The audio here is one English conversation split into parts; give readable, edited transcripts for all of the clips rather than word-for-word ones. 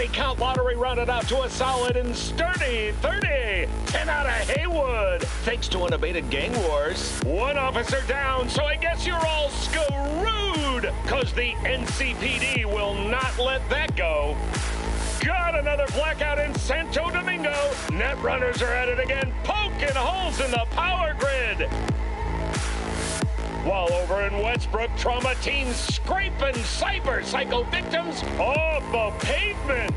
body count lottery rounded out to a solid and sturdy 30. 10 out of Haywood, thanks to unabated gang wars. One officer down, so I guess you're all screwed, cause the NCPD will not let that go. Got another blackout in Santo Domingo. Net runners are at it again, poking holes in the power grid. While over in Westbrook, trauma teams scraping cyber psycho victims off the pavement.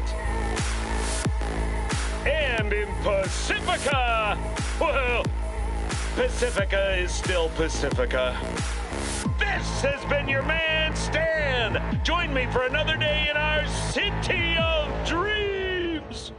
And in Pacifica, well, Pacifica is still Pacifica. This has been your man, Stan. Join me for another day in our city of dreams.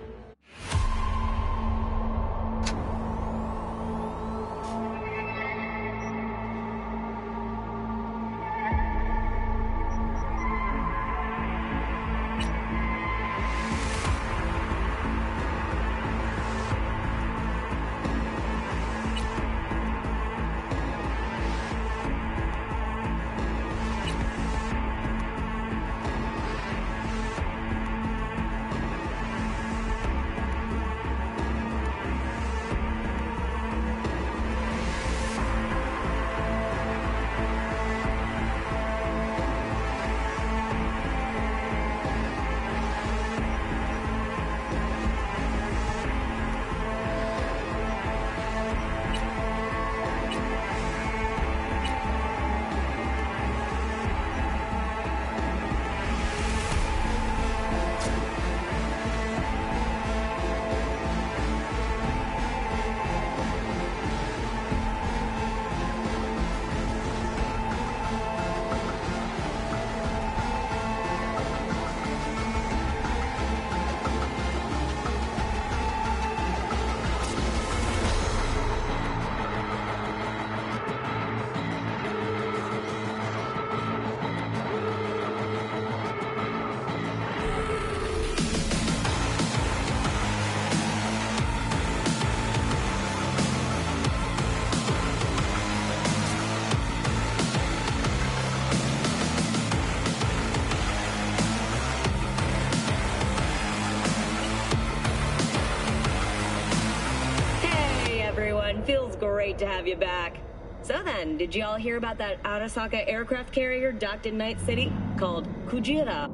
Feels great to have you back. So then, did you all hear about that Arasaka aircraft carrier docked in Night City called Kujira?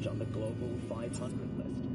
on the Global 500 list.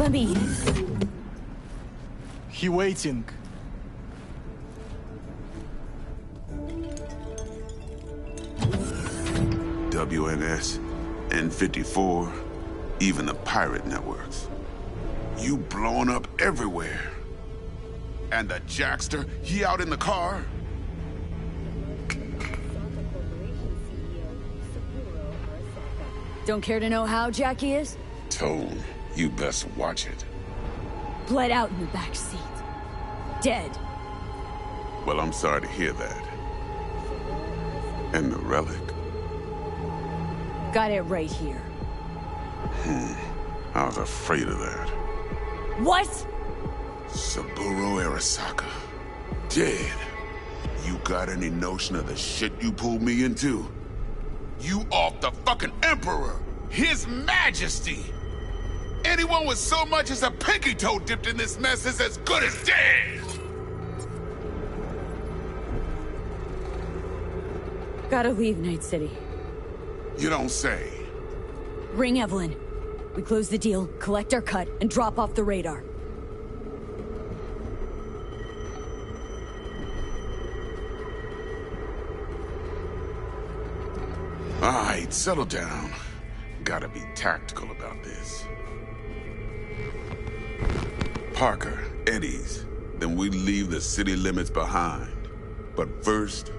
Let me eat. He waiting. WNS, N54, even the pirate networks. You blowing up everywhere. And the Jackster, he out in the car? Don't care to know how Jackie is? Tone, you best watch it. Bled out in the back seat. Dead. Well, I'm sorry to hear that. And the relic? Got it right here. I was afraid of that. What? Saburo Arasaka. Dead. You got any notion of the shit you pulled me into? You off the fucking Emperor! His Majesty! Anyone with so much as a pinky toe dipped in this mess is as good as dead! Gotta leave Night City. You don't say. Ring Evelyn. We close the deal, collect our cut, and drop off the radar. All right, settle down. Gotta be tactical about this. Parker, Eddie's. Then we leave the city limits behind. But first,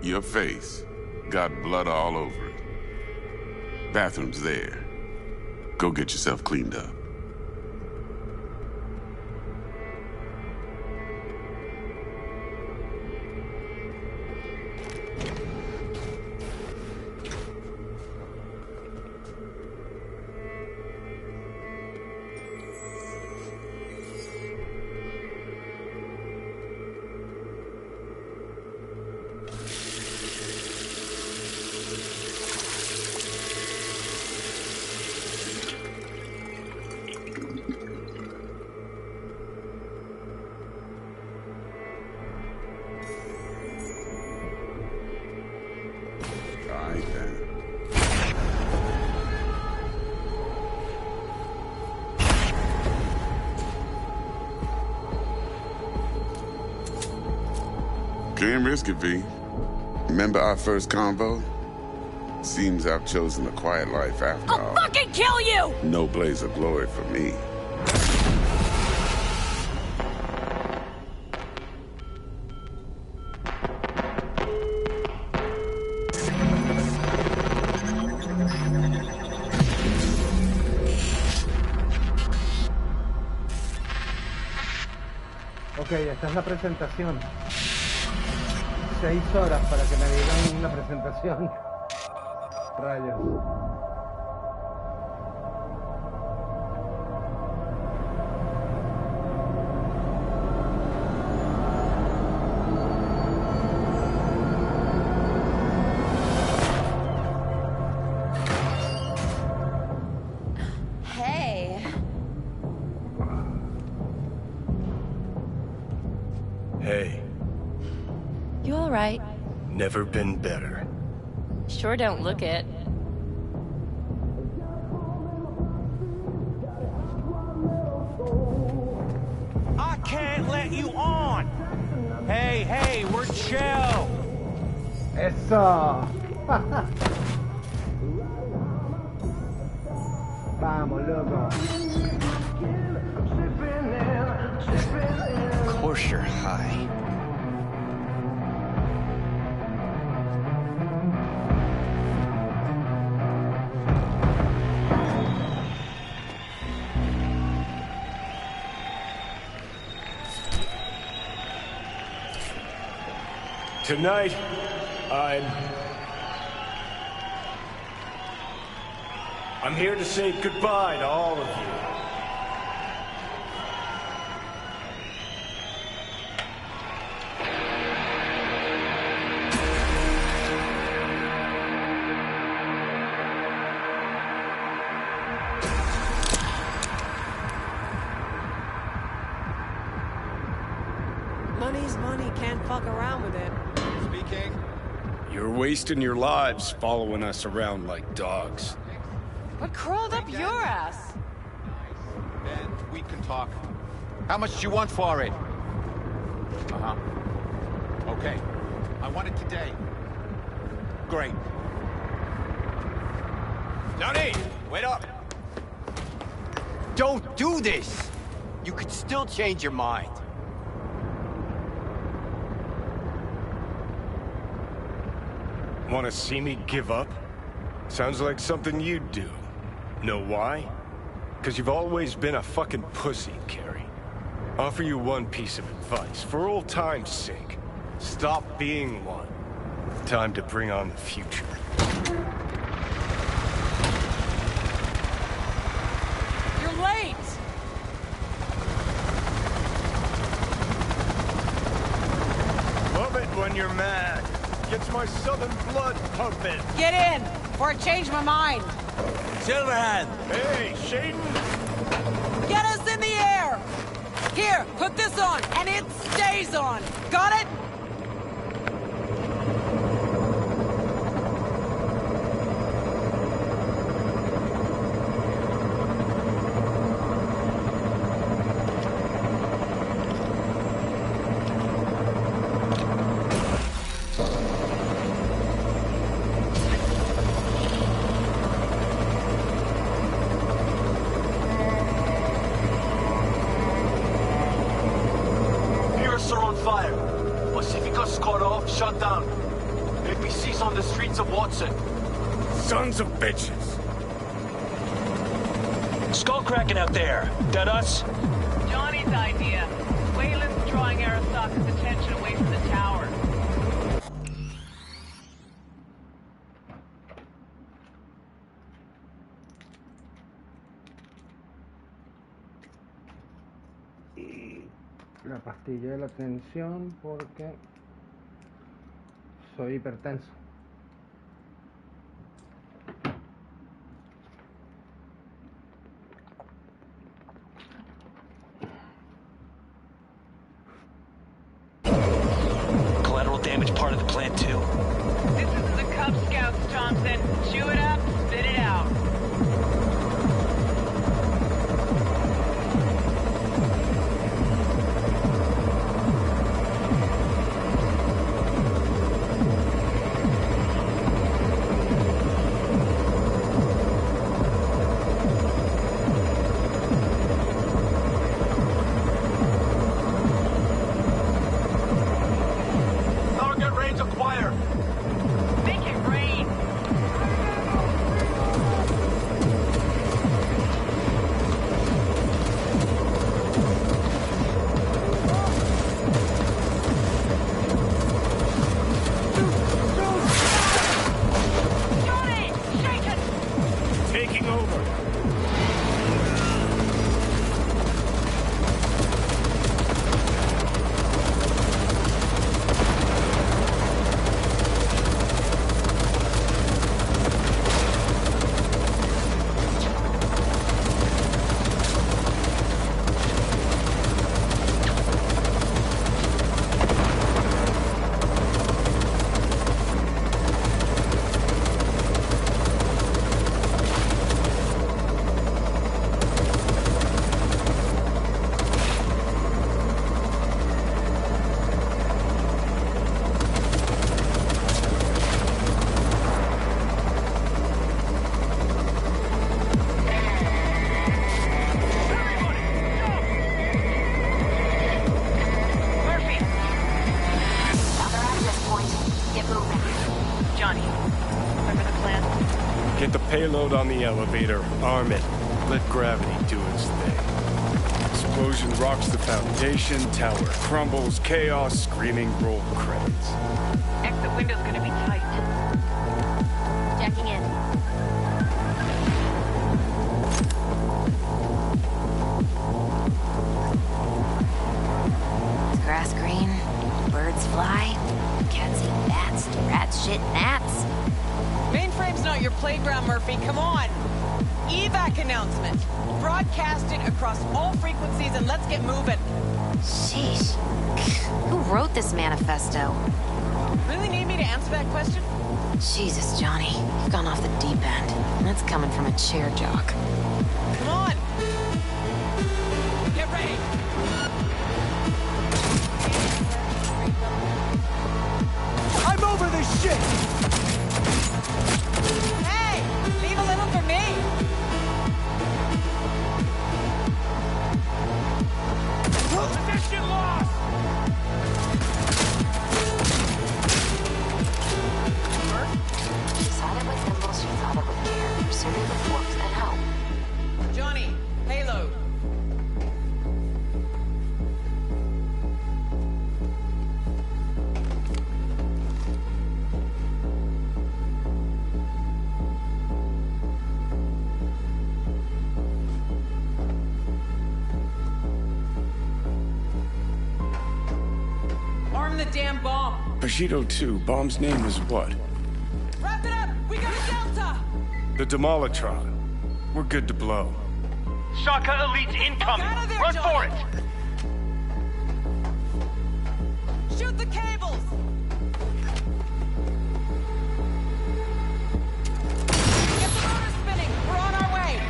your face got blood all over it. Bathroom's there. Go get yourself cleaned up. Can't risk it, V. Remember our first convo? Seems I've chosen the quiet life after all. I'll fucking kill you! No blaze of glory for me. Ok, esta es la presentación. 6 horas para que me digan una presentación. Rayos. Hey. Hey. You all right? Never been better. Sure don't look it. I can't let you on! Hey, hey, we're chill! Eso. Vamos, loco. Of course you're high. Tonight, I'm here to say goodbye to all of you. Money's money, can't fuck around with it. Speaking. You're wasting your lives following us around like dogs. What crawled up your ass? Ben. we can talk. How much do you want for it? Uh-huh. Okay. I want it today. Great. Johnny, wait up. Don't do this. You could still change your mind. Want to see me give up? Sounds like something you'd do. Know why? Because you've always been a fucking pussy, Carrie. Offer you one piece of advice, for old time's sake. Stop being one. Time to bring on the future. You're late! Love it when you're mad. Gets my southern blood pumping. Get in, or I change my mind. Silverhand! Hey, Shaden! Get us in the air! Here, put this on, and it stays on. Got it? Shut down. APC's on the streets of Watson. Sons of bitches. Skull cracking out there. That us? Johnny's idea. Wayland's drawing Arasaka's attention away from the tower. La pastilla de la tensión porque soy hipertenso. Collateral damage part of the plan too. This is the Cub Scouts, Thompson. Chew it up, spit it out. Payload on the elevator, arm it, let gravity do its thing. Explosion rocks the foundation, tower crumbles, chaos, screaming roll credits. Exit window's gonna be tight. Jacking in. Grass green, birds fly, cats eat bats, rats shit gnats. Mainframe's not your playground, Murphy. Come on. Evac announcement. Broadcast it across all frequencies and let's get moving. Sheesh. Who wrote this manifesto? Really need me to answer that question? Jesus, Johnny. You've gone off the deep end. That's coming from a chair jock. Come on. the damn bomb. Bushido 2, bomb's name was what? Wrap it up! We got a Delta! The Demolitron. We're good to blow. Shaka Elite's incoming! There, Run Johnny. for it! Shoot the cables! Get the motor spinning! We're on our way!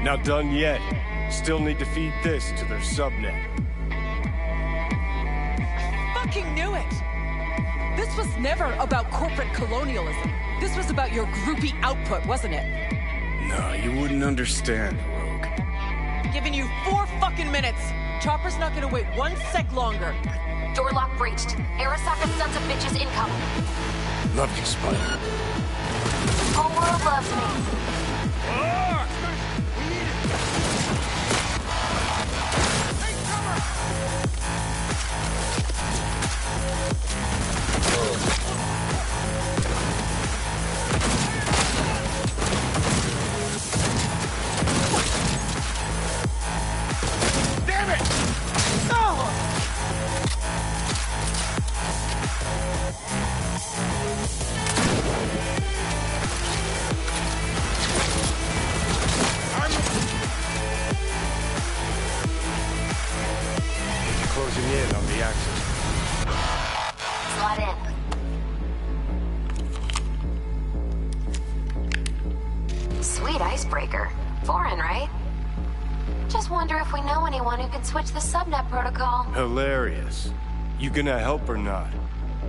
Not done yet. Still need to feed this to their subnet. Fucking knew it! This was never about corporate colonialism. This was about your groupie output, wasn't it? No, you wouldn't understand, Rogue. Giving you 4 fucking minutes. Chopper's not gonna wait 1 sec longer. Door lock breached. Arasaka sons of bitches incoming. Love you, Spider. Whole world loves me. Damn it! No! Closing in on the axis. Slot in. Sweet icebreaker. Foreign, right? Just wonder if we know anyone who can switch the subnet protocol. Hilarious. You gonna help or not?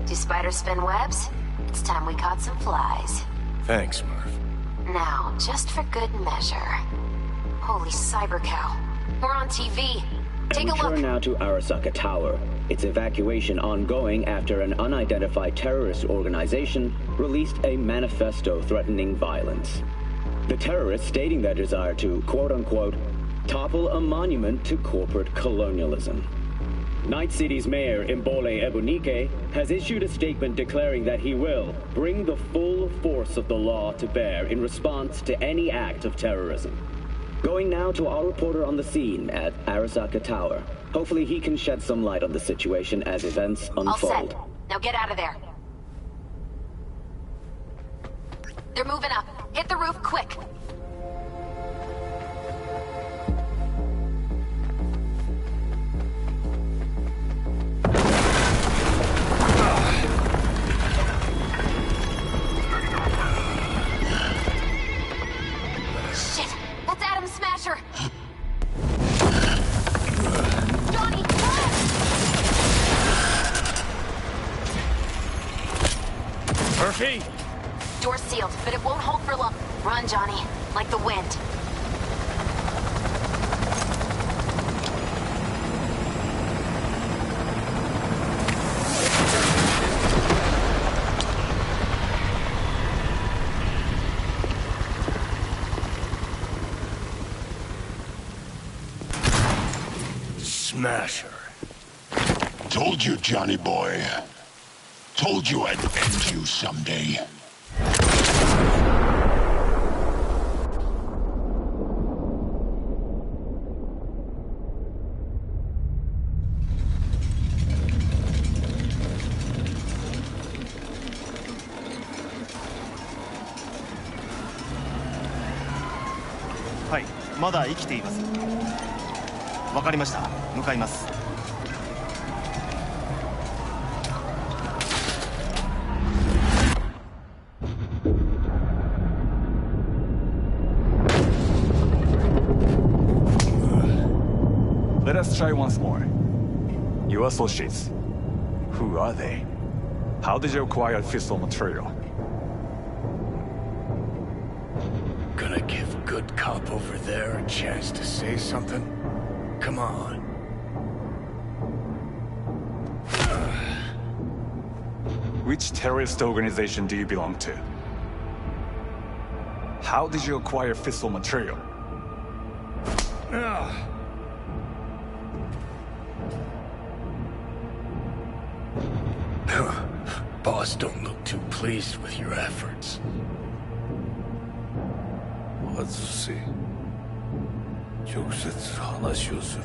Do spiders spin webs? It's time we caught some flies. Thanks, Murph. Now, just for good measure. Holy cyber cow. We're on TV. Take a look. Turn now to Arasaka Tower. Its evacuation ongoing after an unidentified terrorist organization released a manifesto threatening violence. The terrorists stating their desire to, quote-unquote, topple a monument to corporate colonialism. Night City's mayor, Imbole Ebunike, has issued a statement declaring that he will bring the full force of the law to bear in response to any act of terrorism. Going now to our reporter on the scene at Arasaka Tower. Hopefully he can shed some light on the situation as events unfold. All set. Now get out of there. They're moving up. Hit the roof quick. Shit! That's Adam Smasher! Johnny, run! Murphy? Door's sealed, but it won't hold for long. Run, Johnny. Like the wind. Smasher. Told you, Johnny boy. Told you I'd end you someday.はい、まだ生きています。わかりました。向かいます。Let us try once more. Your associates. Who are they? How did you acquire fissile material? Gonna give good cop over there a chance to say something? Come on. Which terrorist organization do you belong to? How did you acquire fissile material? Boss don't look too pleased with your efforts. Atsushi, 直接話をする。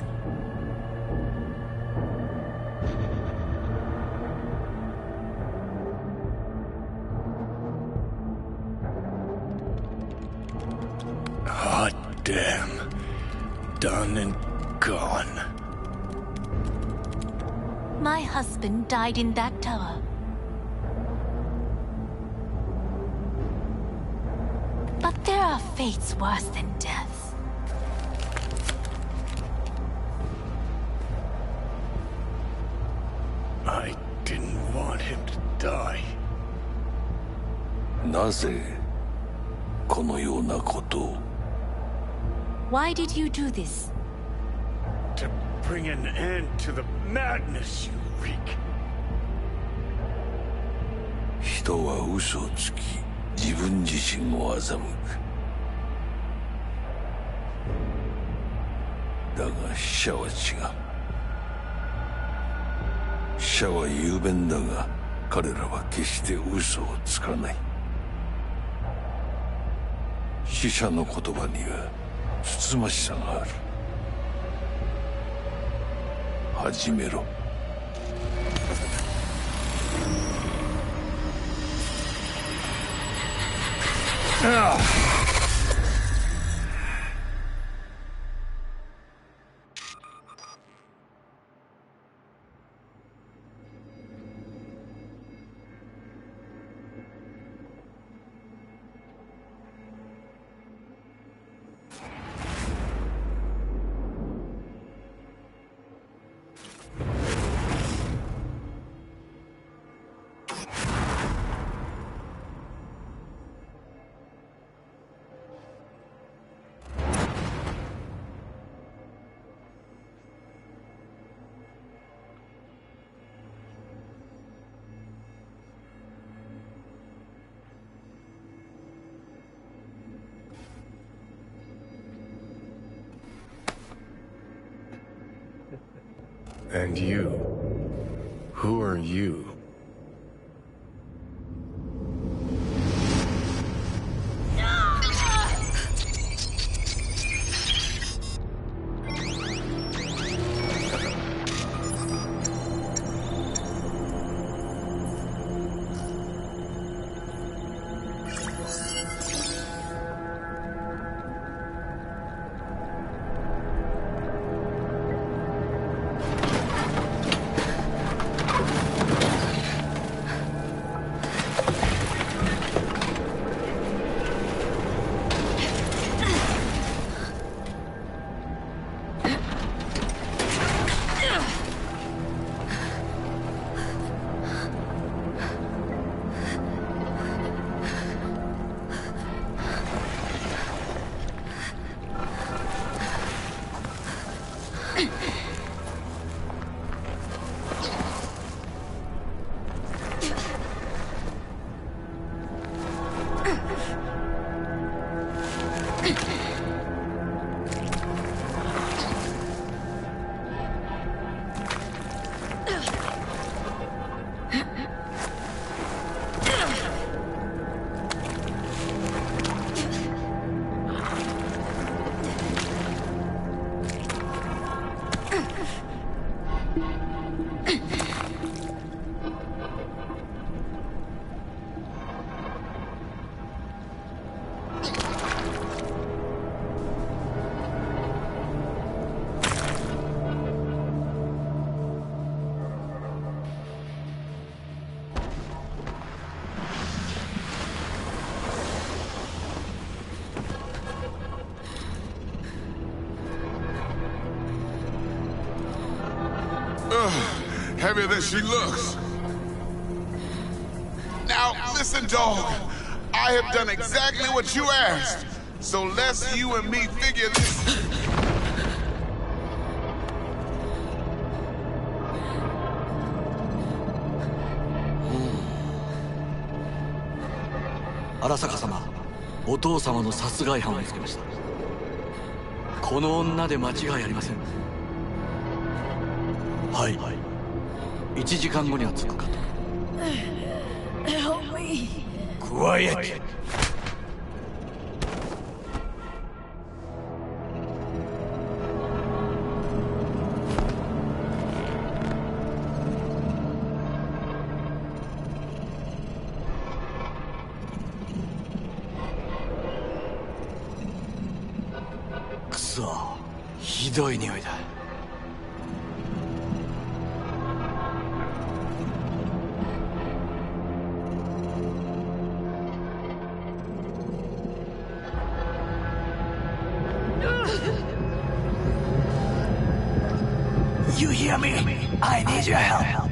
Hot damn. Done and gone. My husband died in that tower. But there are fates worse than death. I didn't want him to die. なぜこのようなことを？ Why did you do this? To bring an end to the madness you wreak. 人は嘘をつき、自分自身を欺く。だが死者は違う。死者は雄弁だが、彼らは決して嘘をつかない。死者の言葉にはつつましさがある。始めろ。And you? Who are you? Heavier than she looks. Now, listen, dog. I have done exactly what you asked. So let's you and me figure this... 荒坂様、お父様の殺害犯を見つけました。この女で間違いありません。はい、1時間後には着くかと。Help me. Quiet. くそ、ひどい匂いだ。You hear me? I need your help.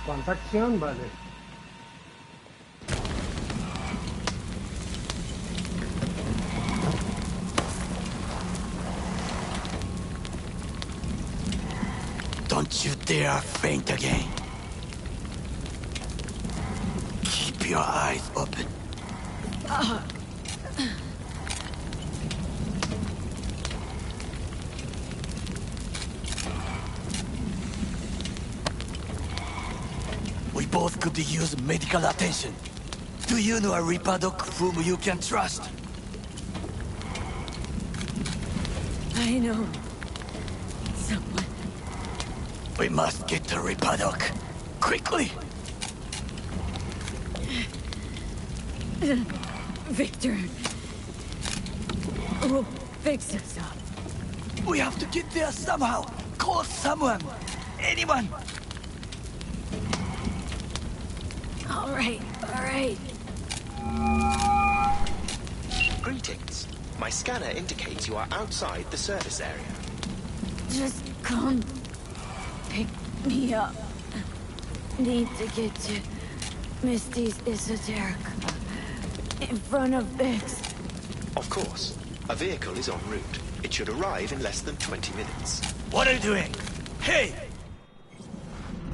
¿Cuánta acción, vale? Don't you dare faint again. Keep your eyes open. We both could use medical attention. Do you know a Reaper doc whom you can trust? I know someone. We must get to Reaper doc. Quickly! Victor. Oh, fix us up. We have to get there somehow. Call someone. Anyone. All right. Greetings. My scanner indicates you are outside the service area. Just come pick me up. Need to get to Misty's Esoteric. In front of Bix. Of course. A vehicle is en route. It should arrive in less than 20 minutes. What are you doing? Hey!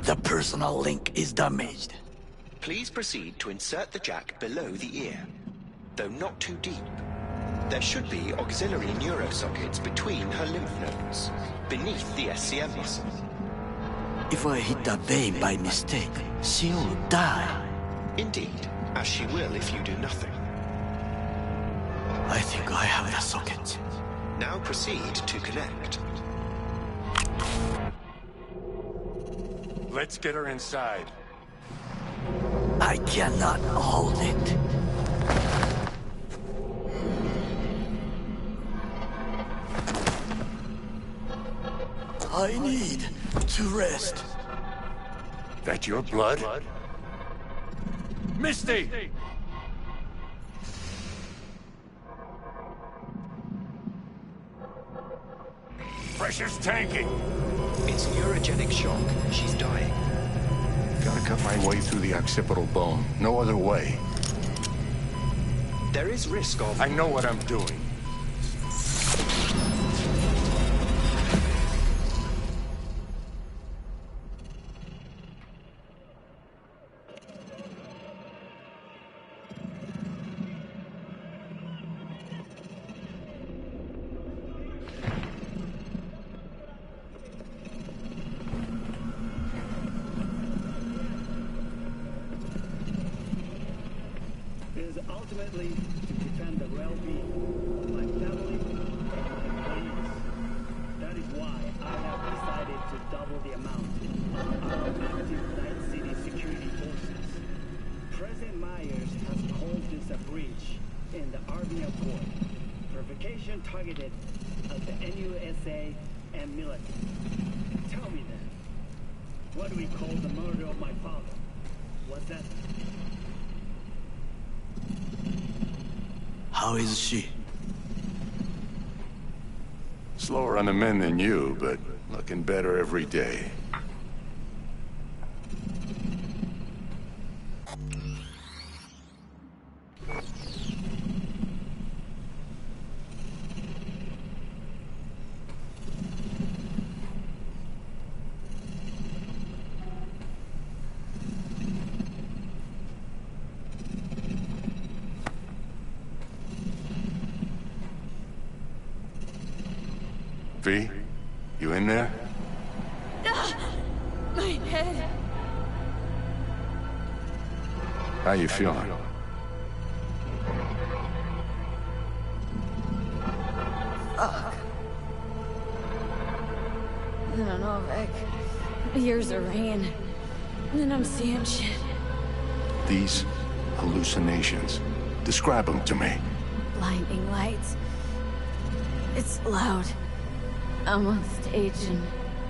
The personal link is damaged. Please proceed to insert the jack below the ear, though not too deep. There should be auxiliary neurosockets between her lymph nodes, beneath the SCM muscle. If I hit the vein by mistake, she'll die. Indeed, as she will if you do nothing. I think I have the socket. Now proceed to connect. Let's get her inside. I cannot hold it. I need to rest. That your blood? Misty! Pressure's tanking. It's neurogenic shock. She's dying. Gotta cut my way through the occipital bone. No other way. There is risk of... I know what I'm doing. Is ultimately to defend the well-being of my family and employees. That is why I have decided to double the amount of our active Night City security forces. President Myers has called this a breach in the Army Accord. Provocation targeted at the NUSA and military. Tell me then, what do we call the murder of my father? What's that? How is she? Slower on the men than you, but looking better every day. V, you in there? My head. How you feeling? Fuck. I don't know, Vic. Years of rain. And then I'm seeing shit. These hallucinations. Describe them to me. Blinding lights. It's loud. I'm on stage and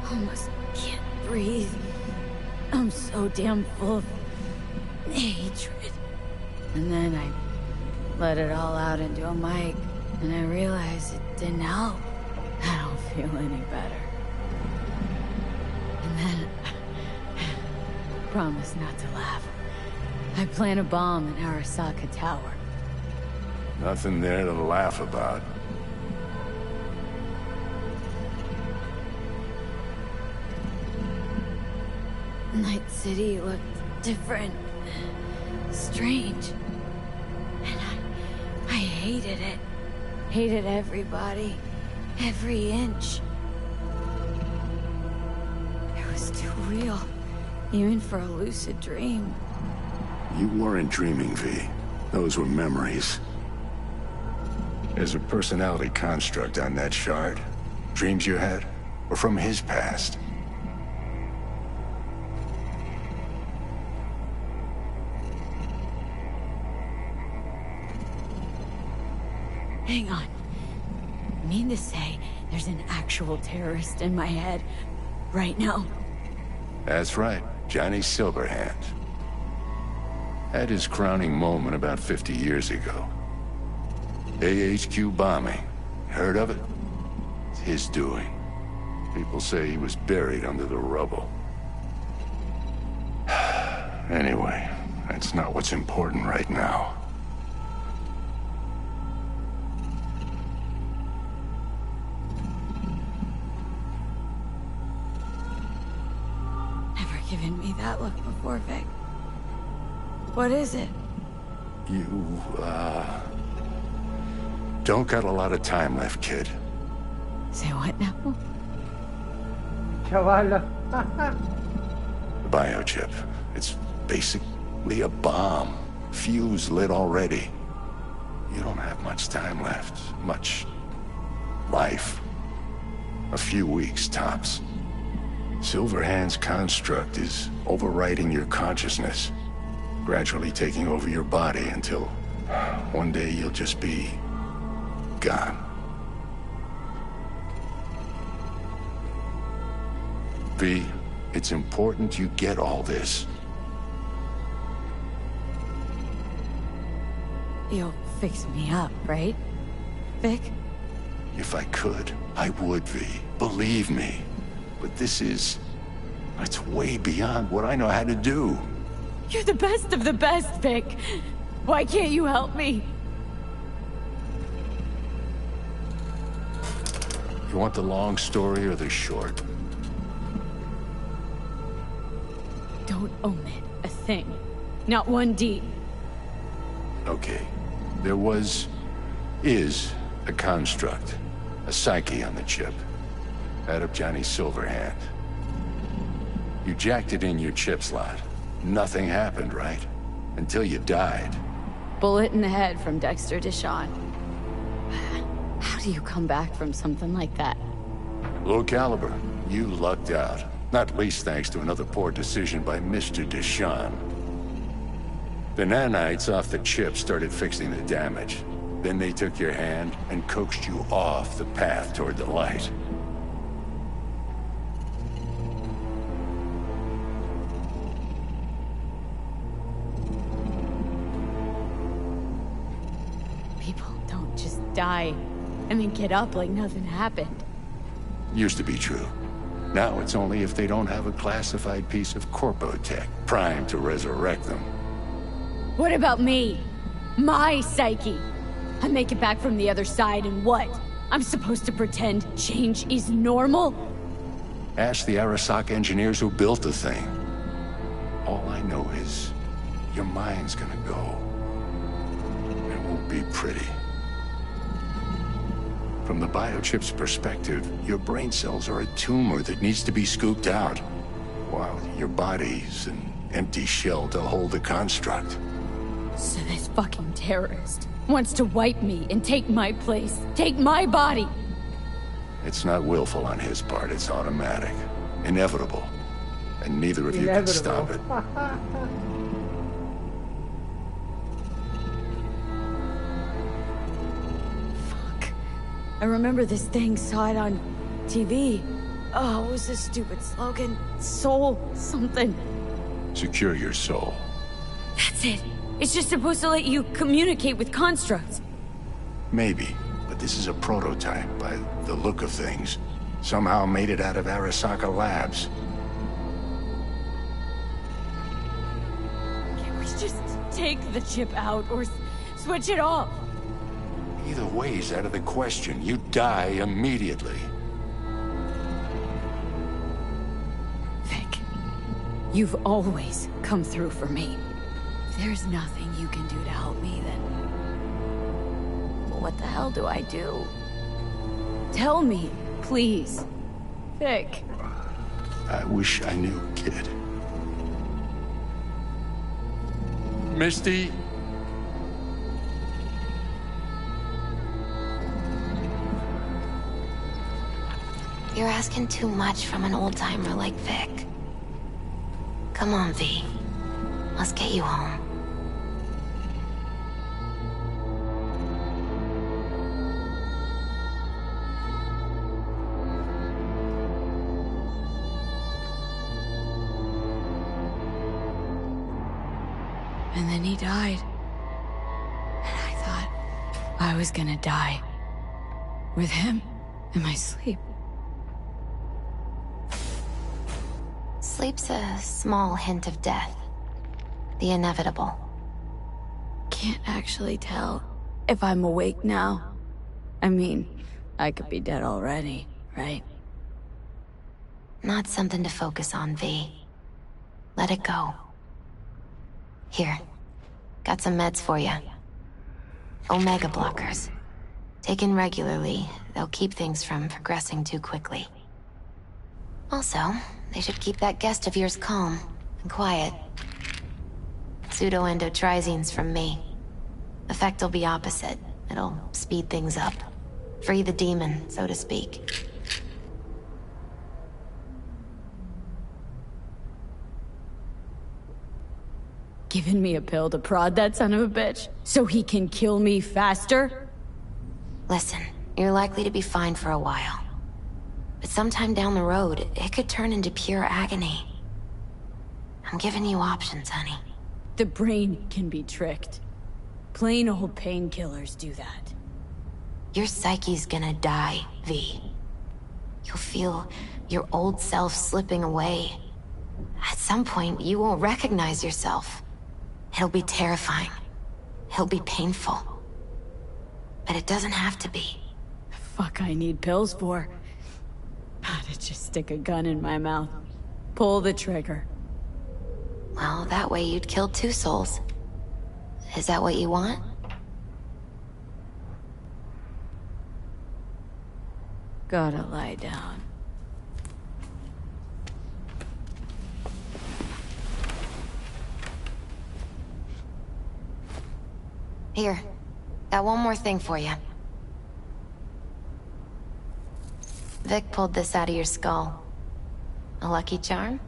almost can't breathe. I'm so damn full of hatred. And then I let it all out into a mic, and I realized it didn't help. I don't feel any better. And then promise not to laugh. I plant a bomb in Arasaka Tower. Nothing there to laugh about. Night City looked different. Strange. And I hated it. Hated everybody. Every inch. It was too real. Even for a lucid dream. You weren't dreaming, V. Those were memories. There's a personality construct on that shard. Dreams you had were from his past. Hang on. You mean to say there's an actual terrorist in my head right now? That's right, Johnny Silverhand. Had his crowning moment about 50 years ago. AHQ bombing. Heard of it? It's his doing. People say he was buried under the rubble. Anyway, that's not what's important right now. Never given me that look before, Vic. What is it? You, don't got a lot of time left, kid. Say what now? Chaval. The biochip. It's basically a bomb. Fuse lit already. You don't have much time left. Much life. A few weeks, tops. Silverhand's construct is overriding your consciousness, gradually taking over your body until one day you'll just be gone. V, it's important you get all this. You'll fix me up, right, Vic? If I could, I would, V. Believe me. But it's way beyond what I know how to do. You're the best of the best, Vic. Why can't you help me? You want the long story or the short? Don't omit a thing. Not one D. Okay. There is a construct. A psyche on the chip. That of Johnny Silverhand. You jacked it in your chip slot. Nothing happened, right? Until you died. Bullet in the head from Dexter Deshawn. How do you come back from something like that? Low caliber. You lucked out. Not least thanks to another poor decision by Mr. Deshawn. The nanites off the chip started fixing the damage. Then they took your hand and coaxed you off the path toward the light. People don't just die and then get up like nothing happened. Used to be true. Now it's only if they don't have a classified piece of corpo tech primed to resurrect them. What about me? My psyche? I make it back from the other side and what? I'm supposed to pretend change is normal? Ask the Arasaka engineers who built the thing. All I know is your mind's gonna go. It won't be pretty. From the biochip's perspective, your brain cells are a tumor that needs to be scooped out, while your body's an empty shell to hold the construct. So this fucking terrorist wants to wipe me and take my place, take my body. It's not willful on his part, it's automatic. Inevitable. And neither of you can stop it. I remember this thing, saw it on TV. Oh, what was this stupid slogan? Soul something. Secure your soul. That's it. It's just supposed to let you communicate with constructs. Maybe, but this is a prototype by the look of things. Somehow made it out of Arasaka Labs. Can't we just take the chip out or switch it off? Either way's out of the question. You die immediately. Vic, you've always come through for me. If there's nothing you can do to help me, then... well, what the hell do I do? Tell me, please. Vic. I wish I knew, kid. Misty? You're asking too much from an old-timer like Vic. Come on, V. Let's get you home. And then he died. And I thought I was gonna die. With him in my sleep. Sleep's a small hint of death. The inevitable. Can't actually tell if I'm awake now. I mean, I could be dead already, right? Not something to focus on, V. Let it go. Here. Got some meds for you. Omega blockers. Taken regularly, they'll keep things from progressing too quickly. Also, they should keep that guest of yours calm and quiet. Pseudo-endotrizines from me. Effect will be opposite. It'll speed things up. Free the demon, so to speak. Giving me a pill to prod that son of a bitch so he can kill me faster? Listen, you're likely to be fine for a while. But sometime down the road, it could turn into pure agony. I'm giving you options, honey. The brain can be tricked. Plain old painkillers do that. Your psyche's gonna die, V. You'll feel your old self slipping away. At some point, you won't recognize yourself. It'll be terrifying. It'll be painful. But it doesn't have to be. The fuck I need pills for? To just stick a gun in my mouth. Pull the trigger. Well, that way you'd kill 2 souls. Is that what you want? Gotta lie down. Here. Got one more thing for you. Vic pulled this out of your skull. A lucky charm?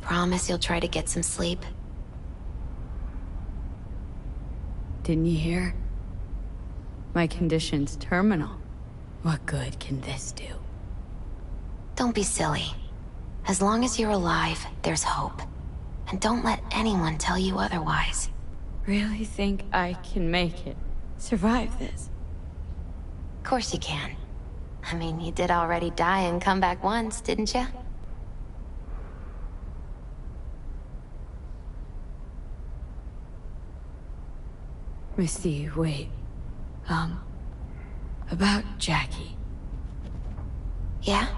Promise you'll try to get some sleep. Didn't you hear? My condition's terminal. What good can this do? Don't be silly. As long as you're alive, there's hope. And don't let anyone tell you otherwise. Really think I can make it? Survive this? Of course you can. I mean, you did already die and come back once, didn't you? Misty, wait. About Jackie. Yeah?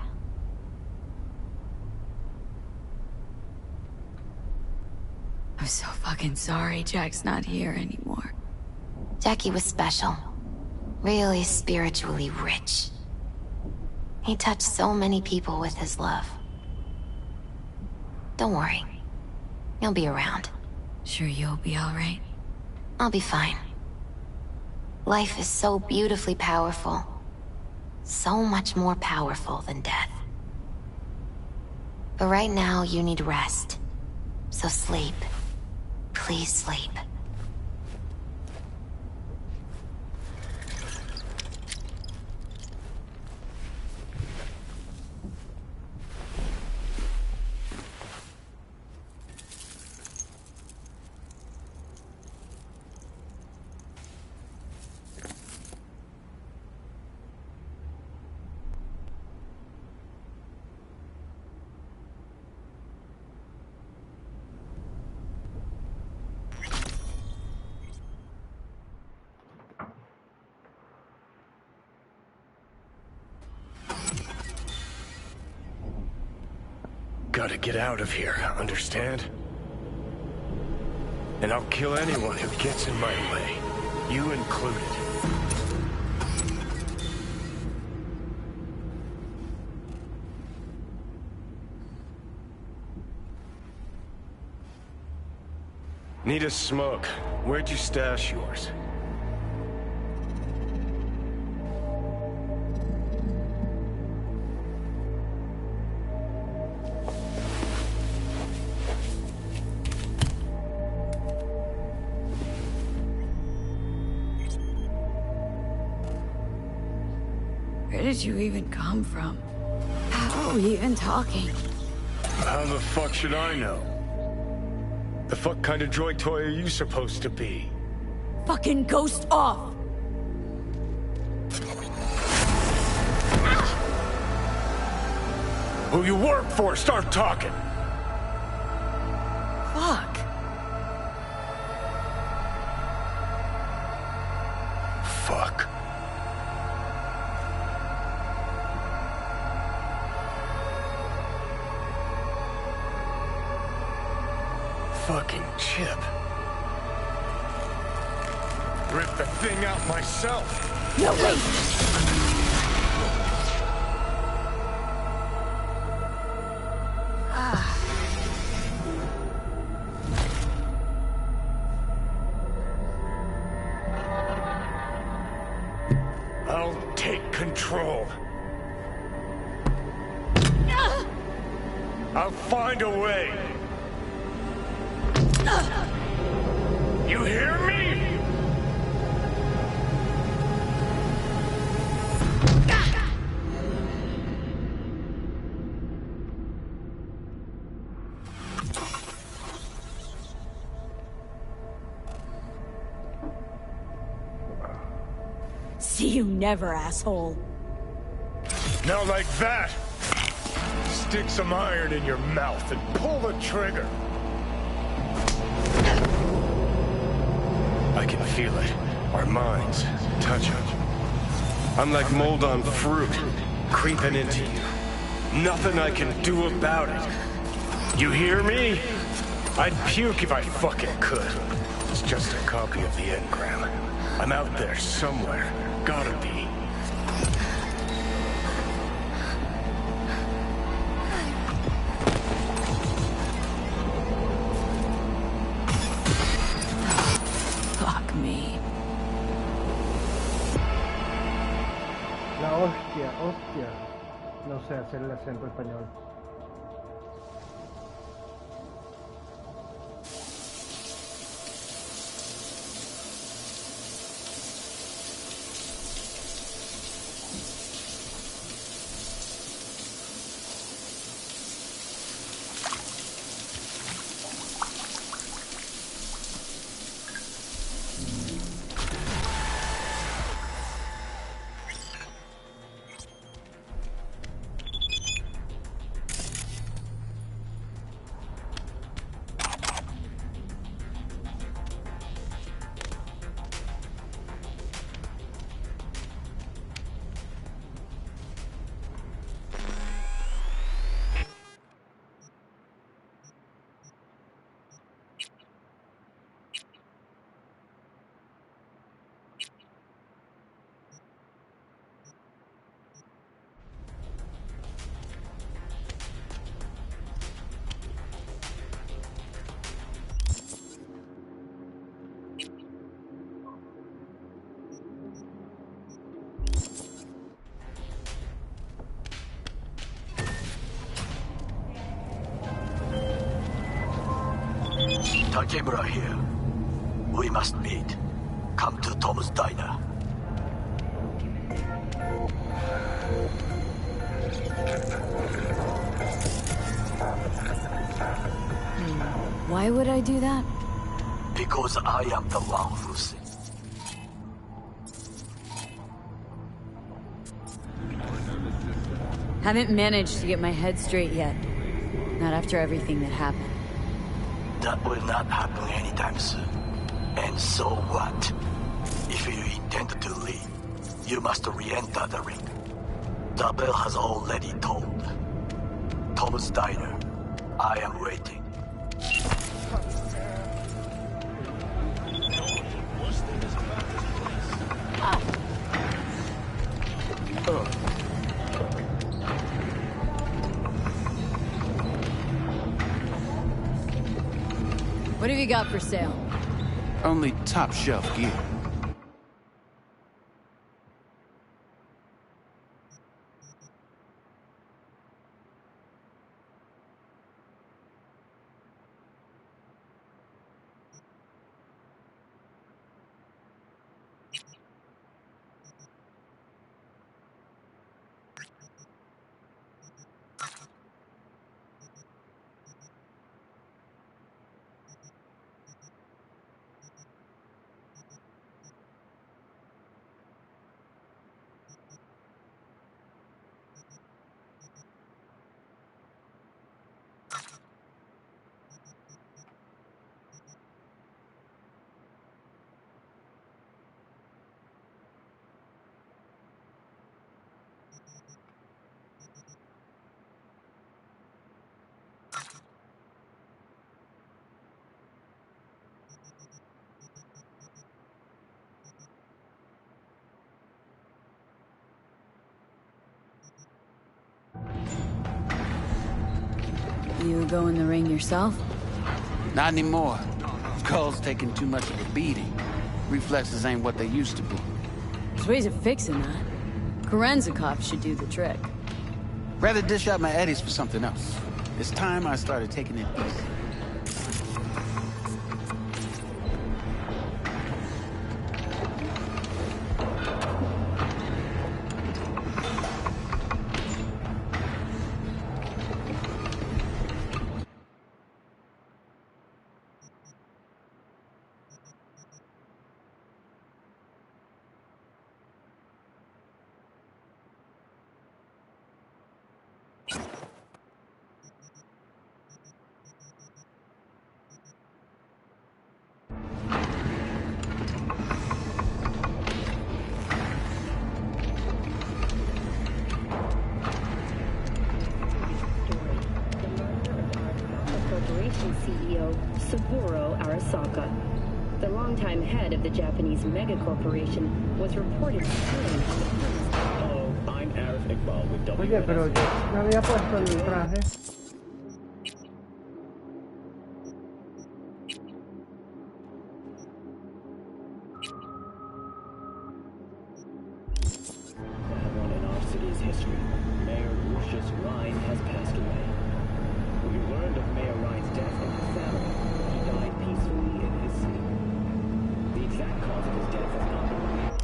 I'm so fucking sorry Jack's not here anymore. Jackie was special. Really spiritually rich. He touched so many people with his love. Don't worry. He'll be around. Sure you'll be alright? I'll be fine. Life is so beautifully powerful. So much more powerful than death. But right now, you need rest. So sleep. Please sleep. Gotta get out of here, understand? And I'll kill anyone who gets in my way, you included. Need a smoke. Where'd you stash yours? Where did you even come from? How are we even talking? How the fuck should I know? The fuck kind of droid toy are you supposed to be? Fucking ghost off! Who you work for, start talking! Fuck. Fuck. Fucking chip. Rip the thing out myself. No, wait! control. I'll find a way. You hear me? See you never, asshole. Now like that. Stick some iron in your mouth and pull the trigger. I can feel it. Our minds touching. I'm like mold on fruit, creeping into you. Nothing I can do about it. You hear me? I'd puke if I fucking could. It's just a copy of the engram. I'm out there somewhere. Gotta be. Fuck me. La hostia, hostia. No sé hacer el acento español. Takemura here. We must meet. Come to Tom's Diner. Why would I do that? Because I am the one who sinned. Haven't managed to get my head straight yet. Not after everything that happened. That will not happen anytime soon. And so what? If you intend to leave, you must re-enter the ring. The bell has already tolled. Tom's Diner. I am waiting. What have you got for sale? Only top shelf gear. You go in the ring yourself? Not anymore. Skull's taking too much of a beating. Reflexes ain't what they used to be. There's ways of fixing that. Korenzikov should do the trick. Rather dish out my eddies for something else. It's time I started taking it easy. CEO Saburo Arasaka. The longtime head of the Japanese megacorporation was reported killing. Hello, I'm Arif Iqbal with W. Oye, pero yo me había puesto el traje. That one in our city's history. Mayor Lucius Rhine has passed away. We learned of Mayor Rhine's death from his family. He died peacefully in his city. The exact cause of his death has not been revealed.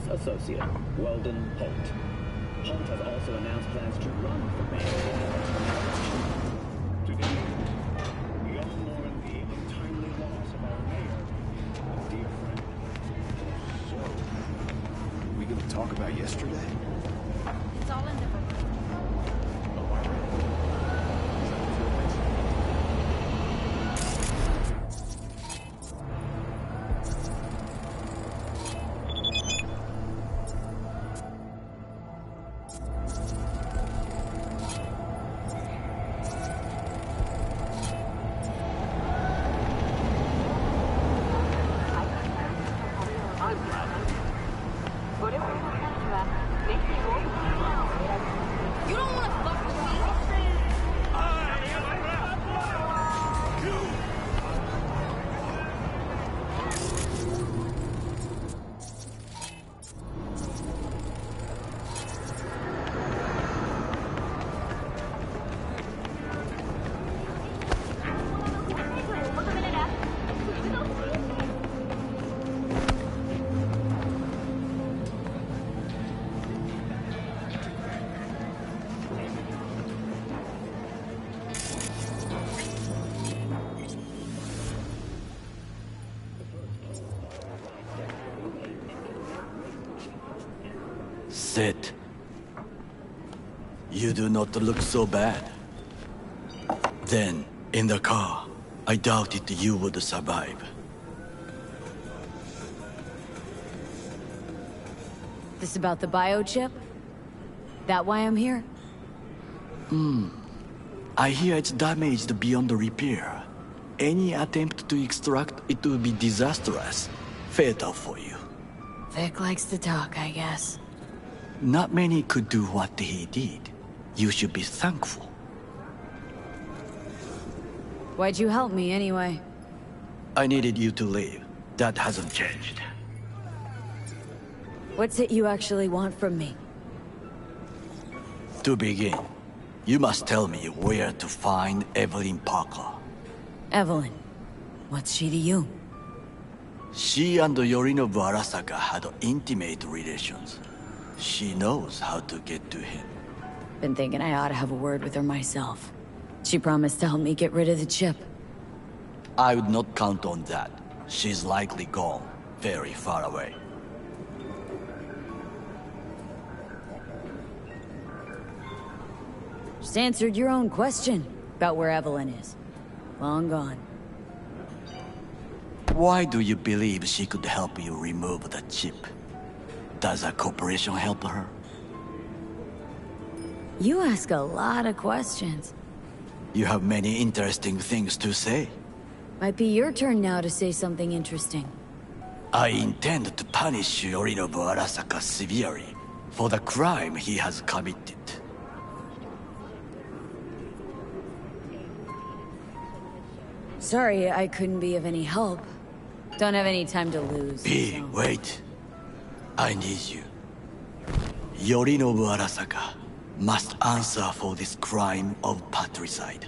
close associate, Weldon Holt. Holt has also announced plans to run for mayor in the upcoming election. Today, we all mourn the untimely loss of our mayor, a dear friend. So, we gonna talk about yesterday? It's all in the book. You don't want to fuck with me. Sit. You do not look so bad. Then, in the car, I doubted you would survive. This about the biochip? That why I'm here? I hear it's damaged beyond repair. Any attempt to extract it will be disastrous. Fatal for you. Vic likes to talk, I guess. Not many could do what he did. You should be thankful. Why'd you help me anyway? I needed you to leave. That hasn't changed. What's it you actually want from me? To begin, you must tell me where to find Evelyn Parker. Evelyn. What's she to you? She and Yorinobu Arasaka had intimate relations. She knows how to get to him. Been thinking I ought to have a word with her myself. She promised to help me get rid of the chip. I would not count on that. She's likely gone, very far away. Just answered your own question about where Evelyn is. Long gone. Why do you believe she could help you remove the chip? Does a corporation help her? You ask a lot of questions. You have many interesting things to say. Might be your turn now to say something interesting. I intend to punish Yorinobu Arasaka severely for the crime he has committed. Sorry, I couldn't be of any help. Don't have any time to lose. B, wait. I need you. Yorinobu Arasaka must answer for this crime of patricide.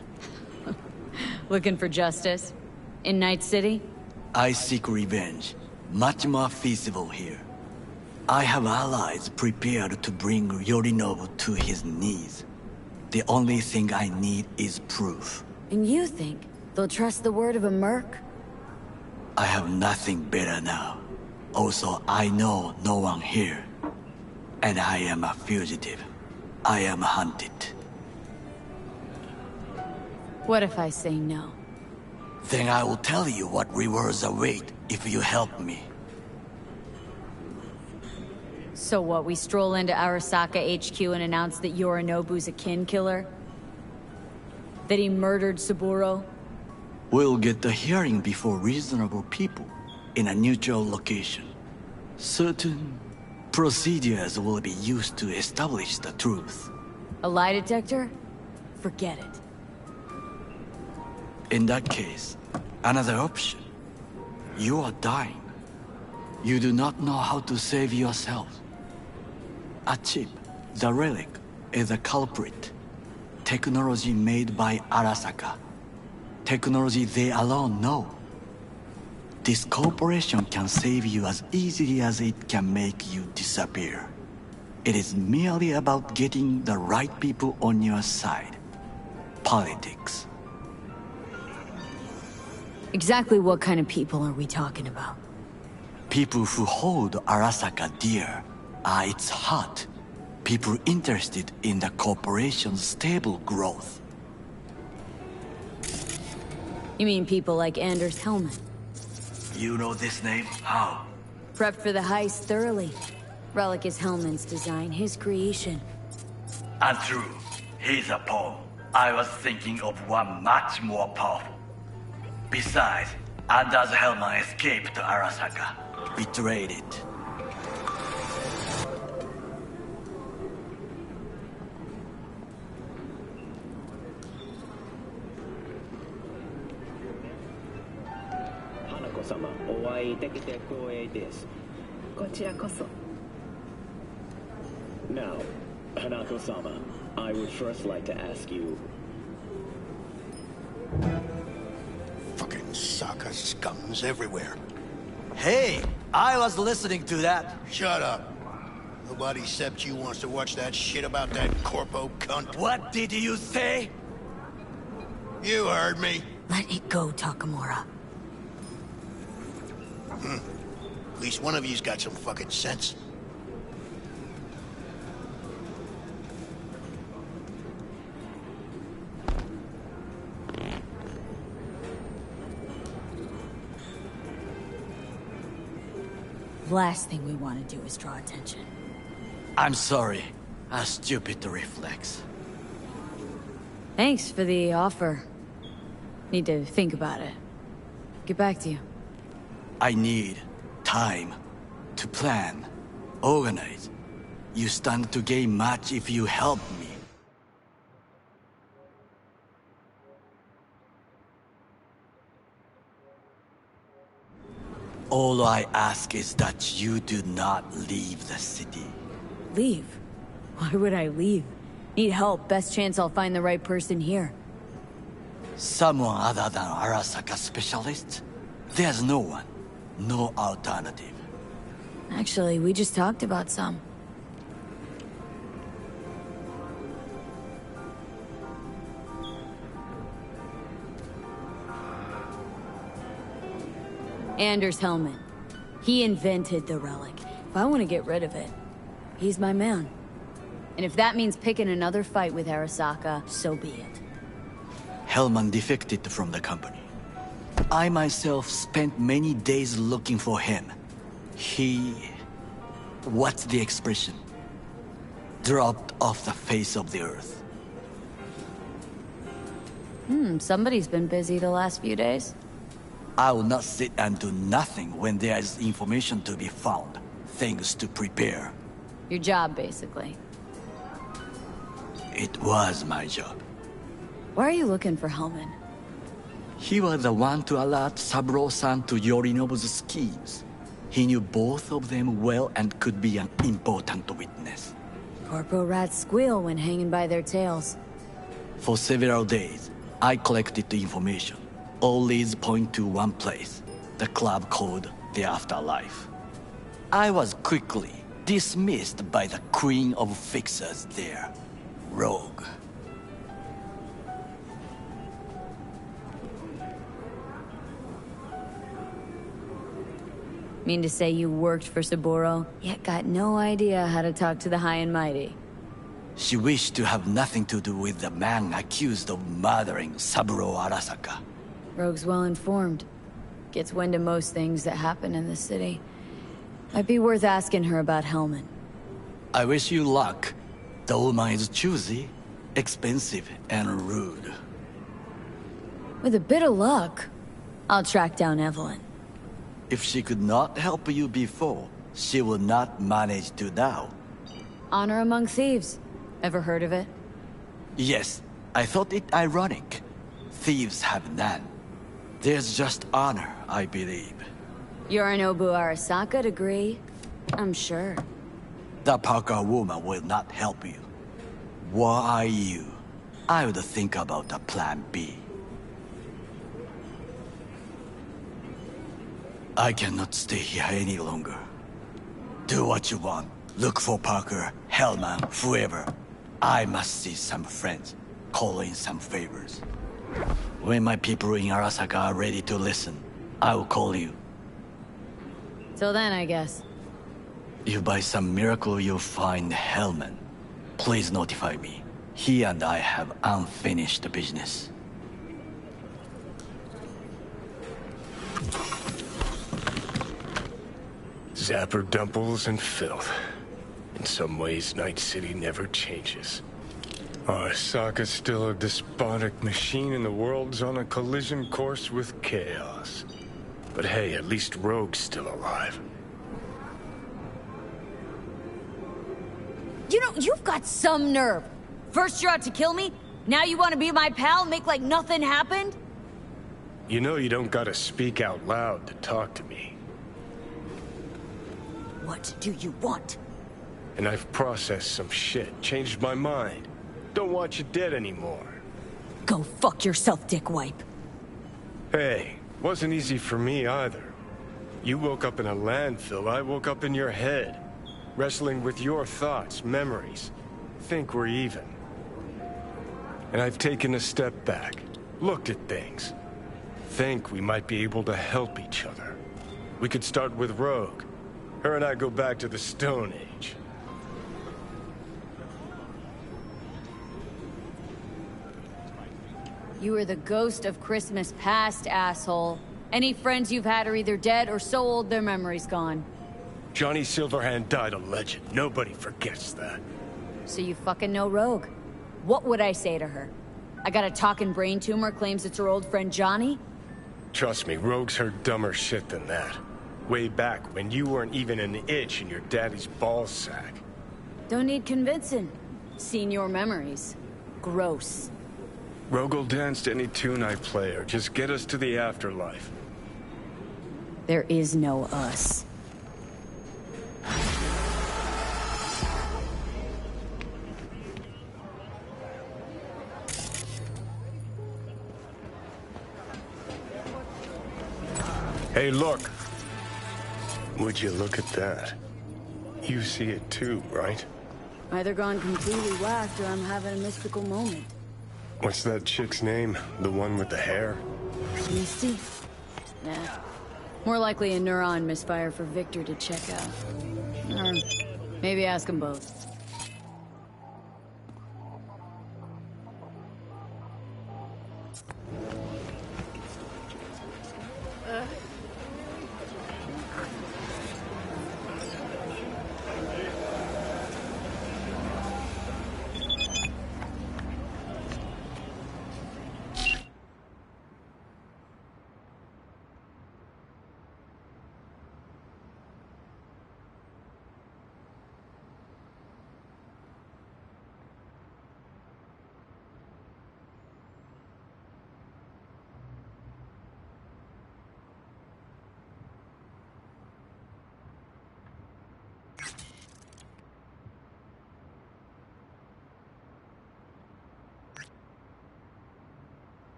Looking for justice? In Night City? I seek revenge. Much more feasible here. I have allies prepared to bring Yorinobu to his knees. The only thing I need is proof. And you think they'll trust the word of a merc? I have nothing better now. Also, I know no one here. And I am a fugitive. I am hunted. What if I say no? Then I will tell you what rewards await if you help me. So what, we stroll into Arasaka HQ and announce that Yorinobu's a kin killer? That he murdered Saburo? We'll get the hearing before reasonable people in a neutral location. Certain procedures will be used to establish the truth. A lie detector? Forget it. In that case, another option. You are dying. You do not know how to save yourself. A chip, the relic, is a culprit. Technology made by Arasaka. Technology they alone know. This corporation can save you as easily as it can make you disappear. It is merely about getting the right people on your side. Politics. Exactly what kind of people are we talking about? People who hold Arasaka dear are its heart. People interested in the corporation's stable growth. You mean people like Anders Hellman? You know this name? How? Prepped for the heist thoroughly. Relic is Hellman's design, his creation. And true, he's a pawn. I was thinking of one much more powerful. Besides, Anders Hellman escaped to Arasaka. Betrayed it. Hanako-sama, お会いできて光栄です。こちらこそ。Now, Hanako-sama, I would first like to ask you... Fucking Saka scums everywhere. Hey, I was listening to that. Shut up. Nobody except you wants to watch that shit about that corpo cunt. What did you say? You heard me. Let it go, Takamura. At least one of you's got some fucking sense. Last thing we want to do is draw attention. I'm sorry. A stupid reflex. Thanks for the offer. Need to think about it. Get back to you. I need time to plan, organize. You stand to gain much if you help me. All I ask is that you do not leave the city. Leave? Why would I leave? Need help. Best chance I'll find the right person here. Someone other than Arasaka specialist? There's no one. No alternative. Actually, we just talked about some. Anders Hellman. He invented the relic. If I want to get rid of it, he's my man. And if that means picking another fight with Arasaka, so be it. Hellman defected from the company. I myself spent many days looking for him. He... what's the expression? Dropped off the face of the earth. Somebody's been busy the last few days. I will not sit and do nothing when there is information to be found. Things to prepare. Your job, basically. It was my job. Why are you looking for Hellman? He was the one to alert Saburo-san to Yorinobu's schemes. He knew both of them well and could be an important witness. Corpo rats squeal when hanging by their tails. For several days, I collected the information. All leads point to one place, the club called the Afterlife. I was quickly dismissed by the queen of fixers there, Rogue. Mean to say you worked for Saburo, yet got no idea how to talk to the high and mighty. She wished to have nothing to do with the man accused of murdering Saburo Arasaka. Rogue's well informed. Gets wind of most things that happen in the city. Might be worth asking her about Hellman. I wish you luck. The woman is choosy, expensive, and rude. With a bit of luck, I'll track down Evelyn. If she could not help you before, she will not manage to now. Honor among thieves. Ever heard of it? Yes, I thought it ironic. Thieves have none. There's just honor, I believe. Yorinobu Arasaka degree, I'm sure. The Parker woman will not help you. Why are you? I would think about a plan B. I cannot stay here any longer. Do what you want. Look for Parker, Hellman, whoever. I must see some friends. Call in some favors. When my people in Arasaka are ready to listen, I will call you. Till then, I guess. If by some miracle you find Hellman, please notify me. He and I have unfinished business. Zapper dumples and filth. In some ways, Night City never changes. Arasaka's still a despotic machine and the world's on a collision course with chaos. But hey, at least Rogue's still alive. You know, you've got some nerve. First you're out to kill me, now you want to be my pal and make like nothing happened? You know you don't gotta speak out loud to talk to me. What do you want? And I've processed some shit, changed my mind. Don't want you dead anymore. Go fuck yourself, dickwipe. Hey, wasn't easy for me either. You woke up in a landfill, I woke up in your head. Wrestling with your thoughts, memories. Think we're even. And I've taken a step back, looked at things. Think we might be able to help each other. We could start with Rogue. Her and I go back to the Stone Age. You are the ghost of Christmas past, asshole. Any friends you've had are either dead or so old their memory's gone. Johnny Silverhand died a legend. Nobody forgets that. So you fucking know Rogue. What would I say to her? I got a talking brain tumor, claims it's her old friend Johnny? Trust me, Rogue's heard dumber shit than that. Way back when you weren't even an itch in your daddy's ballsack. Don't need convincing. Seen your memories. Gross. Rogue will dance to any tune I play or just get us to the afterlife. There is no us. Hey, look. Would you look at that? You see it too, right? Either gone completely whacked or I'm having a mystical moment. What's that chick's name? The one with the hair? Misty? Nah. More likely a neuron misfire for Victor to check out. Or maybe ask them both.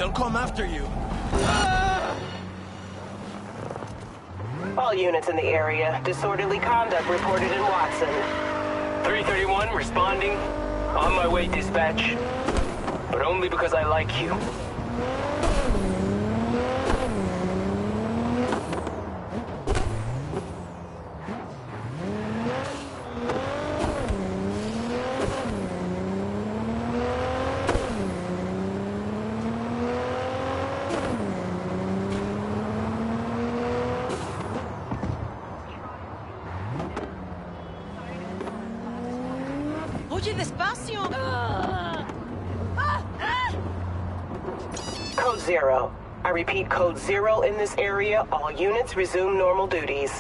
They'll come after you. All units in the area. Disorderly conduct reported in Watson. 331 responding. On my way, dispatch. But only because I like you. Oye, despacio. Code 0. I repeat, Code 0 in this area. All units resume normal duties.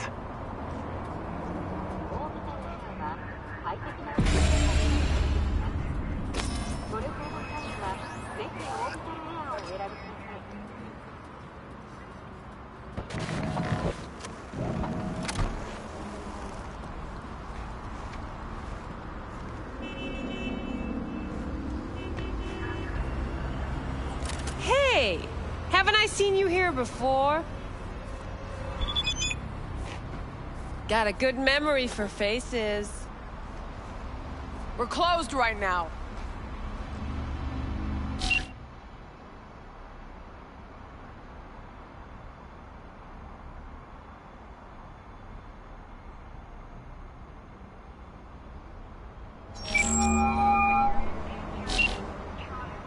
Hey! Haven't I seen you here before? Got a good memory for faces. We're closed right now.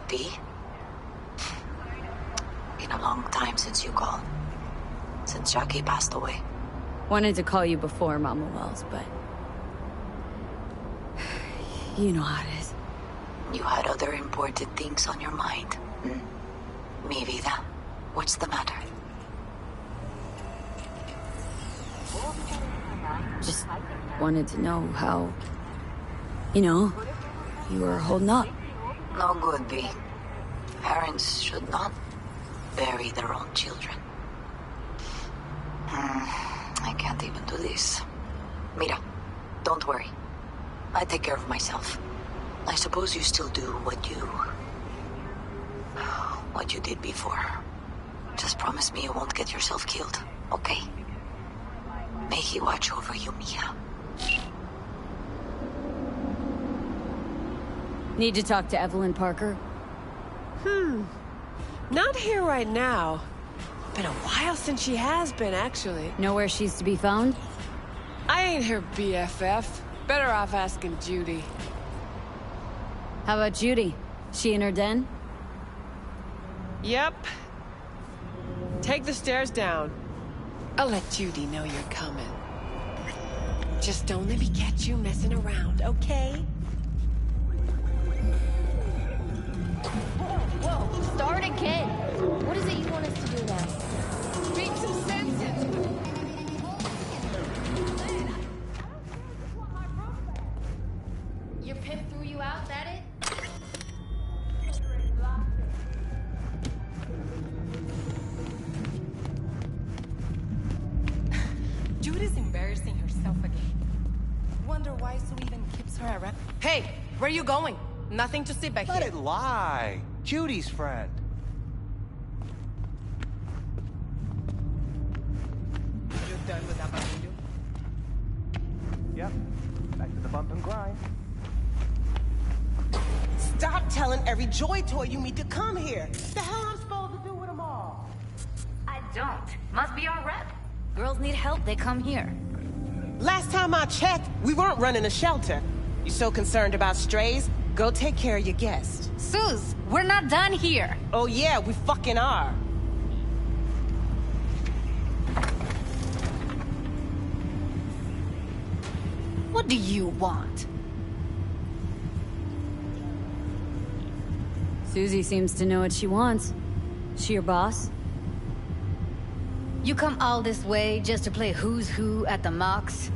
V? Been a long time since you called. Since Jackie passed away. Wanted to call you before, Mama Wells, but... you know how it is. You had other important things on your mind. Mi vida, what's the matter? Just wanted to know how... you know, you were holding up. No good, V. Parents should not bury their own children. I can't even do this. Mira, don't worry. I take care of myself. I suppose you still do what you did before. Just promise me you won't get yourself killed, okay? May he watch over you, Mia. Need to talk to Evelyn Parker? Not here right now. Been a while since she has been, actually. Know where she's to be found? I ain't her BFF. Better off asking Judy. How about Judy? She in her den? Yep. Take the stairs down. I'll let Judy know you're coming. Just don't let me catch you messing around, okay? Whoa, start again. What is it you want us to do now? Speak some sense into it. Your pimp threw you out, that it? Judy's embarrassing herself again. Wonder why Sue even keeps her around. Hey, where are you going? Nothing to sit back Let here. it lie. Judy's friend. You done with that barullo? Yep. Back to the bump and grind. Stop telling every Joy toy you meet to come here. The hell I'm supposed to do with them all? I don't. Must be our rep. Girls need help, they come here. Last time I checked, we weren't running a shelter. You so concerned about strays? Go take care of your guests. Suze, we're not done here. Oh yeah, we fucking are. What do you want? Susie seems to know what she wants. She your boss? You come all this way just to play who's who at the mocks?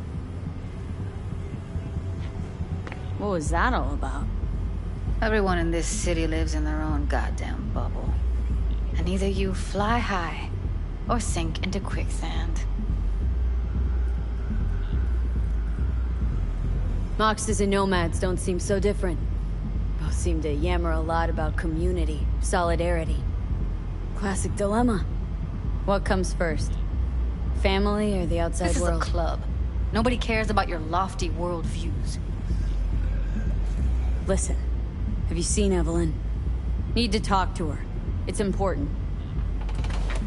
What was that all about? Everyone in this city lives in their own goddamn bubble. And either you fly high, or sink into quicksand. Moxes and nomads don't seem so different. Both seem to yammer a lot about community, solidarity. Classic dilemma. What comes first? Family or the outside world? This is a club. Nobody cares about your lofty worldviews. Listen, have you seen Evelyn? Need to talk to her. It's important.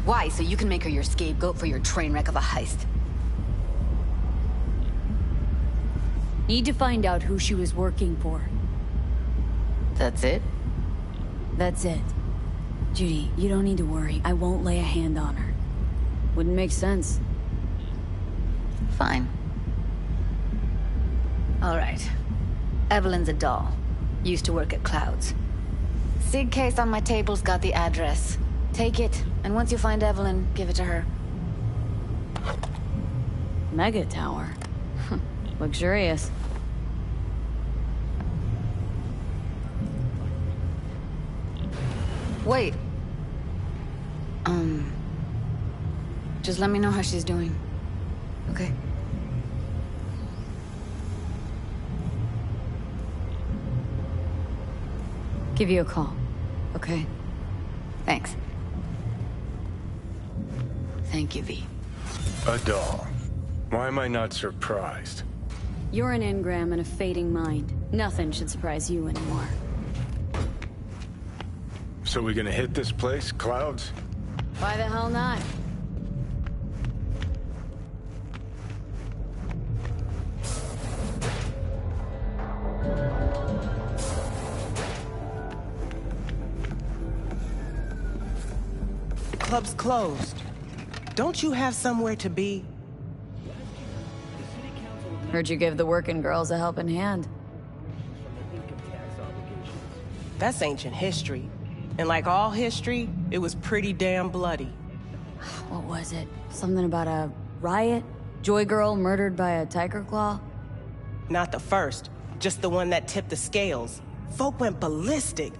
Why? So you can make her your scapegoat for your train wreck of a heist? Need to find out who she was working for. That's it? That's it. Judy, you don't need to worry. I won't lay a hand on her. Wouldn't make sense. Fine. All right. Evelyn's a doll. Used to work at Clouds. Sig case on my table's got the address. Take it, and once you find Evelyn, give it to her. Mega tower. Luxurious. Wait. Just let me know how she's doing. Okay? Give you a call. Okay? Thanks. Thank you, V. A doll. Why am I not surprised? You're an engram and a fading mind. Nothing should surprise you anymore. So we gonna hit this place, Clouds? Why the hell not? The club's closed. Don't you have somewhere to be? Heard you give the working girls a helping hand. That's ancient history. And like all history, it was pretty damn bloody. What was it? Something about a riot? Joy girl murdered by a tiger claw? Not the first, just the one that tipped the scales. Folk went ballistic.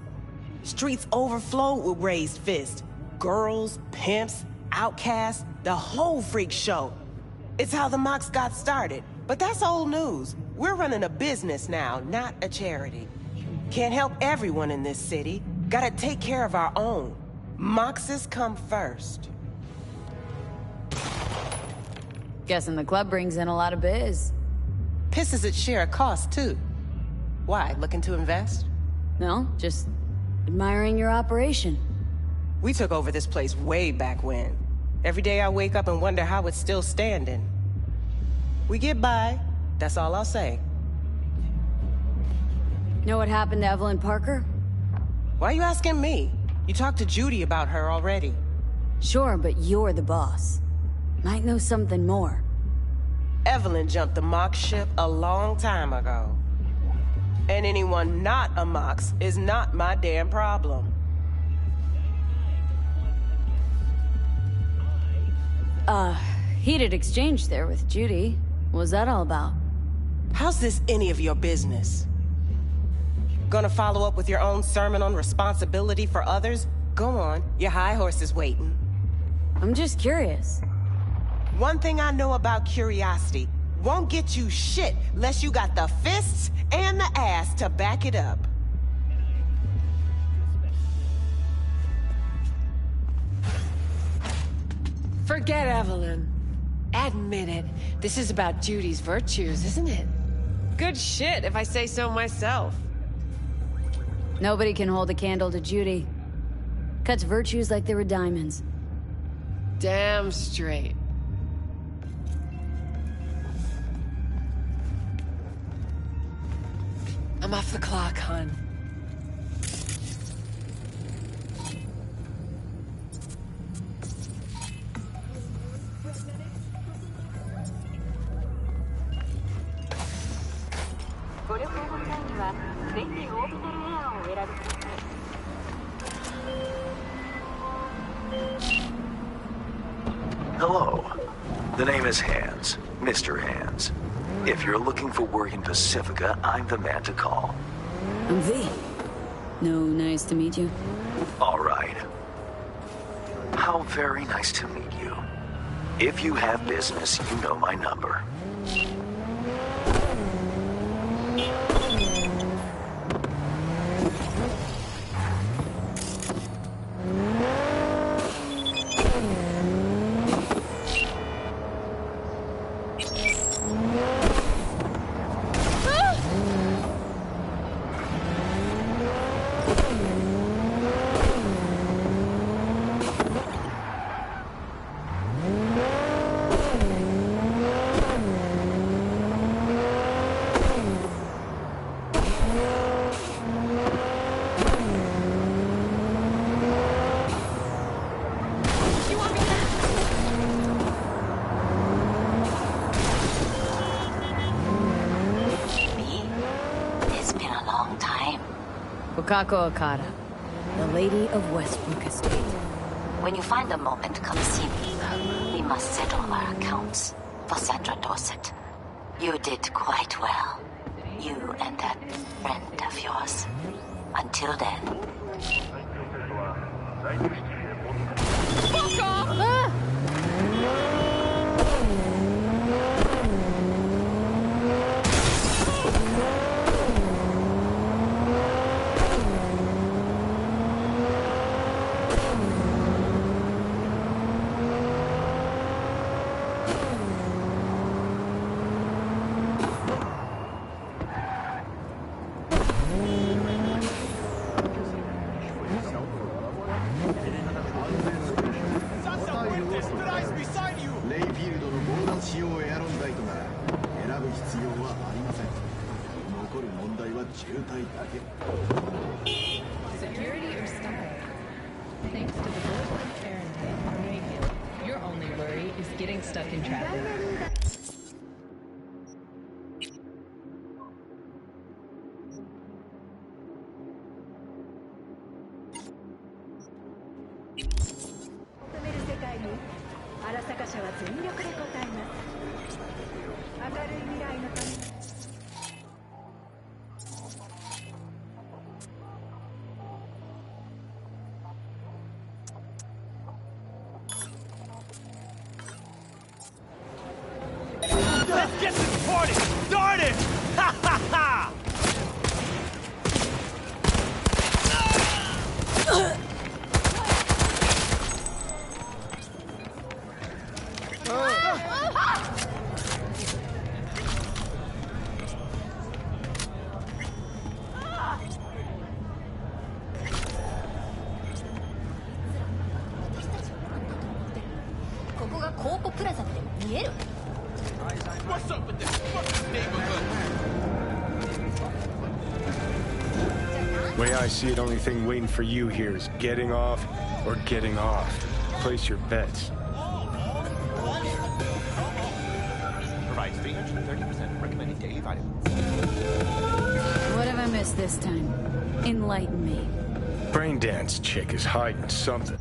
Streets overflowed with raised fists. Girls, pimps, outcasts, the whole freak show. It's how the mocks got started. But that's old news. We're running a business now, not a charity. Can't help everyone in this city. Gotta take care of our own. Moxes come first. Guessing the club brings in a lot of biz. Pisses its share of cost, too. Why, looking to invest? No, just admiring your operation. We took over this place way back when. Every day I wake up and wonder how it's still standing. We get by, that's all I'll say. Know what happened to Evelyn Parker? Why are you asking me? You talked to Judy about her already. Sure, but you're the boss. Might know something more. Evelyn jumped the Mox ship a long time ago. And anyone not a Mox is not my damn problem. Heated exchange there with Judy. What was that all about? How's this any of your business? Gonna follow up with your own sermon on responsibility for others? Go on, your high horse is waiting. I'm just curious. One thing I know about curiosity, won't get you shit unless you got the fists and the ass to back it up. Forget Evelyn. Admit it. This is about Judy's virtues, isn't it? Good shit, if I say so myself. Nobody can hold a candle to Judy. Cuts virtues like they were diamonds. Damn straight. I'm off the clock, hon. Hello. The name is Hands, Mr. Hands. If you're looking for work in Pacifica, I'm the man to call. I'm V. No, nice to meet you. All right. How very nice to meet you. If you have business, you know my number. Wakako Okada, the Lady of Westbrook Estate. When you find a moment, come see me. We must settle our accounts for Sandra Dorset. You did quite well. You and that friend of yours. Until then. Fuck off! Ah! Security or style? Thanks to the Bulletproof Fahrenheit radio, your only worry is getting stuck in traffic. Let's get this party started! Ha ha ha! What's up with this fucking neighborhood? Way I see it, only thing waiting for you here is getting off or getting off. Place your bets. Provides 330% recommended daily vitamins. What have I missed this time? Enlighten me. Braindance chick is hiding something.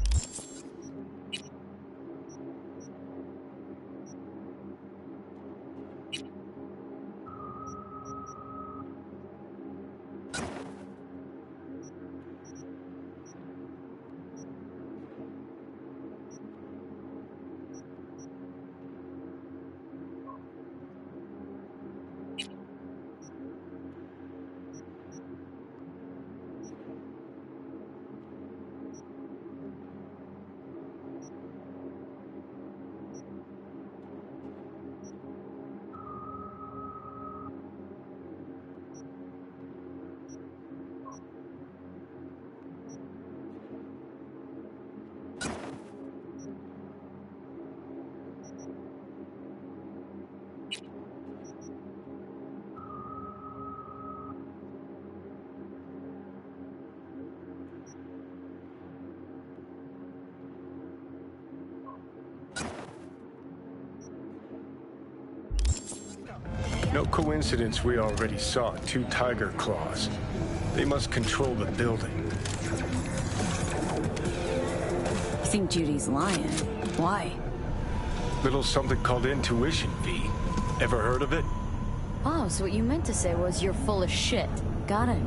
No coincidence we already saw 2 tiger claws. They must control the building. I think Judy's lying. Why? Little something called intuition, V. Ever heard of it? Oh, so what you meant to say was you're full of shit. Got it.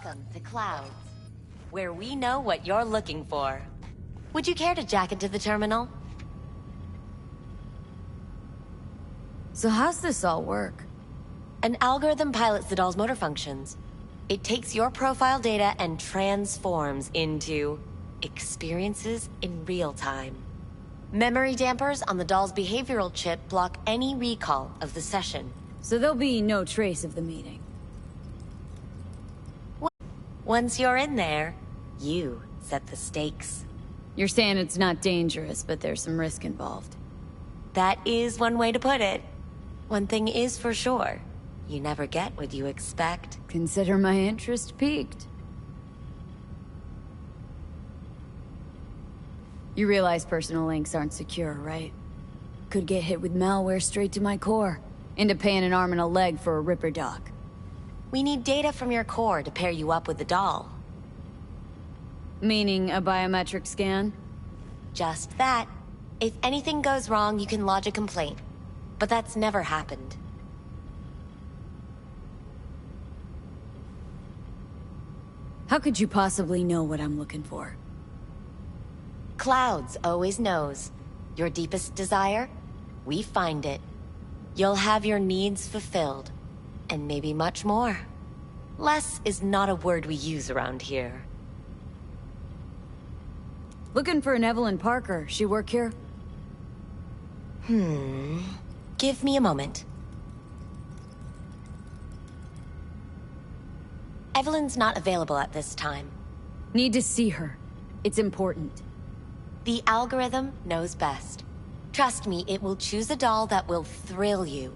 Welcome to Clouds, where we know what you're looking for. Would you care to jack into the terminal? So how's this all work? An algorithm pilots the doll's motor functions. It takes your profile data and transforms into experiences in real time. Memory dampers on the doll's behavioral chip block any recall of the session. So there'll be no trace of the meeting. Once you're in there, you set the stakes. You're saying it's not dangerous, but there's some risk involved. That is one way to put it. One thing is for sure. You never get what you expect. Consider my interest piqued. You realize personal links aren't secure, right? Could get hit with malware straight to my core. End up paying an arm and a leg for a Ripper doc. We need data from your core to pair you up with the doll. Meaning a biometric scan? Just that. If anything goes wrong, you can lodge a complaint. But that's never happened. How could you possibly know what I'm looking for? Clouds always knows. Your deepest desire? We find it. You'll have your needs fulfilled. And maybe much more. Less is not a word we use around here. Looking for an Evelyn Parker. She work here? Give me a moment. Evelyn's not available at this time. Need to see her. It's important. The algorithm knows best. Trust me, it will choose a doll that will thrill you.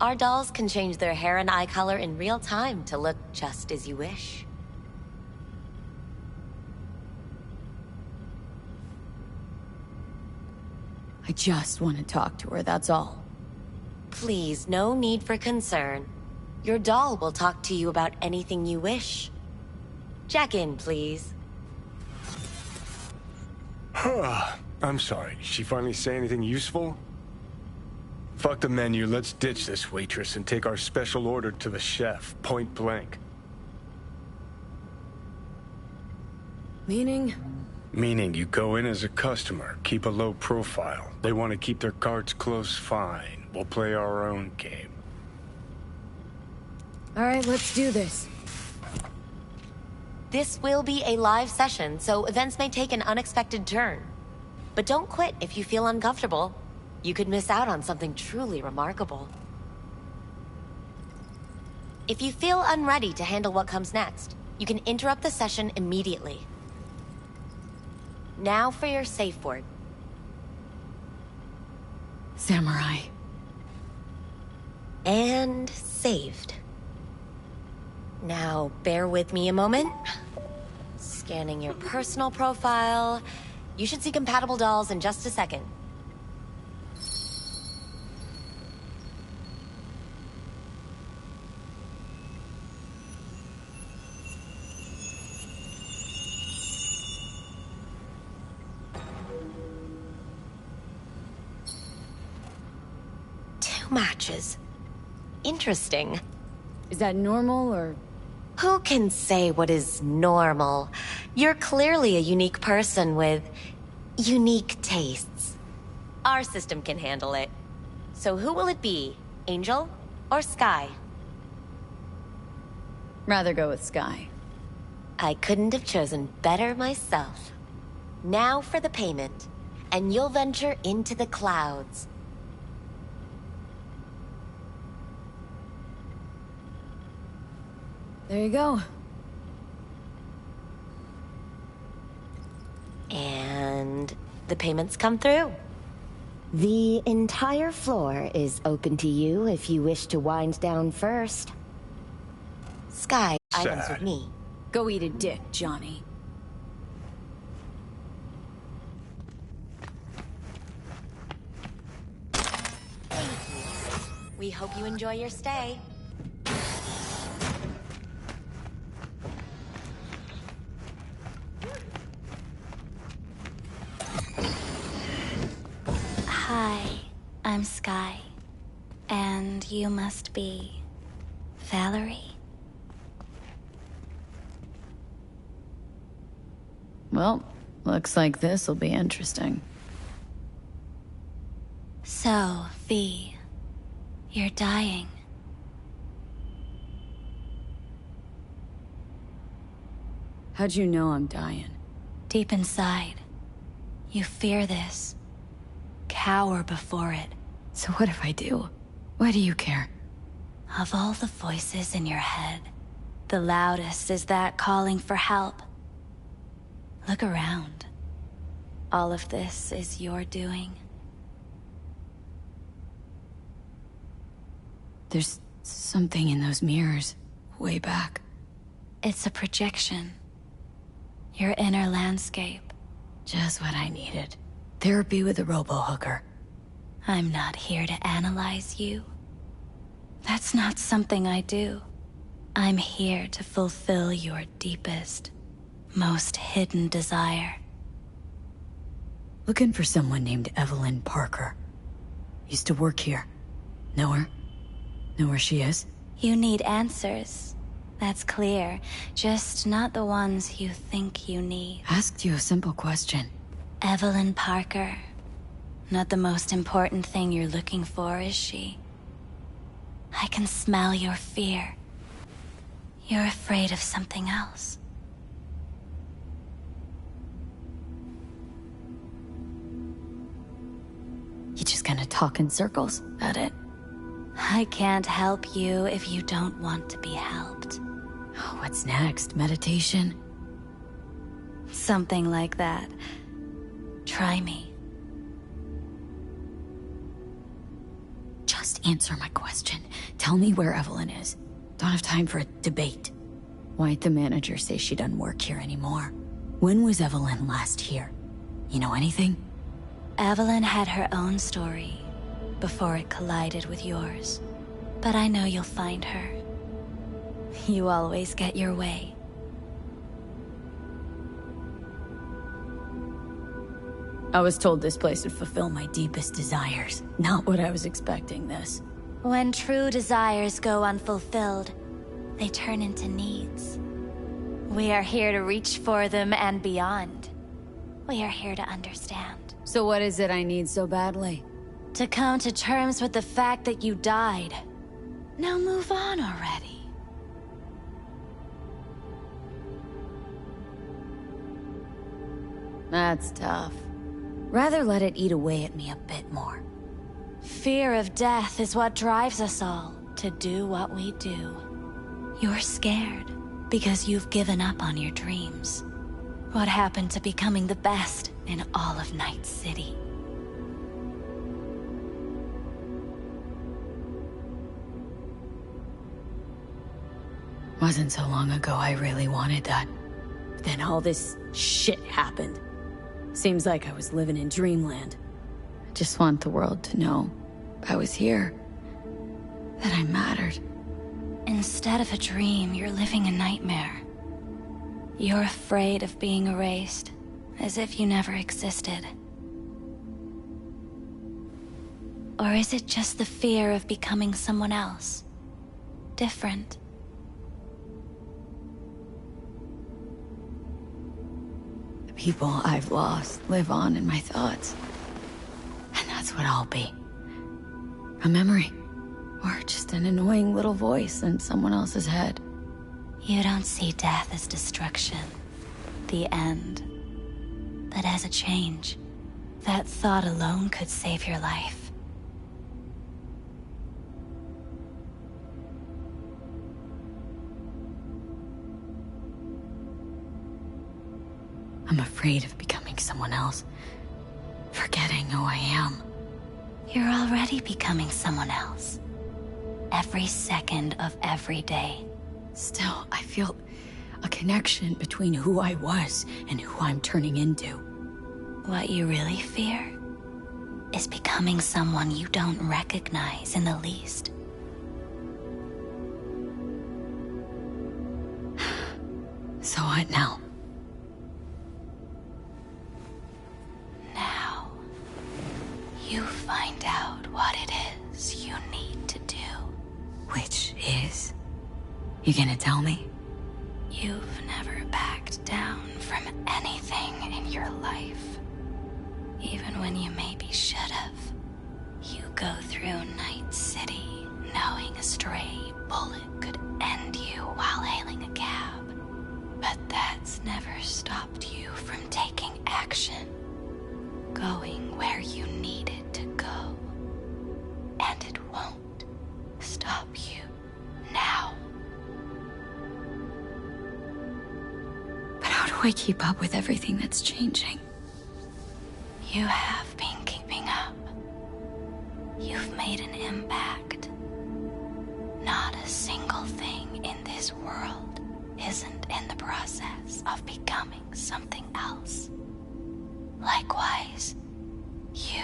Our dolls can change their hair and eye color in real time to look just as you wish. I just want to talk to her, that's all. Please, no need for concern. Your doll will talk to you about anything you wish. Jack in, please. I'm sorry, did she finally say anything useful? Fuck the menu, let's ditch this waitress and take our special order to the chef, point blank. Meaning? Meaning you go in as a customer, keep a low profile. They want to keep their cards close, fine. We'll play our own game. Alright, let's do this. This will be a live session, so events may take an unexpected turn. But don't quit if you feel uncomfortable. You could miss out on something truly remarkable. If you feel unready to handle what comes next, you can interrupt the session immediately. Now for your safe word. Samurai. And saved. Now, bear with me a moment. Scanning your personal profile. You should see compatible dolls in just a second. Matches. Interesting. Is that normal, or...? Who can say what is normal? You're clearly a unique person with unique tastes. Our system can handle it. So who will it be? Angel or Sky? Rather go with Sky. I couldn't have chosen better myself. Now for the payment, and you'll venture into the clouds. There you go. And the payments come through. The entire floor is open to you if you wish to wind down first. Sky, items with me. Go eat a dick, Johnny. Thank you. We hope you enjoy your stay. Hi, I'm Sky. And you must be... Valerie? Well, looks like this'll be interesting. So, V, you're dying. How'd you know I'm dying? Deep inside, you fear this. Cower before it. So what if I do? Why do you care? Of all the voices in your head, the loudest is that calling for help. Look around. All of this is your doing. There's something in those mirrors, way back. It's a projection. Your inner landscape. Just what I needed. Therapy with a robo-hooker. I'm not here to analyze you. That's not something I do. I'm here to fulfill your deepest, most hidden desire. Looking for someone named Evelyn Parker. Used to work here. Know her? Know where she is? You need answers. That's clear. Just not the ones you think you need. Asked you a simple question. Evelyn Parker. Not the most important thing you're looking for, is she? I can smell your fear. You're afraid of something else. You just gonna talk in circles? That it? I can't help you if you don't want to be helped. What's next? Meditation? Something like that. Try me. Just answer my question. Tell me where Evelyn is. Don't have time for a debate. Why'd the manager say she doesn't work here anymore? When was Evelyn last here? You know anything? Evelyn had her own story before it collided with yours. But I know you'll find her. You always get your way. I was told this place would fulfill my deepest desires. Not what I was expecting this. When true desires go unfulfilled, they turn into needs. We are here to reach for them and beyond. We are here to understand. So what is it I need so badly? To come to terms with the fact that you died. Now move on already. That's tough. Rather let it eat away at me a bit more. Fear of death is what drives us all to do what we do. You're scared because you've given up on your dreams. What happened to becoming the best in all of Night City? Wasn't so long ago I really wanted that. But then all this shit happened. Seems like I was living in dreamland. I just want the world to know I was here. That I mattered. Instead of a dream, you're living a nightmare. You're afraid of being erased, as if you never existed. Or is it just the fear of becoming someone else? Different? The people I've lost live on in my thoughts. And that's what I'll be. A memory. Or just an annoying little voice in someone else's head. You don't see death as destruction, the end, but as a change. That thought alone could save your life. I'm afraid of becoming someone else. Forgetting who I am. You're already becoming someone else. Every second of every day. Still, I feel a connection between who I was and who I'm turning into. What you really fear is becoming someone you don't recognize in the least. So what now? Now, you find out what it is you need to do. Which is? You gonna tell me? You've never backed down from anything. your life. Even when you maybe should have. You go through Night City knowing a stray bullet could end you while hailing a cab. But that's never stopped you from taking action. Going where you needed to go. And it won't stop you now. But how do I keep up with everything that's changing? You have been keeping up. You've made an impact. Not a single thing in this world isn't in the process of becoming something else. Likewise, you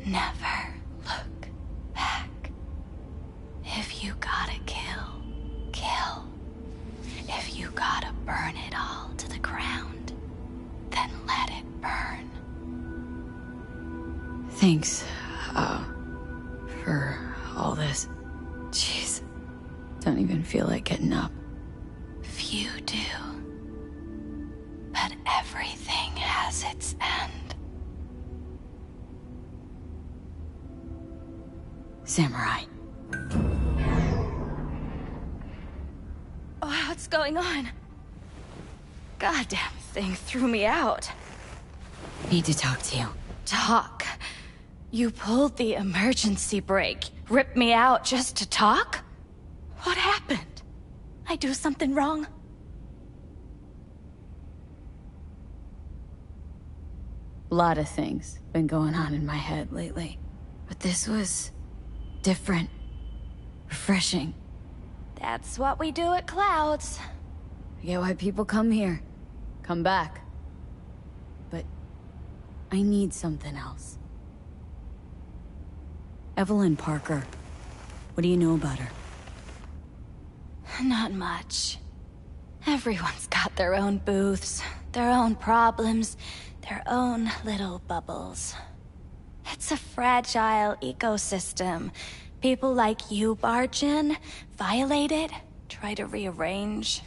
never look back. If you gotta kill, kill. If you gotta burn it all to the ground, then let it burn. Thanks, for all this. Jeez, don't even feel like getting up. Few do. But everything has its end. Samurai. Oh, what's going on? Goddamn thing threw me out. Need to talk to you. Talk? You pulled the emergency brake, ripped me out just to talk? What happened? I do something wrong? A lot of things been going on in my head lately. But this was different. Refreshing. That's what we do at Clouds. I get why people come here. Come back. But I need something else. Evelyn Parker. What do you know about her? Not much. Everyone's got their own booths, their own problems, their own little bubbles. It's a fragile ecosystem. People like you barge in, violate it, try to rearrange.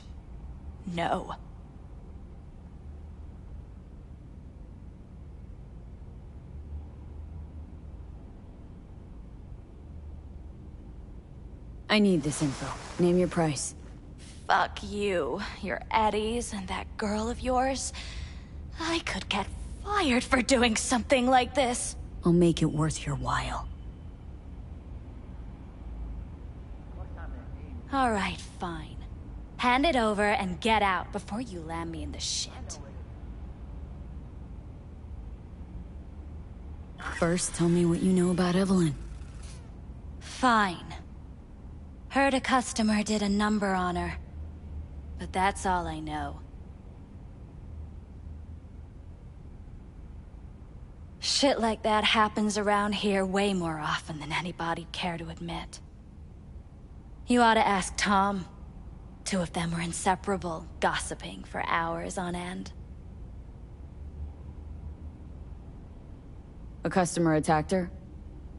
No. I need this info. Name your price. Fuck you, your Eddies, and that girl of yours. I could get fired for doing something like this. I'll make it worth your while. All right, fine. Hand it over and get out before you land me in the shit. First, tell me what you know about Evelyn. Fine. Heard a customer did a number on her. But that's all I know. Shit like that happens around here way more often than anybody'd care to admit. You ought to ask Tom. Two of them were inseparable, gossiping for hours on end. A customer attacked her?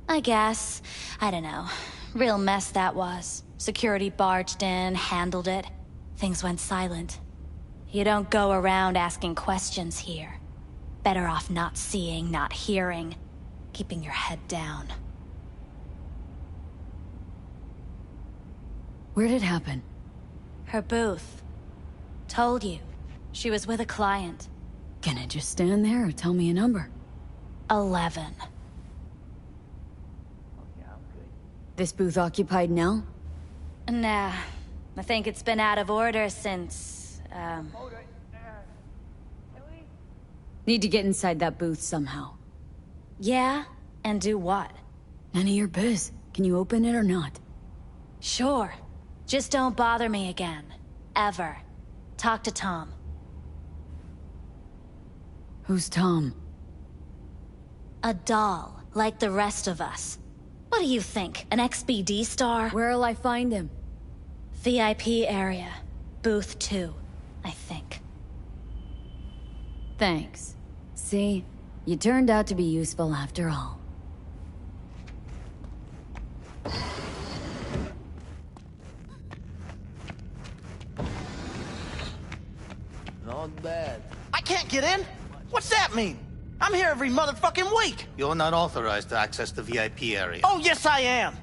I guess. I don't know. Real mess that was. Security barged in, handled it. Things went silent. You don't go around asking questions here. Better off not seeing, not hearing. Keeping your head down. Where'd it happen? Her booth. Told you. She was with a client. Can I just stand there or tell me a number? 11. This booth occupied now? Nah. I think it's been out of order since, Need to get inside that booth somehow. Yeah? And do what? None of your biz. Can you open it or not? Sure. Just don't bother me again. Ever. Talk to Tom. Who's Tom? A doll, like the rest of us. What do you think, an XBD star? Where'll I find him? VIP area. Booth 2, I think. Thanks. See? You turned out to be useful after all. Not bad. can't get in? What's that mean? I'm here every motherfucking week. You're not authorized to access the VIP area. Oh, yes, I am.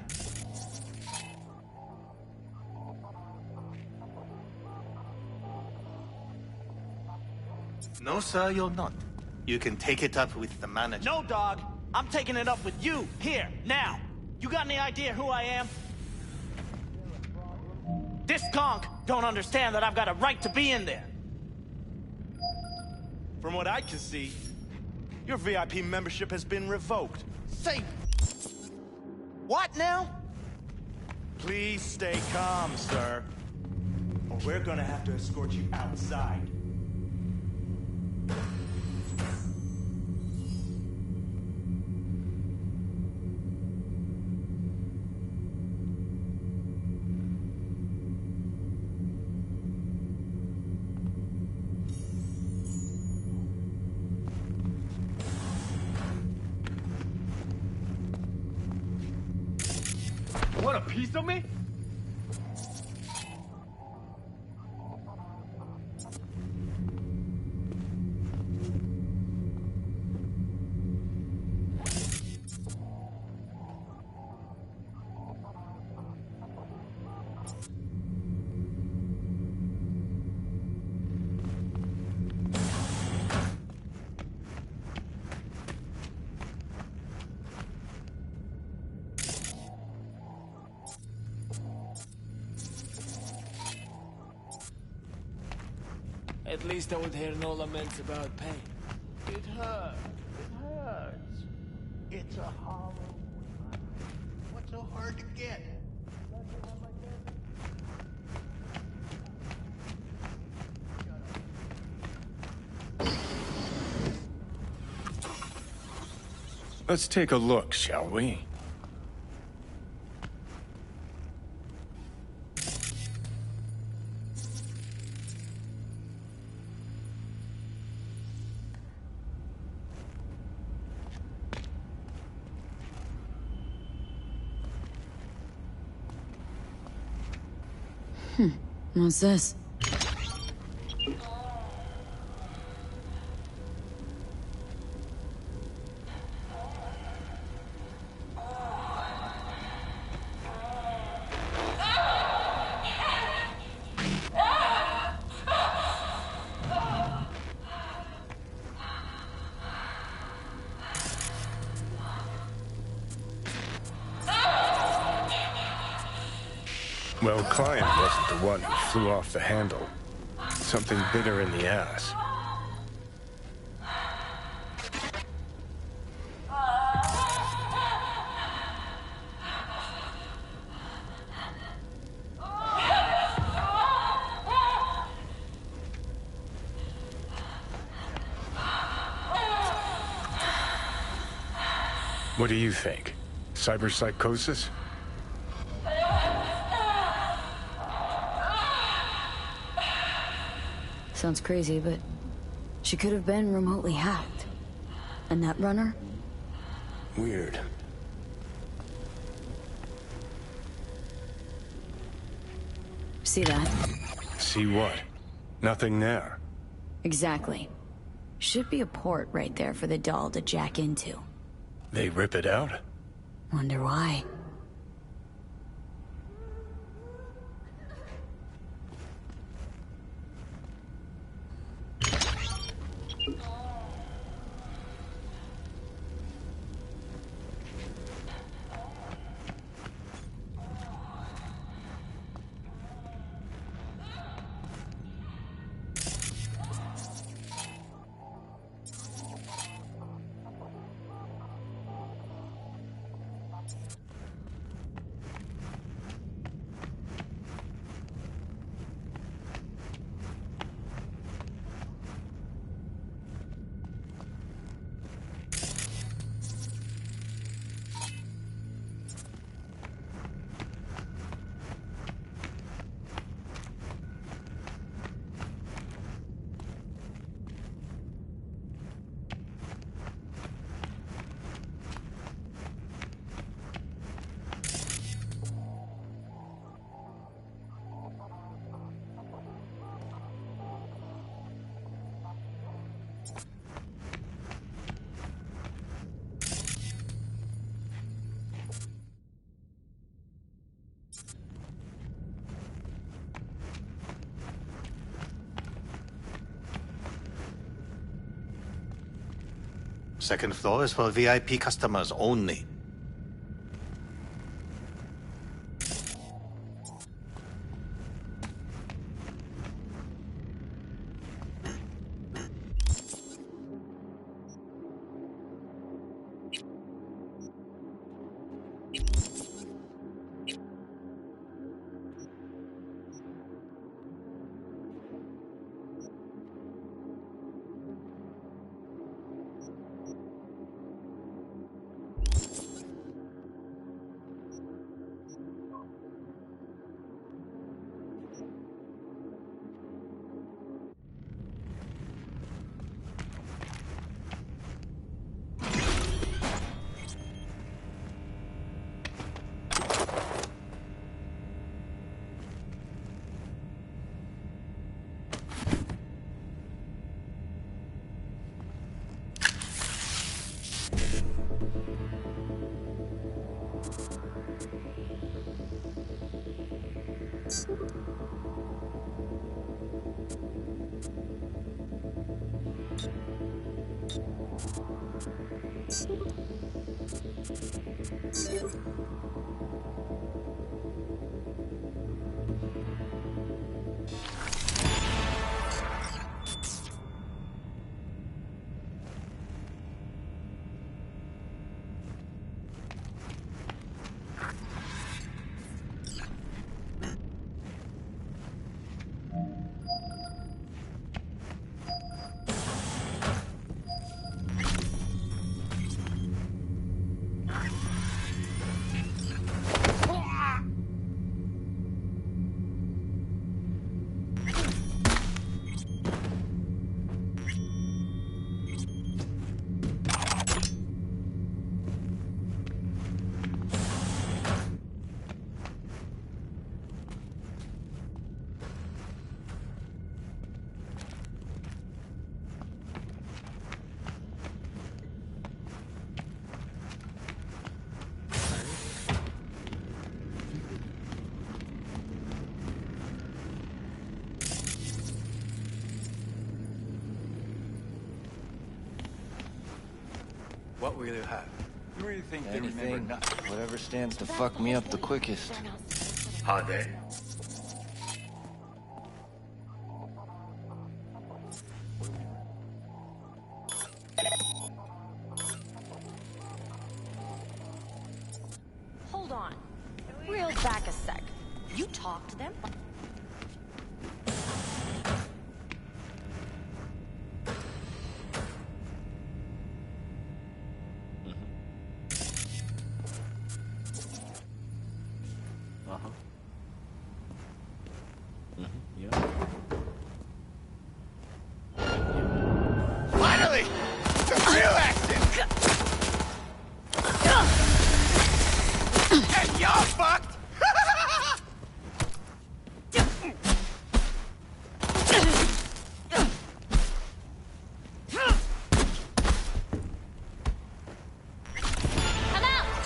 No, sir, you're not. You can take it up with the manager. No, dog. I'm taking it up with you, here, now. You got any idea who I am? This conk don't understand that I've got a right to be in there. From what I can see, your VIP membership has been revoked. Say... what now? Please stay calm, sir. Or we're gonna have to escort you outside. Want a piece of me? At least I would hear no laments about pain. It hurts. It hurts. It's a hollow. What's so hard to get? Let's take a look, shall we? What's this? Well, Klein wasn't the one who flew off the handle. Something bit her in the ass. What do you think? Cyberpsychosis? Sounds crazy, but she could have been remotely hacked. A netrunner? Weird. See that? See what? Nothing there. Exactly. Should be a port right there for the doll to jack into. They rip it out? Wonder why. Second floor is for VIP customers only. What will you have? You really think they remember nothing? Whatever stands to fuck me up the quickest. Are they? Hold on. Reel back a sec. You talked to them? Finally! The real action! And y'all fucked! Come out!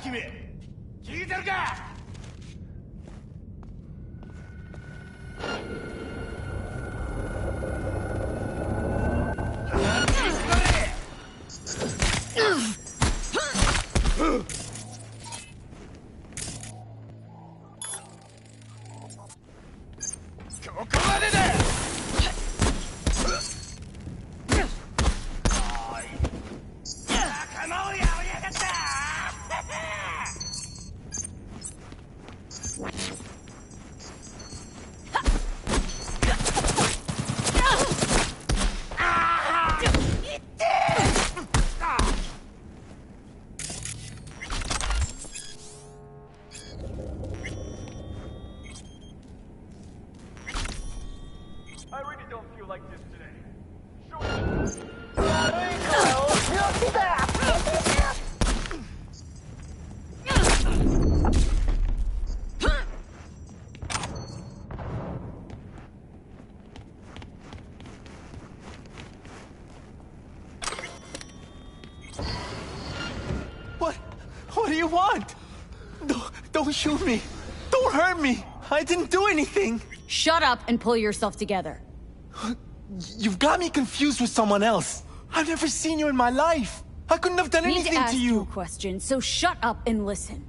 君聞いてるかここまでだよ仲間をやりやがったI really don't feel like this today. What do you want? Don't shoot me. Don't hurt me. I didn't do anything. Shut up and pull yourself together. You've got me confused with someone else. I've never seen you in my life. I couldn't have done anything to ask to you. you a question, so shut up and listen.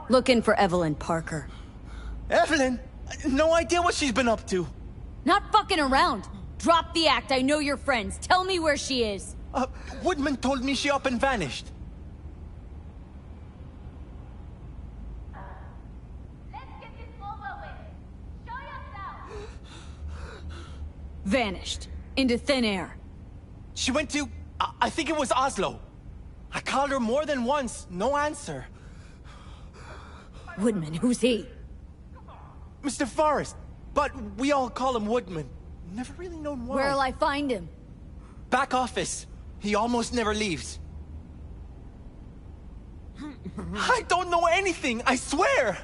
Looking for Evelyn Parker. Evelyn? No idea what she's been up to. Not fucking around. Drop the act. I know you're friends. Tell me where she is. Woodman told me she up and vanished. Vanished. Into thin air. She went to... I think it was Oslo. I called her more than once. No answer. Woodman, who's he? Mr. Forrest. But we all call him Woodman. Never really known why. Where'll I find him? Back office. He almost never leaves. I don't know anything, I swear!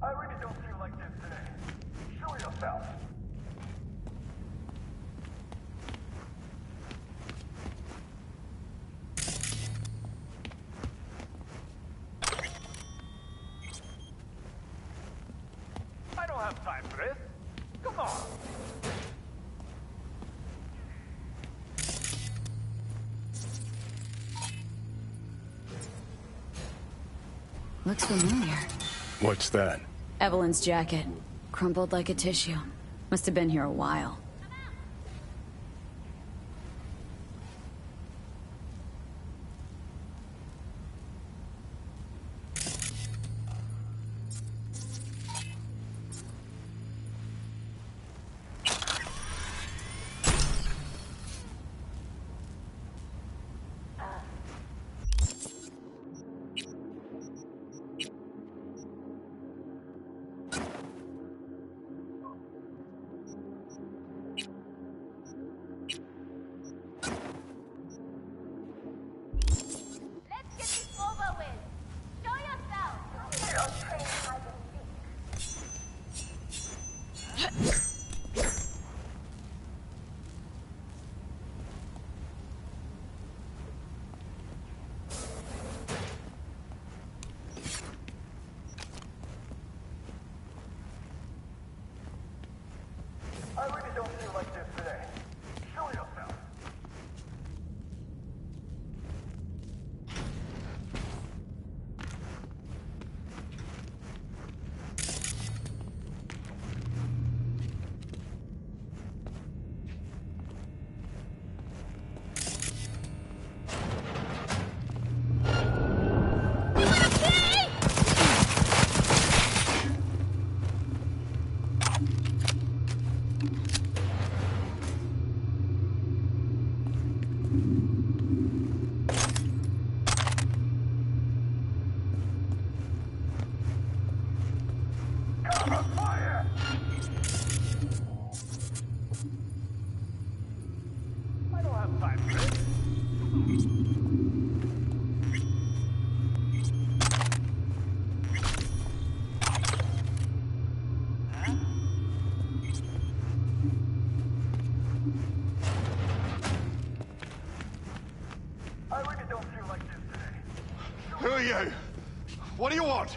I really don't feel like this today. Show yourself. I don't have time for this. Come on. Looks familiar. What's that? Evelyn's jacket. Crumpled like a tissue. Must have been here a while. I really don't feel like this today. Show yourself. I don't have time for this. I really don't feel like this today. Who are you? What do you want?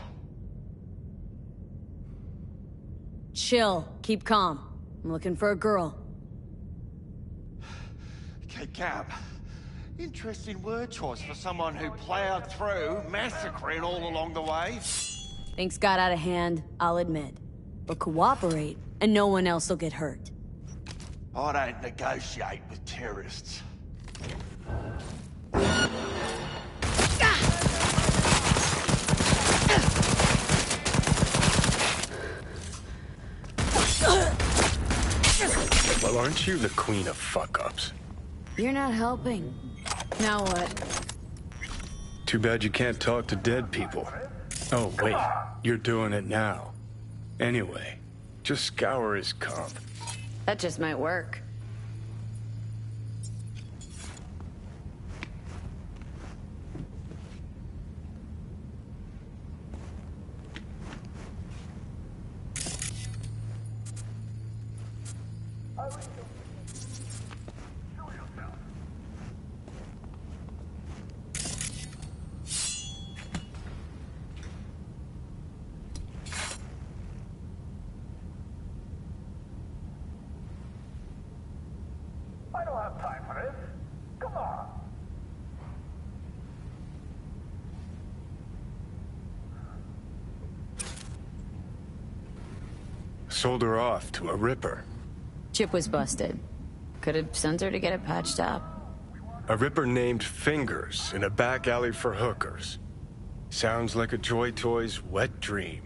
Chill. Keep calm. I'm looking for a girl. Okay, Cap. Interesting word choice for someone who plowed through, massacring all along the way. Things got out of hand, I'll admit. But cooperate, and no one else will get hurt. I don't negotiate with terrorists. Well, aren't you the queen of fuck-ups? You're not helping. Now what? Too bad you can't talk to dead people. Oh, wait. You're doing it now. Anyway, just scour his comp. That just might work. I don't have time for this. Come on. Sold her off to a Ripper. Chip was busted. Could have sent her to get it patched up. A Ripper named Fingers in a back alley for hookers. Sounds like a Joy Toy's wet dream.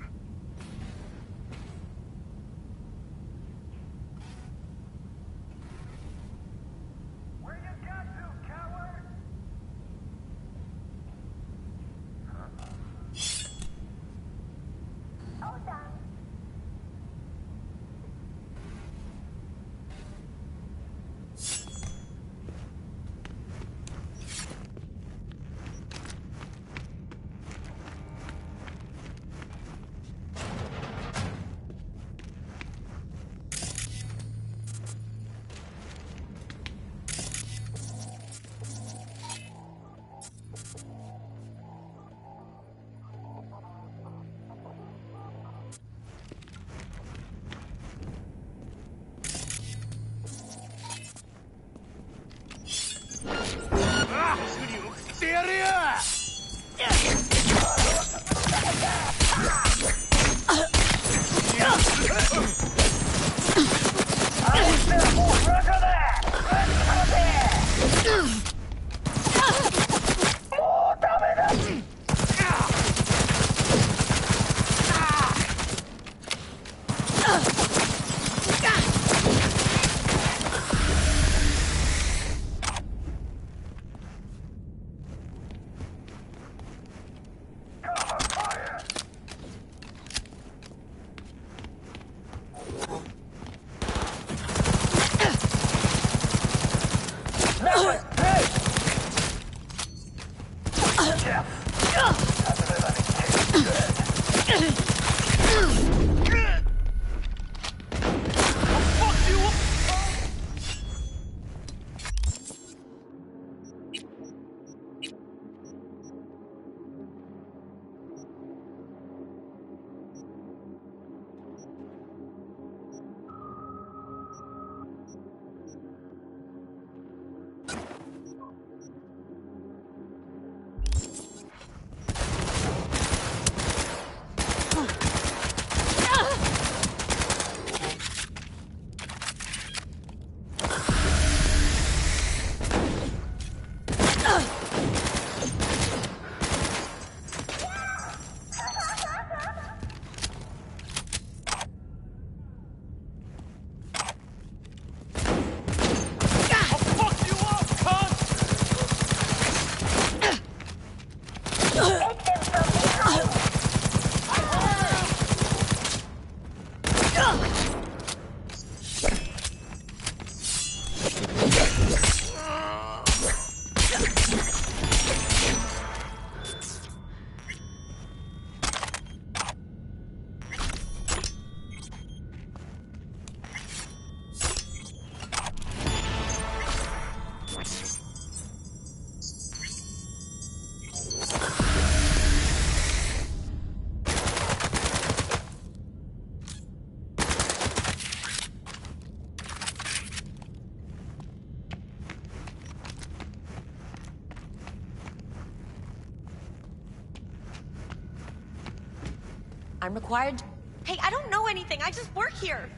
I'm required... Hey, I don't know anything. I just work here.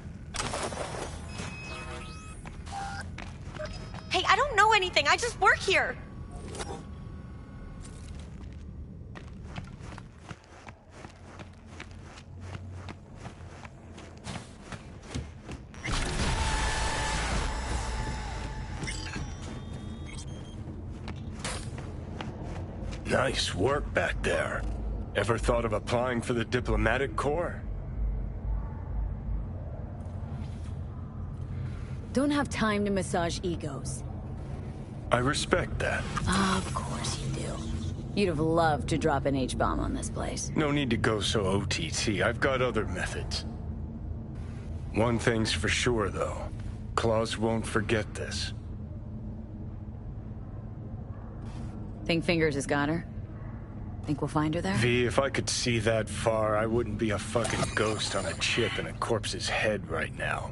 Hey, I don't know anything. I just work here. Nice work back there. Ever thought of applying for the diplomatic corps? Don't have time to massage egos. I respect that. Of course you do. You'd have loved to drop an H-bomb on this place. No need to go so OTT. I've got other methods. One thing's for sure, though. Claus won't forget this. Think Fingers has got her? Think we'll find her there? V, if I could see that far, I wouldn't be a fucking ghost on a chip in a corpse's head right now.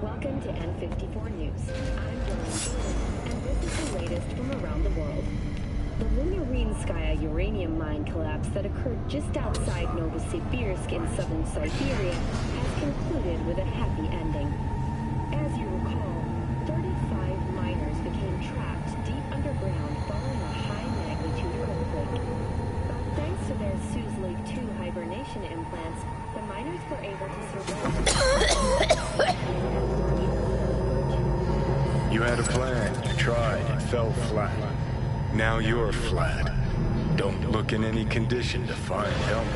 Welcome to N54 News. I'm Dylan, and this is the latest from around the world. The Lunarinskaya uranium mine collapse that occurred just outside Novosibirsk in southern Siberia has concluded with a happy ending. As you recall, 35 miners became trapped deep underground following a high-magnitude earthquake. But thanks to their Suslave 2 hibernation implants, the miners were able to survive. You had a plan, you tried, it fell flat. Now you're flat. Don't look in any condition to find help.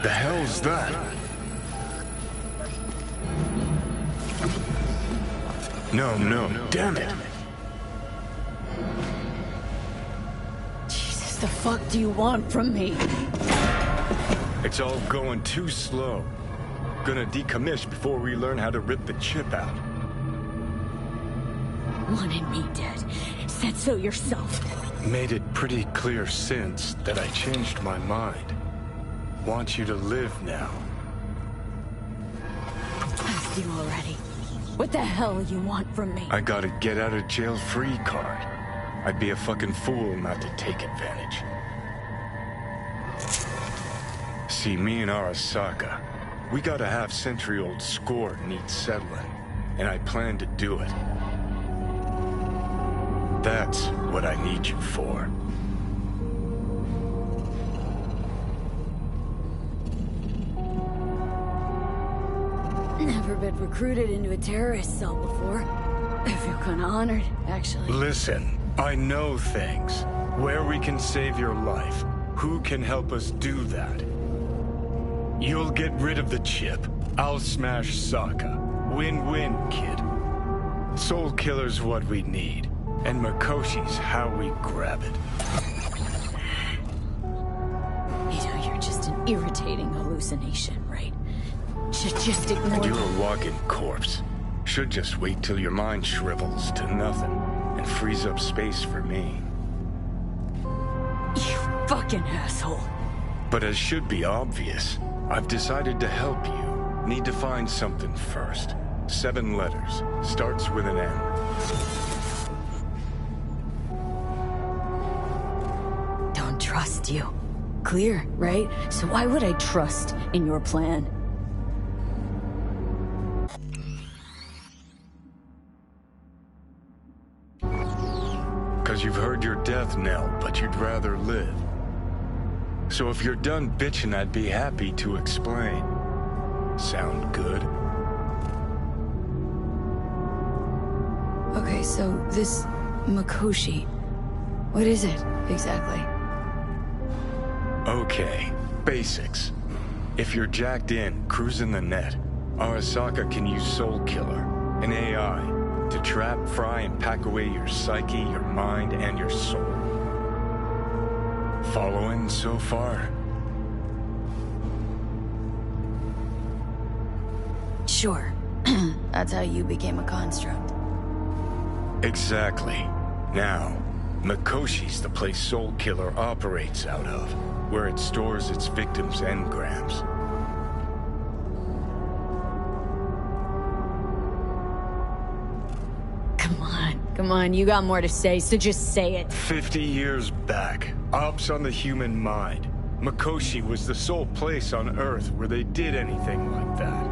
The hell's that? No, damn it. Jesus, the fuck do you want from me? It's all going too slow. Gonna decommission before we learn how to rip the chip out. Wanted me dead. Said so yourself. Made it pretty clear since that I changed my mind. Want you to live now. Asked you already. What the hell you want from me? I got a get out of jail free card. I'd be a fucking fool not to take advantage. See, me and Arasaka, we got a half-century-old score needs settling, and I plan to do it. That's what I need you for. Never been recruited into a terrorist cell before. I feel kinda honored, actually. Listen, I know things. Where we can save your life. Who can help us do that? You'll get rid of the chip. I'll smash Sokka. Win-win, kid. Soul Killer's what we need. And Makoshi's how we grab it. You know, you're just an irritating hallucination, right? Should just ignore You're a walking corpse. should just wait till your mind shrivels to nothing and frees up space for me. You fucking asshole. But as should be obvious, I've decided to help you. Need to find something first. 7 letters. Starts with an M. Don't trust you. Clear, right? So why would I trust in your plan? Because you've heard your death knell, but you'd rather live. So if you're done bitching, I'd be happy to explain. Sound good? Okay, so this Mikoshi, what is it exactly? Okay, basics. If you're jacked in, cruising the net, Arasaka can use Soul Killer, an AI, to trap, fry, and pack away your psyche, your mind, and your soul. Following so far? Sure. That's how you became a construct. Exactly. Now, Mikoshi's the place Soul Killer operates out of, where it stores its victims' engrams. Come on, you got more to say, so just say it. 50 years back, ops on the human mind. Mikoshi was the sole place on Earth where they did anything like that.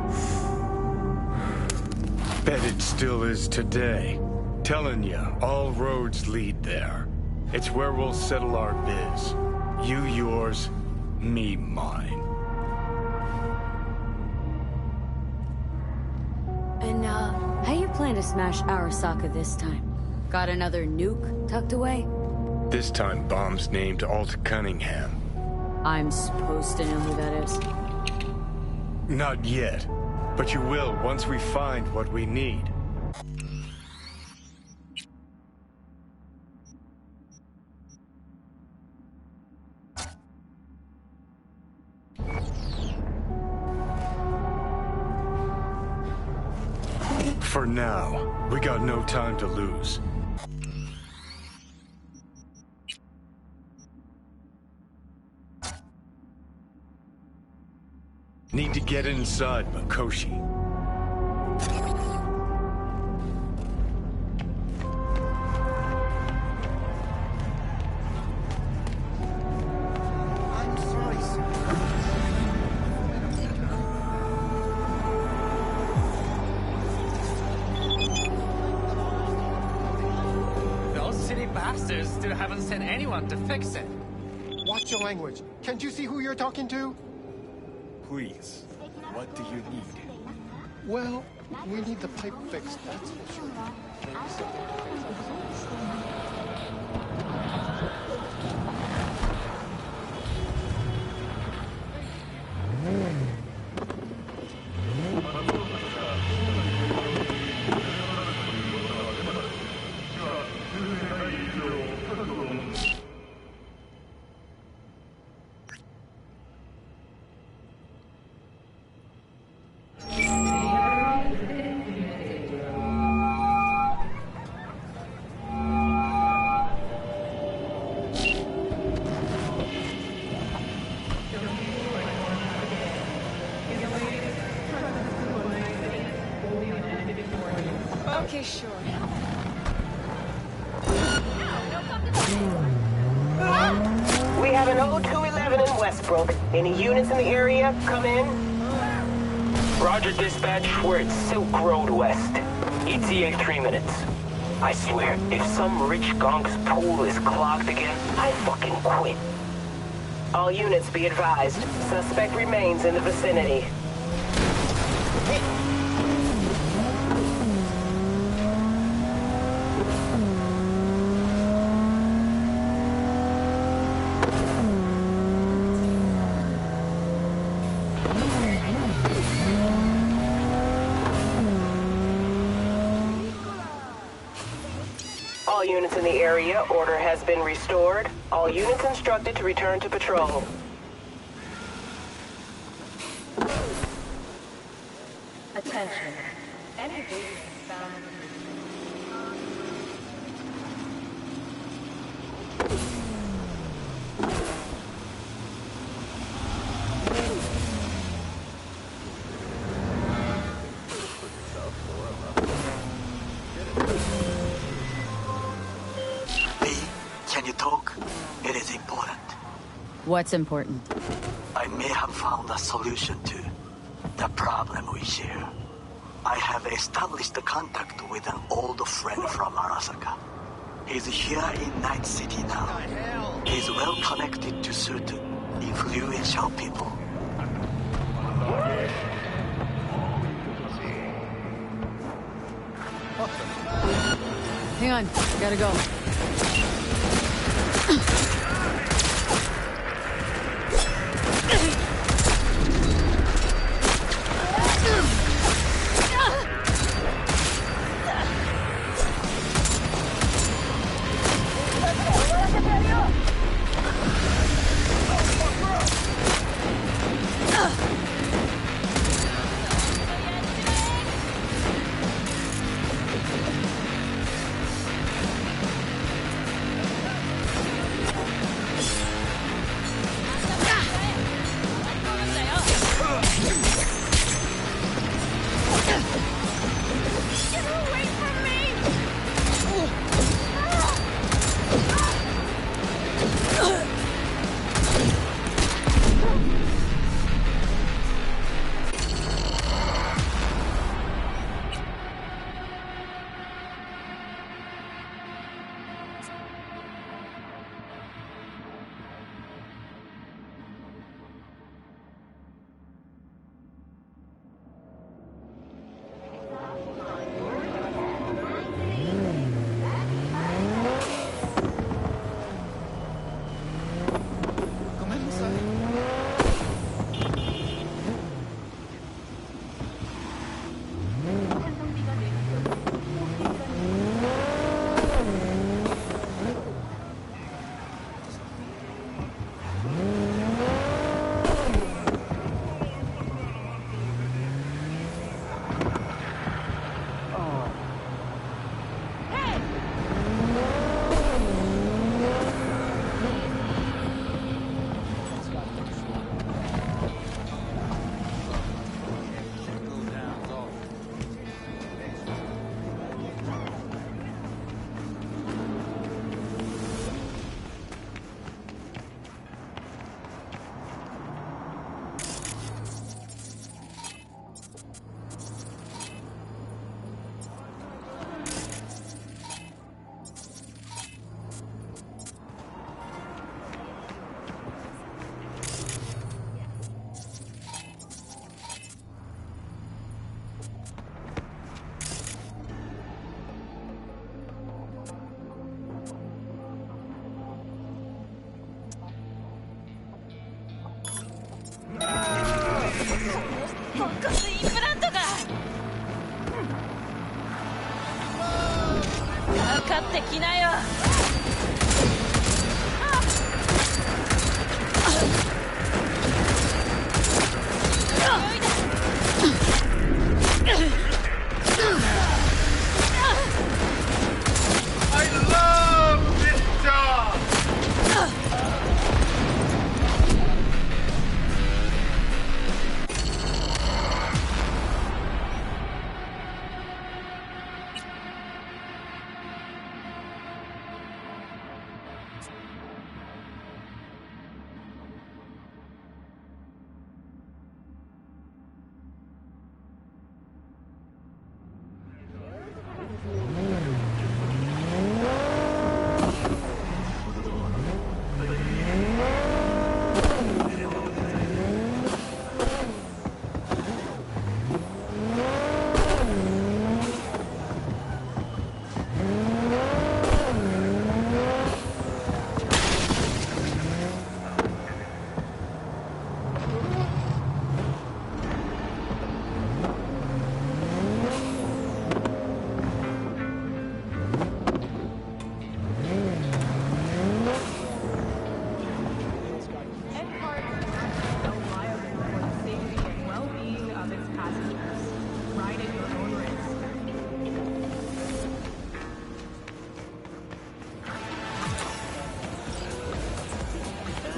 Bet it still is today. Telling ya, all roads lead there. It's where we'll settle our biz. You yours, me mine. And, how you plan to smash Arasaka this time? Got another nuke tucked away? This time, bomb's named Alt Cunningham. I'm supposed to know who that is. Not yet, but you will once we find what we need. For now, we got no time to lose. Need to get inside Mikoshi. I'm sorry, sir. Those silly bastards still haven't sent anyone to fix it. Watch your language. Can't you see who you're talking to? Please, what do you need? Well, we need the pipe fixed, that's for sure. Maybe something to fix Okay, sure. We have an O211 in Westbrook. Any units in the area? Come in. Roger, dispatch. We're at Silk Road West. ETA 3 minutes. I swear, if some rich gonk's pool is clogged again, I fucking quit. All units be advised. Suspect remains in the vicinity. All units in the area, order has been restored. All units instructed to return to patrol. Attention. Energy Can you talk? It is important. What's important? I may have found a solution to the problem we share. I have established a contact with an old friend from Arasaka. He's here in Night City now. He's well connected to certain influential people. Hang on, gotta go.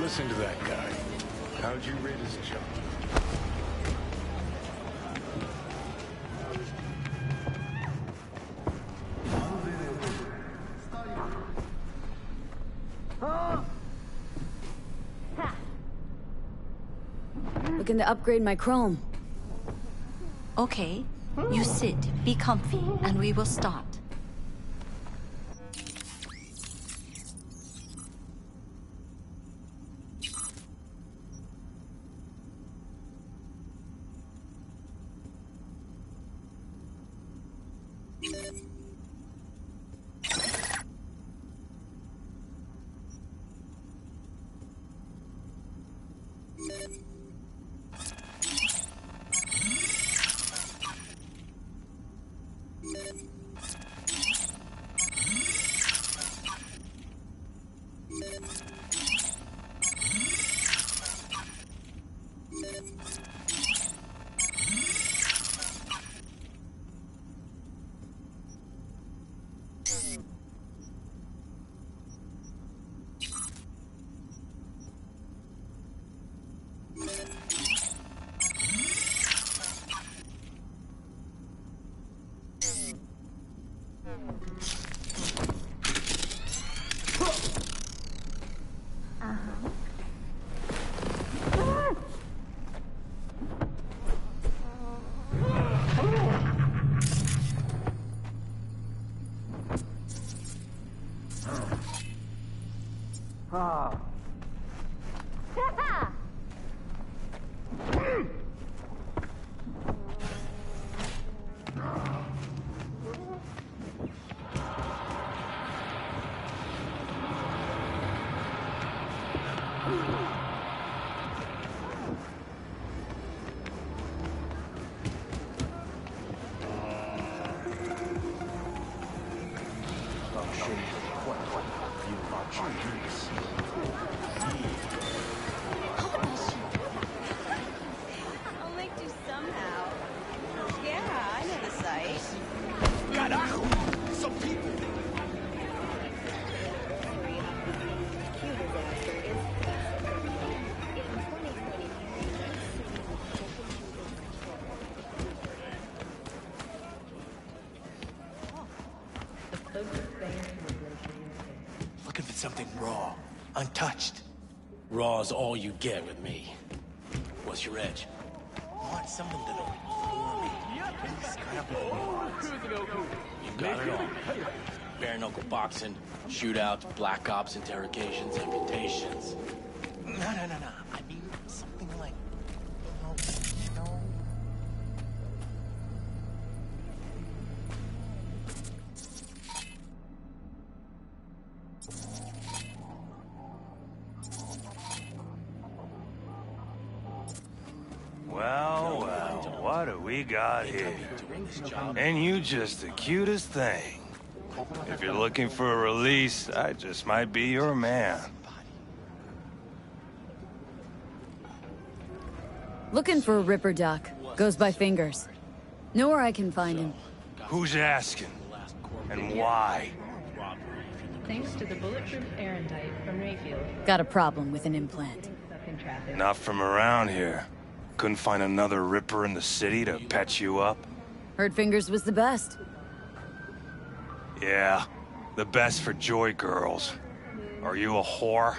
listen to that guy. How'd you rate his job? Looking to upgrade my chrome. Okay, you sit, be comfy, and we will start. I'll make do somehow. Yeah, I know the site. Carajo! Some people. Looking for something raw, untouched. Raw's all you get with me. What's your edge? I want something that'll bore me. You got it all. Bare knuckle boxing, shootouts, black ops, interrogations, amputations. No. I mean something like, you know. Well, what do we got here? And you just the cutest thing. If you're looking for a release, I just might be your man. Looking for a Ripper Duck. Goes by Fingers. Know where I can find him. Who's asking? And why? Thanks to the bulletproof Erendite from Rayfield. Got a problem with an implant. Not from around here. Couldn't find another Ripper in the city to patch you up? Heard Fingers was the best. Yeah, the best for joy girls. Are you a whore?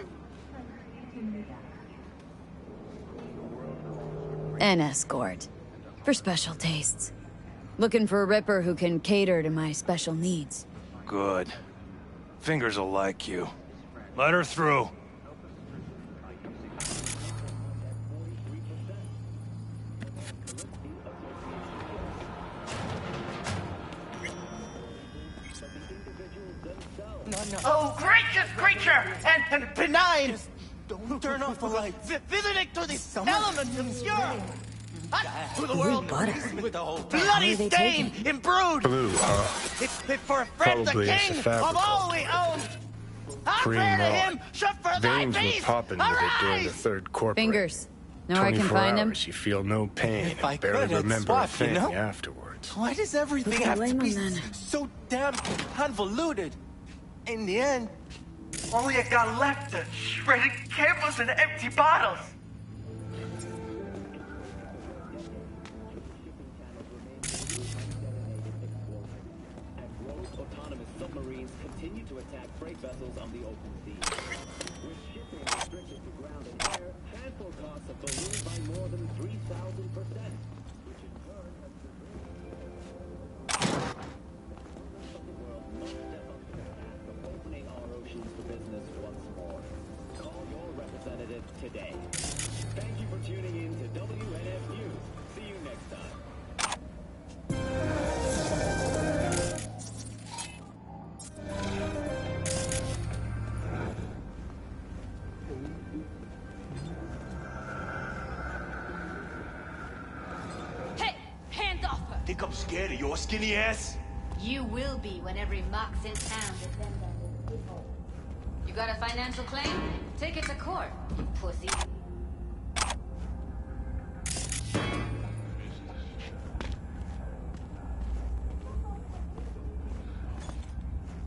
An escort. For special tastes. Looking for a Ripper who can cater to my special needs. Good. Fingers will like you. Let her through. Oh, gracious creature! And benign! Don't turn off the lights. Visiting to the elements obscure! To the world with a whole bloody stain imbrued! Blue, It's fit for a friend, the Probably king as a of all we own! I'll bear to him, should for thy Veins were peace! popping with it during the Arise! third corporate. Fingers. Know where I can 24 find him? hours, you feel no pain If I and barely could, I'd remember swap, a thing you know? afterwards. Why does everything Who can have to blame be him, then? so damn convoluted? In the end, Only a gun left, the shredded cables and empty bottles. Autonomous submarines continue to attack freight vessels on the open sea. With shipping restricted to ground and air, transport costs have ballooned by more than 3,000%, which in turn has the world must step up to the task of opening our oceans to business once more. Call your representative today. Thank you for tuning in to WNF News. See you next time. Think I'm scared of your skinny ass? You will be when every mox in town depends on this people. You got a financial claim? Take it to court, you pussy.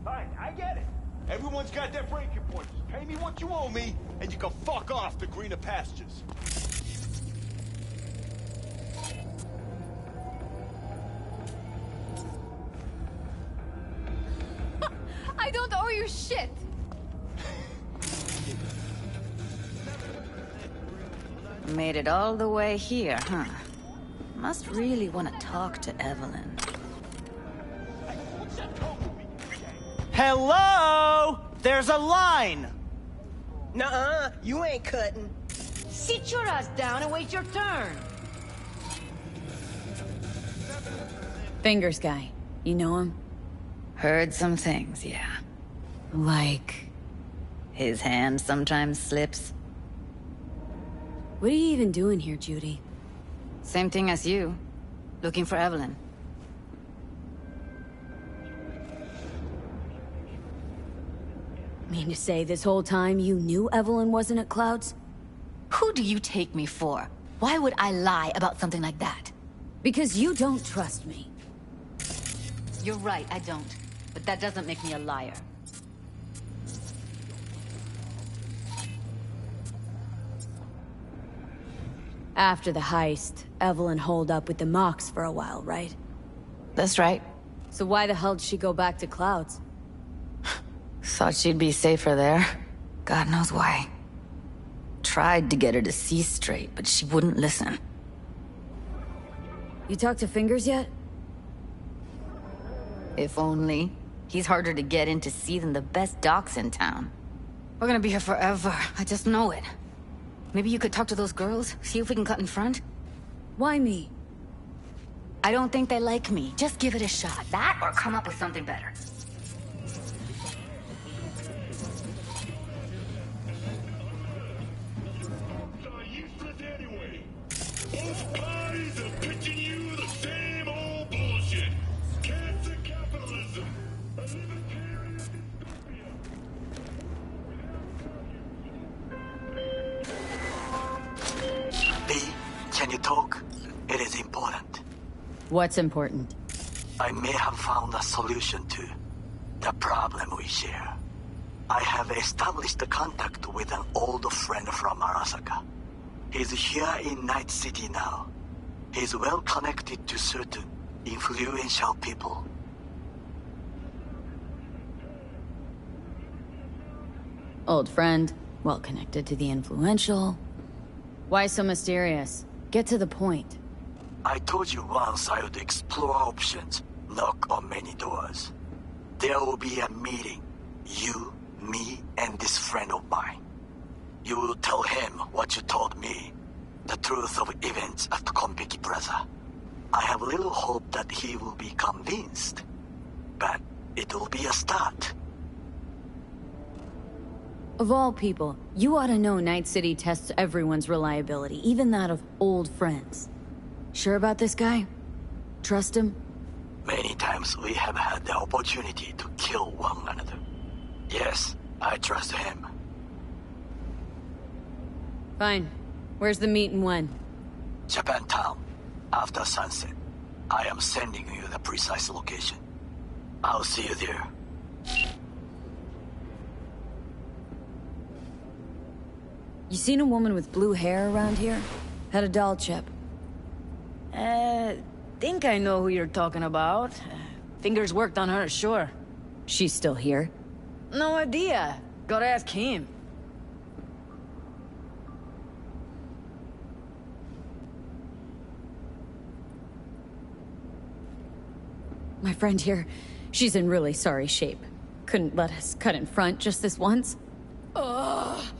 Fine, I get it. Everyone's got their breaking point. Just pay me what you owe me, and you can fuck off to greener pastures. I don't owe you shit! Made it all the way here, huh? Must really want to talk to Evelyn. Hello? There's a line! Nuh-uh, you ain't cutting. Sit your ass down and wait your turn! Fingers guy. You know him? Heard some things, yeah. Like... His hand sometimes slips. What are you even doing here, Judy? Same thing as you. Looking for Evelyn. Mean to say this whole time you knew Evelyn wasn't at Clouds? Who do you take me for? Why would I lie about something like that? Because you don't trust me. You're right, I don't. But that doesn't make me a liar. After the heist, Evelyn holed up with the Mox for a while, right? That's right. So why the hell did she go back to Clouds? Thought she'd be safer there. God knows why. Tried to get her to see straight, but she wouldn't listen. You talked to Fingers yet? If only. He's harder to get in to see than the best docs in town. We're gonna be here forever. I just know it. Maybe you could talk to those girls, see if we can cut in front? Why me? I don't think they like me. Just give it a shot. That or come up with something better. Both parties are pitching you the same old bullshit. Cancer capitalism. A libertarian dystopia. B, can you talk? It is important. What's important? I may have found a solution to the problem we share. I have established a contact with an old friend from Arasaka. He's here in Night City now. He's well connected to certain influential people. Old friend, well connected to the influential. Why so mysterious? Get to the point. I told you once I would explore options, knock on many doors. There will be a meeting. You, me, and this friend of mine. You will tell him what you told me. The truth of events at Konpeki Plaza. I have little hope that he will be convinced. But it will be a start. Of all people, you ought to know Night City tests everyone's reliability, even that of old friends. Sure about this guy? Trust him? Many times we have had the opportunity to kill one another. Yes, I trust him. Fine. Where's the meet and when? Japantown. After sunset. I am sending you the precise location. I'll see you there. You seen a woman with blue hair around here? Had a doll chip. Think I know who you're talking about. Fingers worked on her, sure. She's still here? No idea. Gotta ask him. My friend here, she's in really sorry shape. Couldn't let us cut in front just this once. Of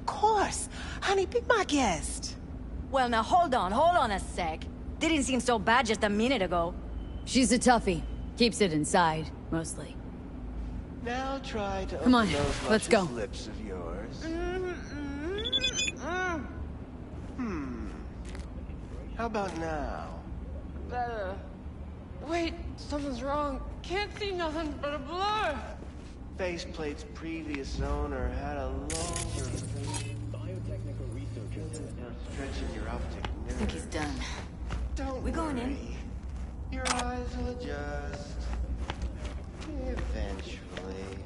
course. Honey, be my guest. Well, now hold on a sec. Didn't seem so bad just a minute ago. She's a toughie. Keeps it inside, mostly. Now try to Come on, open those let's go. lips of yours. How about now? Better. Wait, something's wrong. Can't see nothing but a blur. Faceplate's previous owner had a longer Biotechnical researchers stretching your optic nerve. I think he's done. Don't We going in? worry. Your eyes will adjust. Eventually.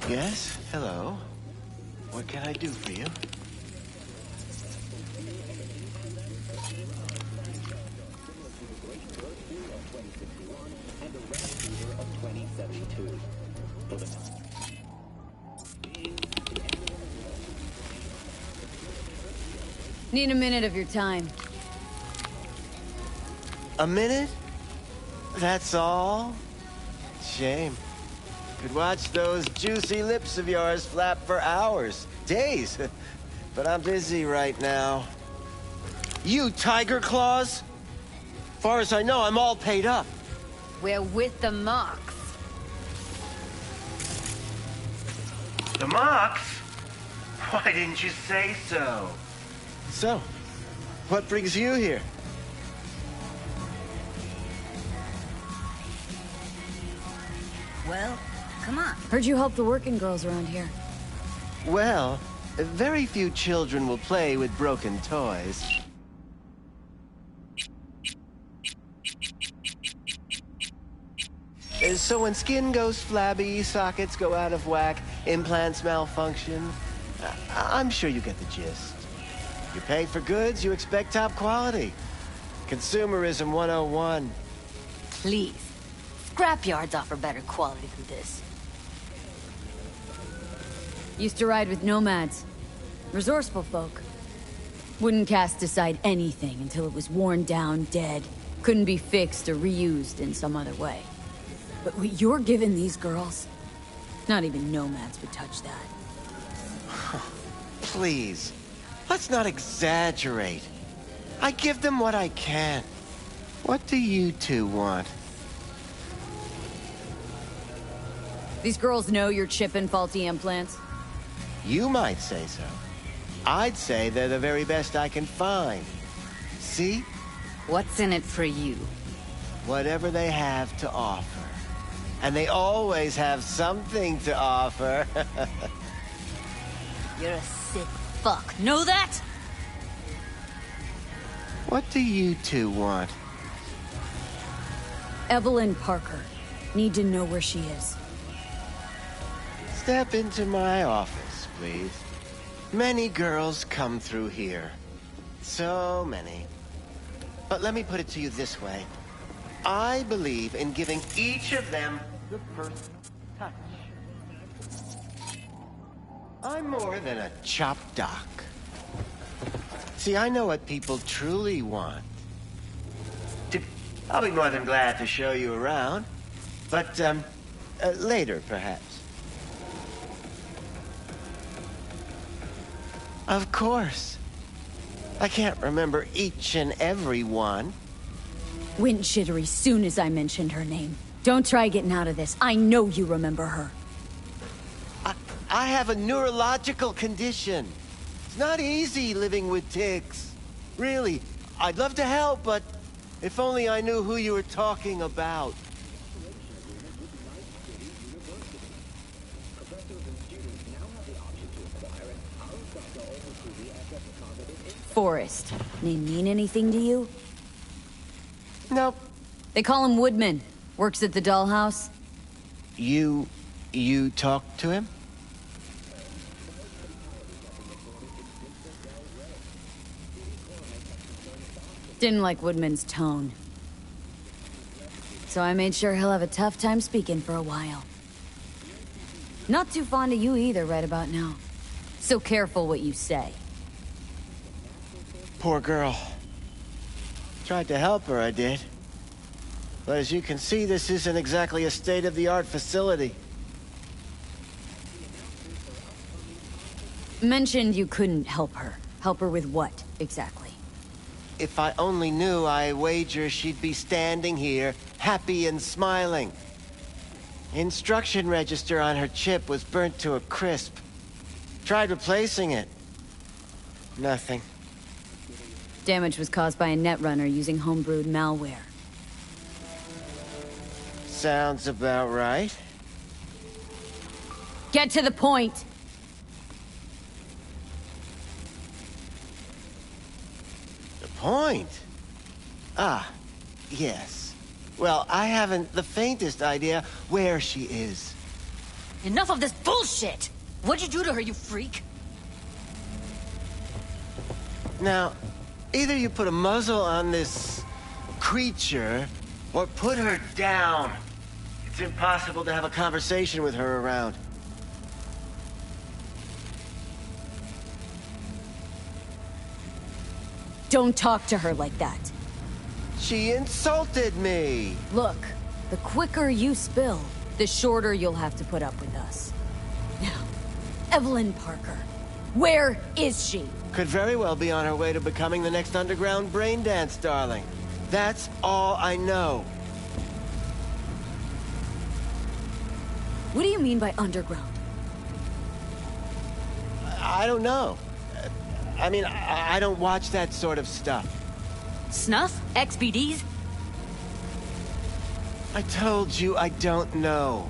Yes? Hello? What can I do for you? and the red fever of 2072. Need a minute of your time. A minute? That's all? Shame. Could watch those juicy lips of yours flap for hours, days. But I'm busy right now. You tiger claws? Far as I know, I'm all paid up. We're with the Mox. The Mox? Why didn't you say so? So, what brings you here? Well, come on. Heard you help the working girls around here. Well, very few children will play with broken toys. So when skin goes flabby, sockets go out of whack, implants malfunction, I'm sure you get the gist. You pay for goods, you expect top quality. Consumerism 101. Please. Scrapyards offer better quality than this. Used to ride with nomads. Resourceful folk. Wouldn't cast aside anything until it was worn down, dead. Couldn't be fixed or reused in some other way. But what you're giving these girls, not even nomads would touch that. Please, let's not exaggerate. I give them what I can. What do you two want? These girls know you're chipping faulty implants? You might say so. I'd say they're the very best I can find. See? What's in it for you? Whatever they have to offer. And they always have something to offer. You're a sick fuck. Know that? What do you two want? Evelyn Parker. Need to know where she is. Step into my office, please. Many girls come through here. So many. But let me put it to you this way. I believe in giving each of them the personal touch. I'm more than a chop doc. See, I know what people truly want. I'll be more than glad to show you around. But, later, perhaps. Of course. I can't remember each and every one. Went jittery soon as I mentioned her name. Don't try getting out of this. I know you remember her. I have a neurological condition. It's not easy living with tics. Really, I'd love to help, but if only I knew who you were talking about. Forrest. Name mean anything to you? Nope. They call him Woodman. Works at the dollhouse. You You talked to him? Didn't like Woodman's tone. So I made sure he'll have a tough time speaking for a while. Not too fond of you either right about now. So careful what you say. Poor girl. Tried to help her, I did. But as you can see, this isn't exactly a state-of-the-art facility. Mentioned you couldn't help her. Help her with what, exactly? If I only knew, I wager she'd be standing here, happy and smiling. Instruction register on her chip was burnt to a crisp. Tried replacing it. Nothing. Damage was caused by a netrunner using homebrewed malware. Sounds about right. Get to the point! The point? Ah, yes. Well, I haven't the faintest idea where she is. Enough of this bullshit! What'd you do to her, you freak? Now, either you put a muzzle on this creature, or put her down. It's impossible to have a conversation with her around. Don't talk to her like that. She insulted me! Look, the quicker you spill, the shorter you'll have to put up with us. Now, Evelyn Parker, where is she? Could very well be on her way to becoming the next underground braindance darling. That's all I know. What do you mean by underground? I don't know. I mean, I don't watch that sort of stuff. Snuff? XBDs? I told you I don't know.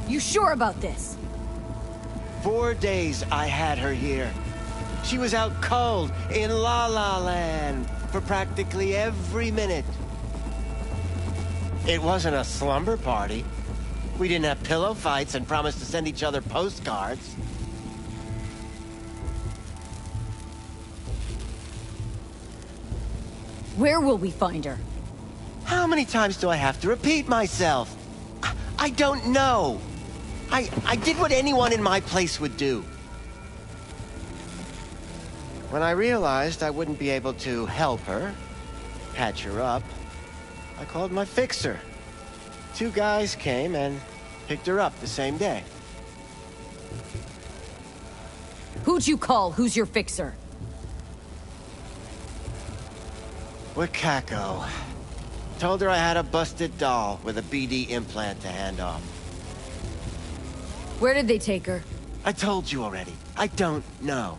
You sure about this? 4 days I had her here. She was out cold in La La Land for practically every minute. It wasn't a slumber party. We didn't have pillow fights and promised to send each other postcards. Where will we find her? How many times do I have to repeat myself? I don't know. I did what anyone in my place would do. When I realized I wouldn't be able to help her, patch her up, I called my fixer. 2 guys came and picked her up the same day. Who'd you call? Who's your fixer? Wakako. Told her I had a busted doll with a BD implant to hand off. Where did they take her? I told you already. I don't know.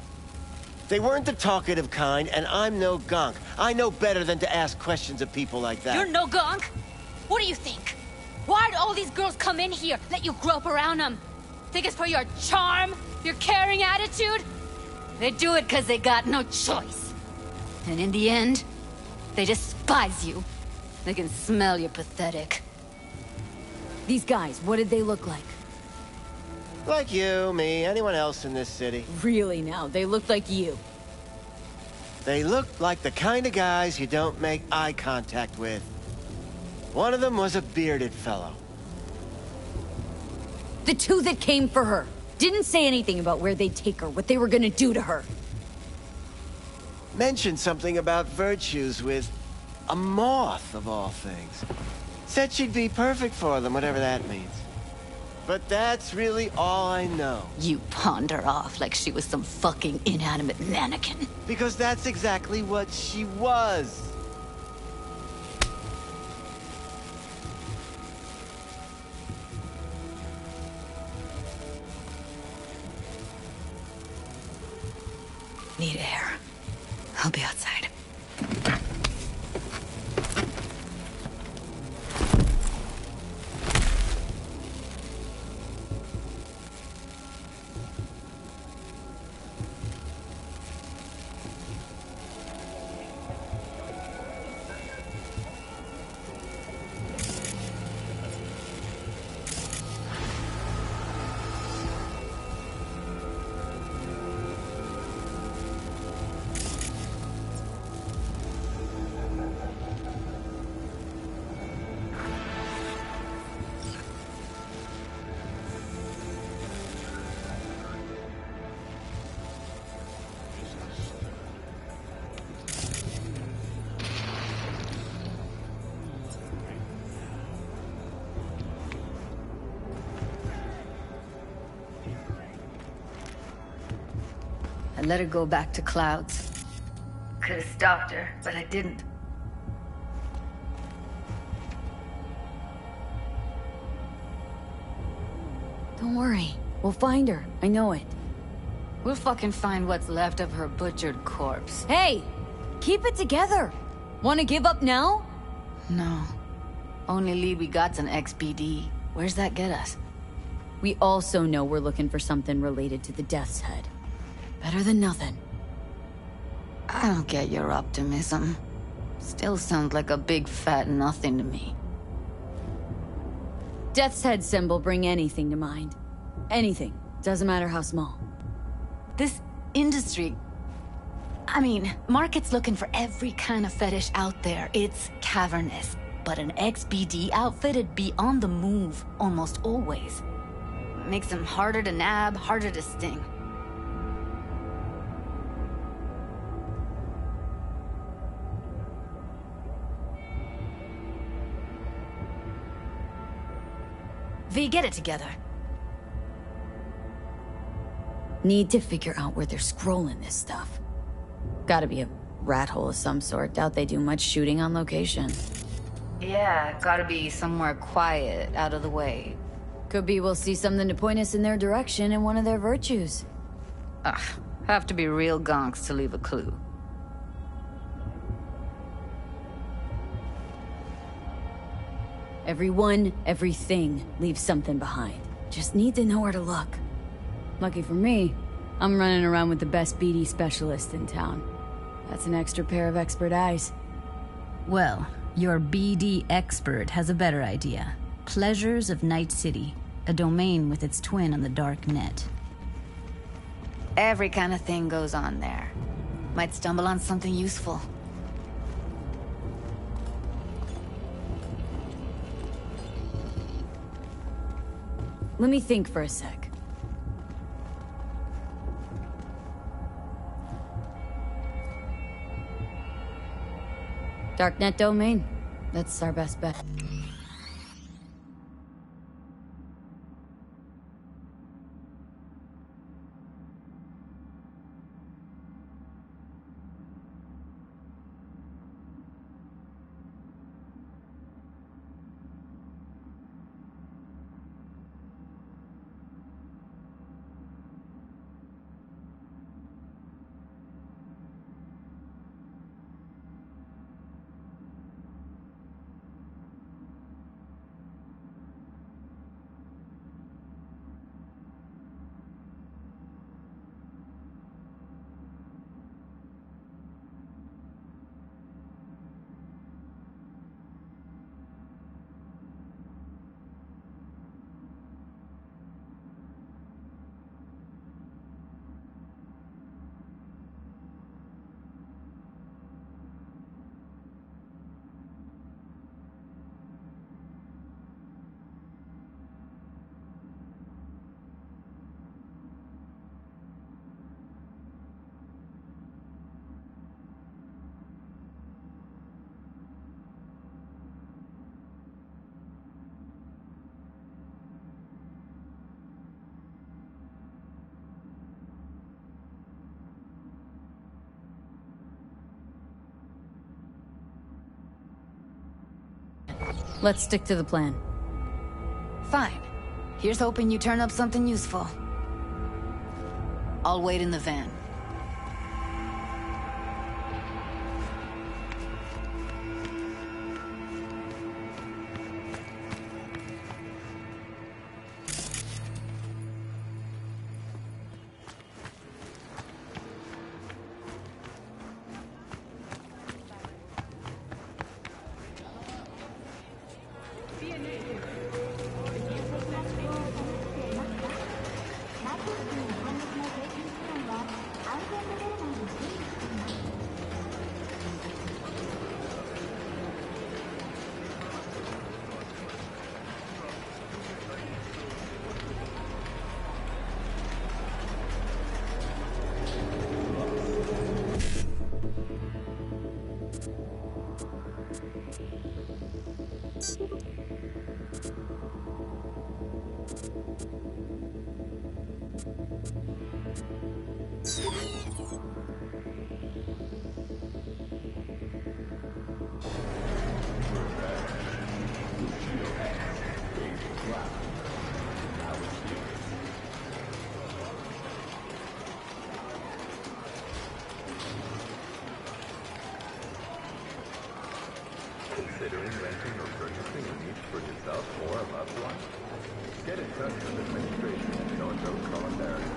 They weren't the talkative kind, and I'm no gunk. I know better than to ask questions of people like that. You're no gunk? What do you think? Why'd all these girls come in here, let you grope around them? Think it's for your charm? Your caring attitude? They do it because they got no choice. And in the end, they despise you. They can smell you're pathetic. These guys, what did they look like? Like you, me, anyone else in this city. Really now, they looked like you. They looked like the kind of guys you don't make eye contact with. One of them was a bearded fellow. The 2 that came for her didn't say anything about where they'd take her, what they were gonna do to her. Mentioned something about virtues with a moth, of all things. Said she'd be perfect for them, whatever that means. But that's really all I know. You pawned her off like she was some fucking inanimate mannequin. Because that's exactly what she was. Need air. I'll be outside. let her go back to clouds. Could have stopped her, but I didn't. Don't worry. We'll find her. I know it. We'll fucking find what's left of her butchered corpse. Hey! Keep it together! Wanna give up now? No. Only lead we got's an XBD. Where's that get us? We also know we're looking for something related to the Death's Head. Better than nothing. I don't get your optimism. Still sounds like a big fat nothing to me. Death's Head symbol bring anything to mind. Anything. Doesn't matter how small. This industry... I mean, market's looking for every kind of fetish out there. It's cavernous. But an XBD outfit'd be on the move, almost always. Makes them harder to nab, harder to sting. V, get it together. Need to figure out where they're scrolling this stuff. Gotta be a rat hole of some sort. Doubt they do much shooting on location. Yeah, gotta be somewhere quiet, out of the way. Could be we'll see something to point us in their direction in one of their virtues. Ugh, have to be real gonks to leave a clue. Everyone, everything leaves something behind. Just need to know where to look. Lucky for me, I'm running around with the best BD specialist in town. That's an extra pair of expert eyes. Well, your BD expert has a better idea. Pleasures of Night City, a domain with its twin on the dark net. Every kind of thing goes on there. Might stumble on something useful. Let me think for a sec. Darknet domain. That's our best bet. Let's stick to the plan. Fine. Here's hoping you turn up something useful. I'll wait in the van. buying, renting, or purchasing a niche for yourself or a loved one? Get in touch with administration and show those solidarity.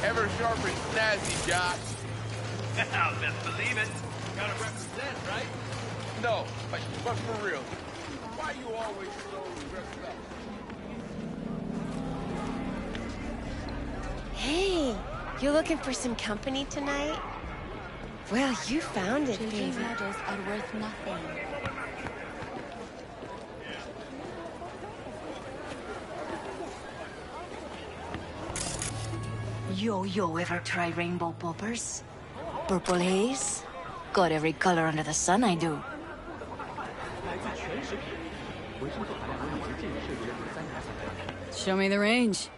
Ever sharp and snazzy, Josh. I'll best believe it. Gotta represent, right? No, but for real, why you always so dressed up? Hey, you looking for some company tonight? Well, you found it, baby. Children's medals are worth nothing. Yo, ever try rainbow poppers? Purple haze? Got every color under the sun, I do. Show me the range.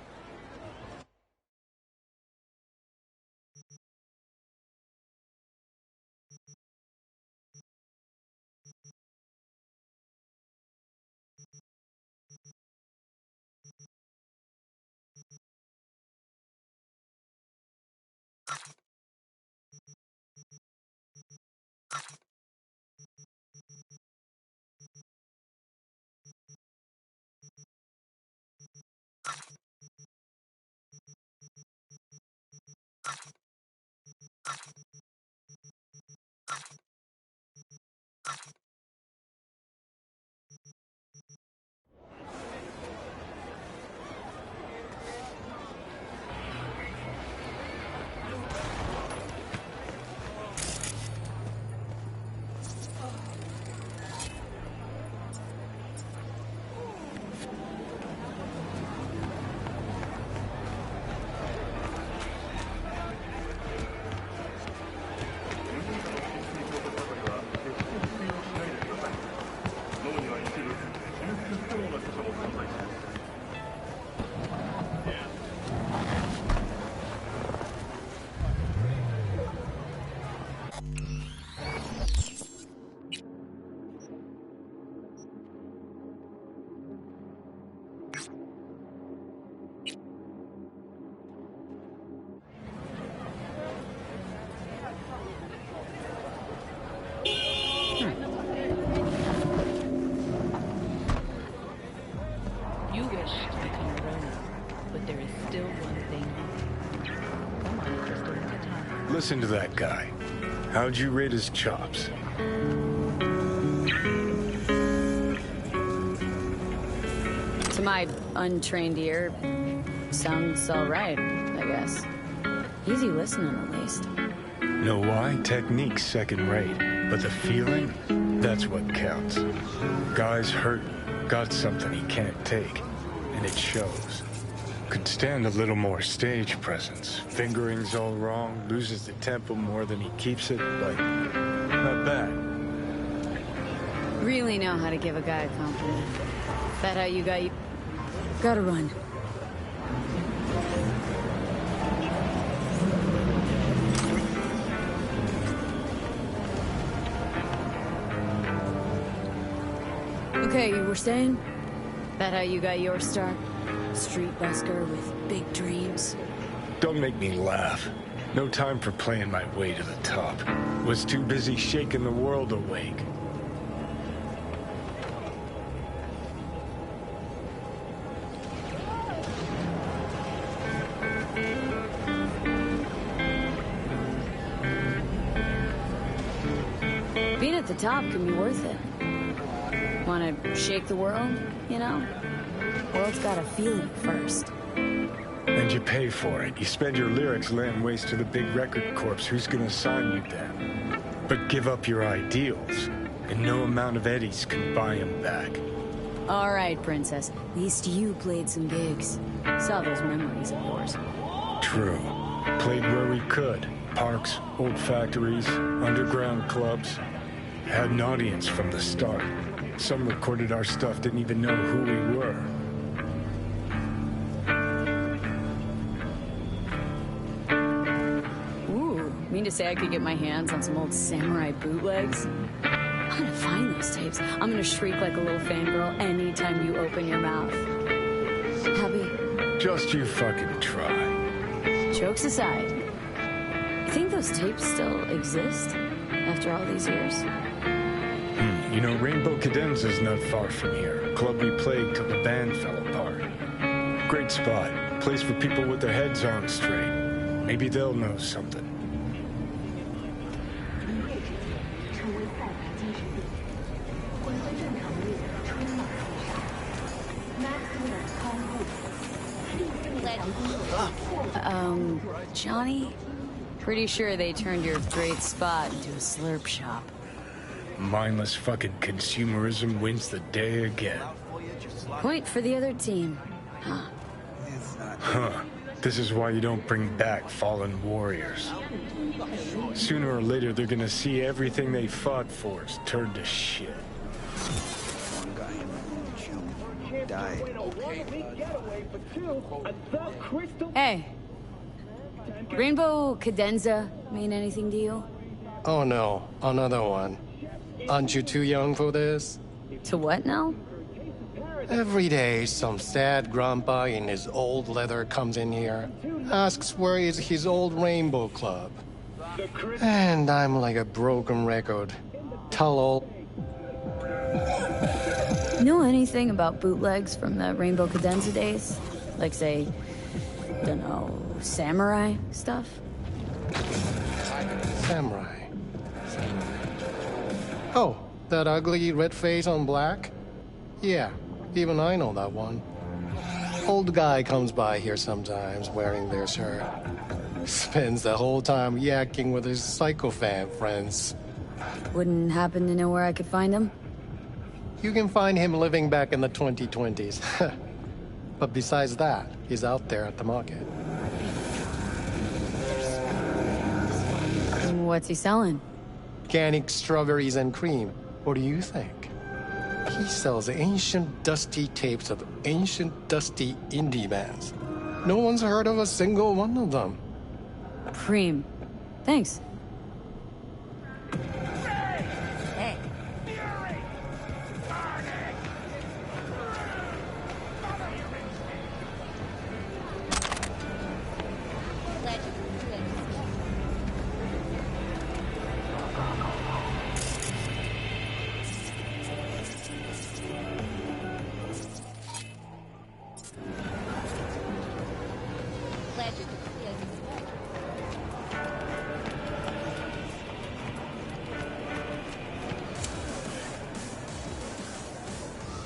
You wish to become a Ronin, but there is still one thing. Come on, just a look at time. Listen to that guy. How'd you rate his chops? To my untrained ear, sounds alright, I guess. Easy listening, at least. Know why? Technique's second rate. But the feeling? That's what counts. Guy's hurting. Got something he can't take. And it shows. Could stand a little more stage presence. Fingering's all wrong. Loses the tempo more than he keeps it. But not bad. Really know how to give a guy a compliment. That how you got you... Gotta run. Okay, you were saying? That how you got your start? Street busker with big dreams? Don't make me laugh. No time for playing my way to the top. Was too busy shaking the world awake. Being at the top can be worth it. Wanna shake the world, you know? World's gotta feel you first. And you pay for it. You spend your lyrics laying waste to the big record corps. Who's gonna sign you then? But give up your ideals, and no amount of eddies can buy them back. Alright, princess. At least you played some gigs. Saw those memories of yours. True. Played where we could. Parks, old factories, underground clubs. Had an audience from the start. Some recorded our stuff, didn't even know who we were. Ooh, mean to say I could get my hands on some old samurai bootlegs? I'm gonna find those tapes. I'm gonna shriek like a little fangirl anytime you open your mouth. Happy? Just you fucking try. Jokes aside, you think those tapes still exist after all these years? You know, Rainbow Cadenza's not far from here. Club we played till the band fell apart. Great spot. Place for people with their heads on straight. Maybe they'll know something. Johnny? Pretty sure they turned your great spot into a slurp shop. Mindless fucking consumerism wins the day again. Point for the other team. Huh. Huh. This is why you don't bring back fallen warriors. Sooner or later, they're gonna see everything they fought for is turned to shit. One guy died. Hey. Rainbow Cadenza mean anything to you? Oh no, another one. Aren't you too young for this? To what now? Every day, some sad grandpa in his old leather comes in here, asks where is his old Rainbow Club. And I'm like a broken record. Tell all. Know anything about bootlegs from the Rainbow Cadenza days? Like, say, dunno, samurai stuff? Samurai. Oh, that ugly red face on black? Yeah, even I know that one. Old guy comes by here sometimes wearing their shirt. Spends the whole time yakking with his psychofan friends. Wouldn't happen to know where I could find him? You can find him living back in the 2020s. But besides that, he's out there at the market. What's he selling? Organic strawberries and cream. What do you think? He sells ancient, dusty tapes of ancient, dusty indie bands. No one's heard of a single one of them. Cream. Thanks.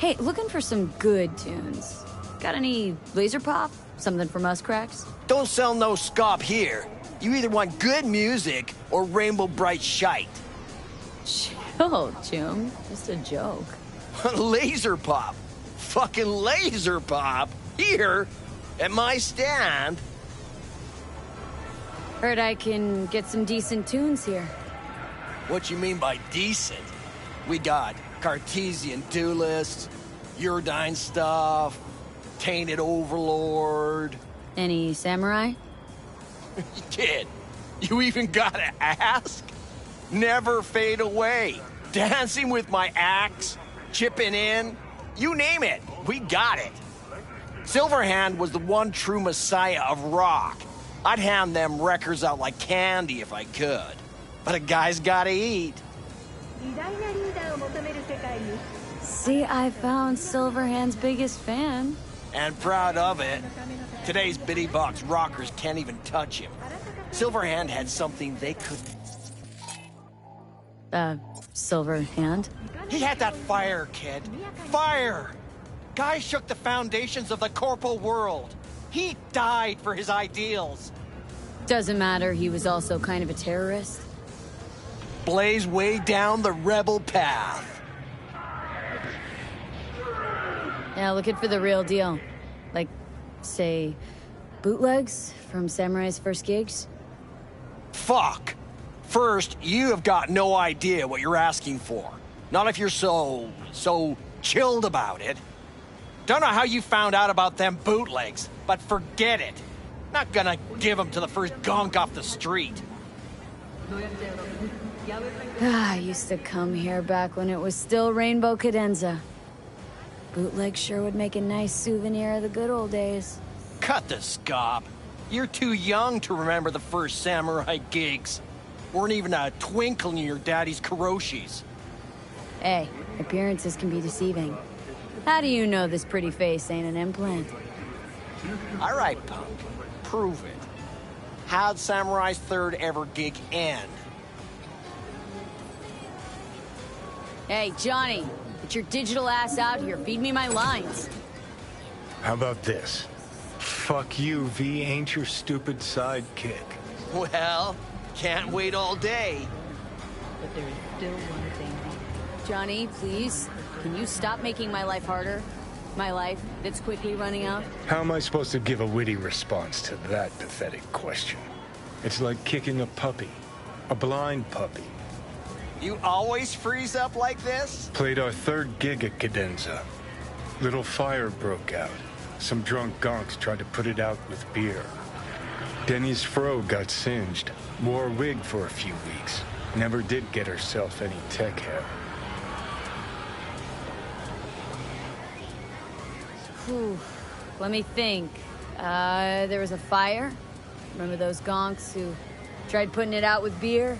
Hey, looking for some good tunes. Got any laser pop? Something from us cracks? Don't sell no scop here. You either want good music or rainbow bright shite. Chill, Jim. Just a joke. Laser pop. Fucking laser pop. Here, at my stand. Heard I can get some decent tunes here. What you mean by decent? We got Cartesian Duelist, Uridine stuff, Tainted Overlord. Any samurai? Kid, you even gotta ask? Never fade away. Dancing with my axe, chipping in, you name it, we got it. Silverhand was the one true messiah of rock. I'd hand them records out like candy if I could. But a guy's gotta eat. See, I found Silverhand's biggest fan. And proud of it. Today's bitty box rockers can't even touch him. Silverhand had something they couldn't. Silverhand? He had that fire, kid. Fire! Guy shook the foundations of the corporal world. He died for his ideals. Doesn't matter, he was also kind of a terrorist. Blaze way down the rebel path. Yeah, looking for the real deal. Like, say, bootlegs from Samurai's first gigs? Fuck! First, you have got no idea what you're asking for. Not if you're so chilled about it. Don't know how you found out about them bootlegs, but forget it. Not gonna give them to the first gonk off the street. I used to come here back when it was still Rainbow Cadenza. Bootleg sure would make a nice souvenir of the good old days. Cut the scop. You're too young to remember the first samurai gigs. Weren't even a twinkle in your daddy's karoshis. Hey, appearances can be deceiving. How do you know this pretty face ain't an implant? All right, punk. Prove it. How'd Samurai's third ever gig end? Hey, Johnny, get your digital ass out here. Feed me my lines. How about this? Fuck you, V ain't your stupid sidekick. Well, can't wait all day. But there is still one thing. Johnny, please, can you stop making my life harder? My life that's quickly running out? How am I supposed to give a witty response to that pathetic question? It's like kicking a puppy. A blind puppy. You always freeze up like this? Played our third gig at Cadenza. Little fire broke out. Some drunk gonks tried to put it out with beer. Denny's fro got singed. Wore a wig for a few weeks. Never did get herself any tech hair. Whew. Let me think. There was a fire. Remember those gonks who tried putting it out with beer?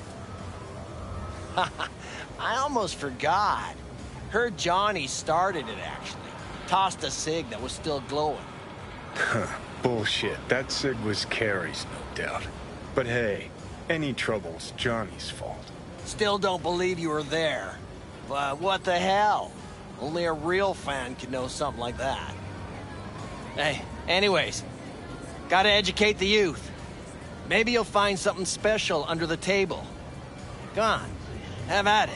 I almost forgot. Heard Johnny started it, actually. Tossed a cig that was still glowing. Bullshit. That cig was Carrie's, no doubt. But hey, any trouble's Johnny's fault. Still don't believe you were there. But what the hell? Only a real fan could know something like that. Hey, anyways, gotta educate the youth. Maybe you'll find something special under the table. Go on, have at it.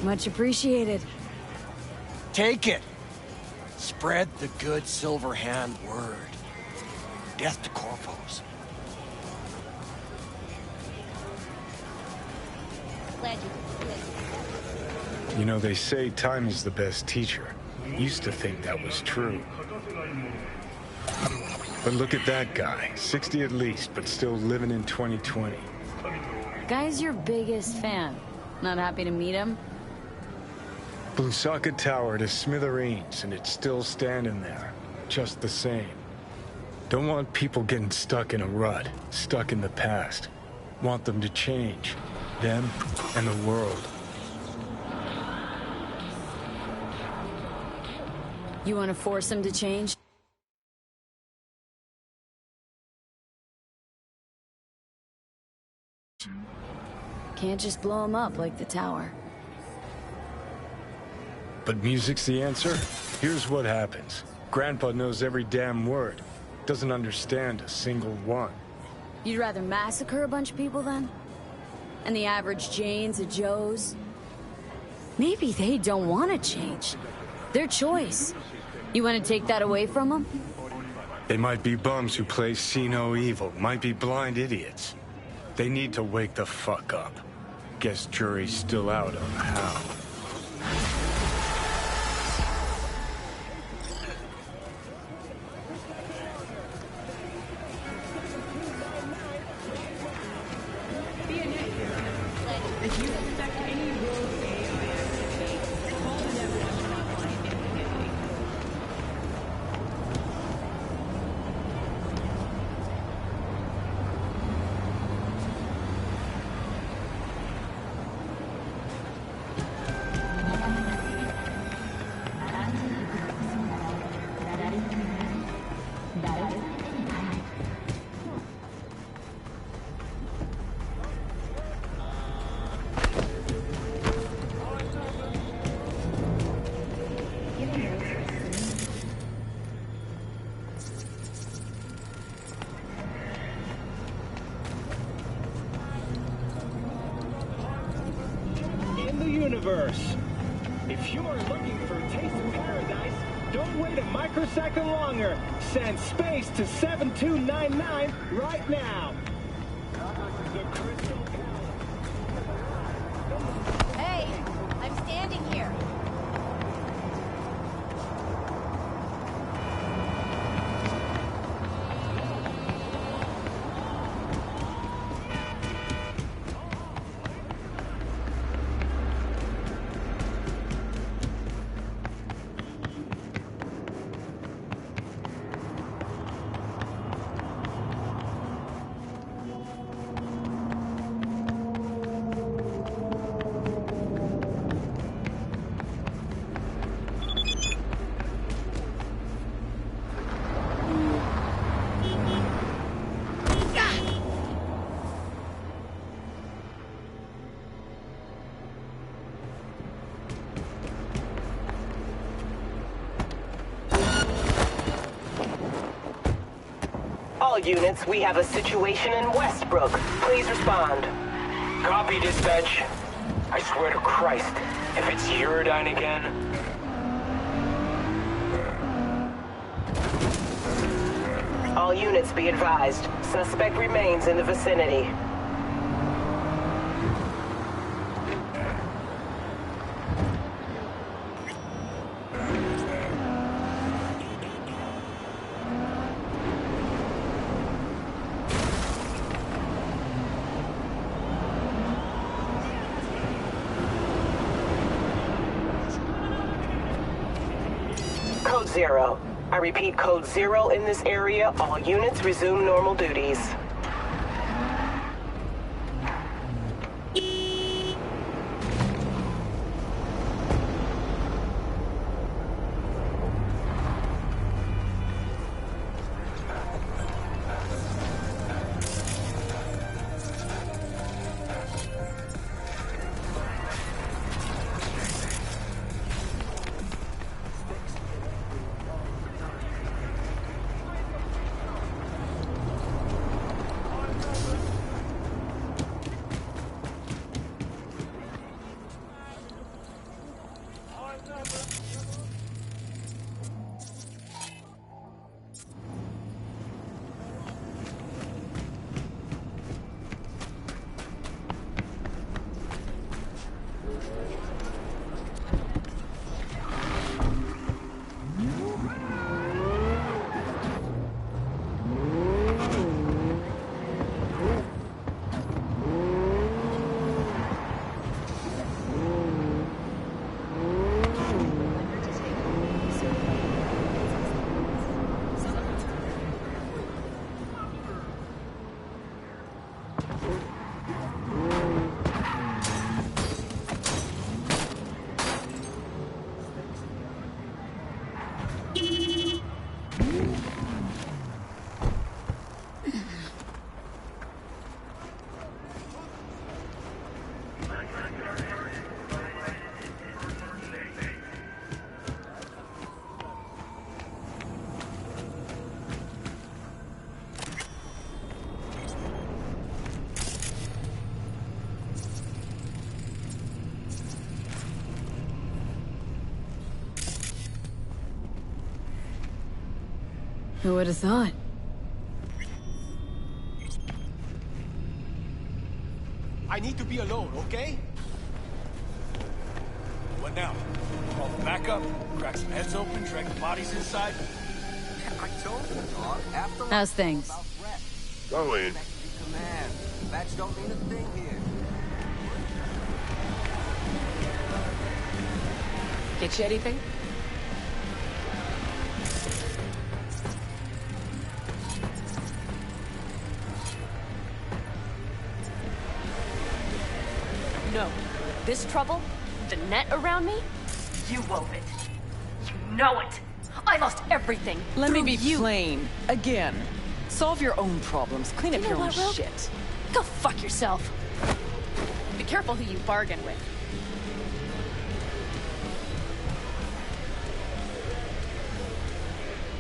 Much appreciated. Take it. Spread the good Silver Hand word. Death to corpos. Glad You know, they say time is the best teacher. Used to think that was true. But look at that guy. 60 at least, but still living in 2020. Guy's your biggest fan. Not happy to meet him? Blusaka Tower to smithereens, and it's still standing there. Just the same. Don't want people getting stuck in a rut, stuck in the past. Want them to change. Them and the world. You want to force him to change? Can't just blow him up like the tower. But music's the answer? Here's what happens. Grandpa knows every damn word. Doesn't understand a single one. You'd rather massacre a bunch of people then? And the average Janes or Joes? Maybe they don't want to change. Their choice. You want to take that away from them? They might be bums who play see no evil, might be blind idiots. They need to wake the fuck up. Guess jury's still out on how. Universe. If you're looking for a taste of paradise, don't wait a microsecond longer. Send space to 7299 right now. Hey, I'm standing here. All units, we have a situation in Westbrook. Please respond. Copy, dispatch. I swear to Christ, if it's Uridine again... All units be advised. Suspect remains in the vicinity. Code 0. I repeat, Code 0 in this area. All units resume normal duties. Who would have thought? I need to be alone, okay? What now? Call for backup, crack some heads open, drag the bodies inside. I told you, dog. After How's things? Go in. Command. Facts don't mean a thing here. Get you anything? No. This trouble, the net around me, you wove it. You know it. I lost everything. Let me through be you. plain. Again. Solve your own problems. Clean up You know your own what, Rogue? shit. Go fuck yourself. Be careful who you bargain with.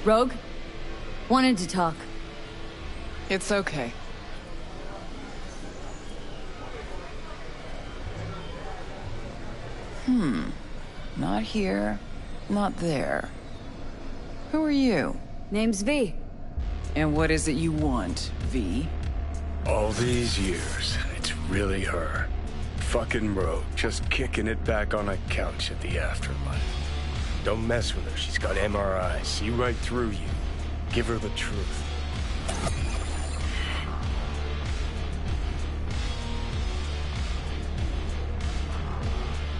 Rogue? Wanted to talk. It's okay. Not here, not there. Who are you? Name's V. And what is it you want, V? All these years, it's really her. Fucking Rogue, just kicking it back on a couch at the afterlife. Don't mess with her, she's got MRI, see right through you. Give her the truth.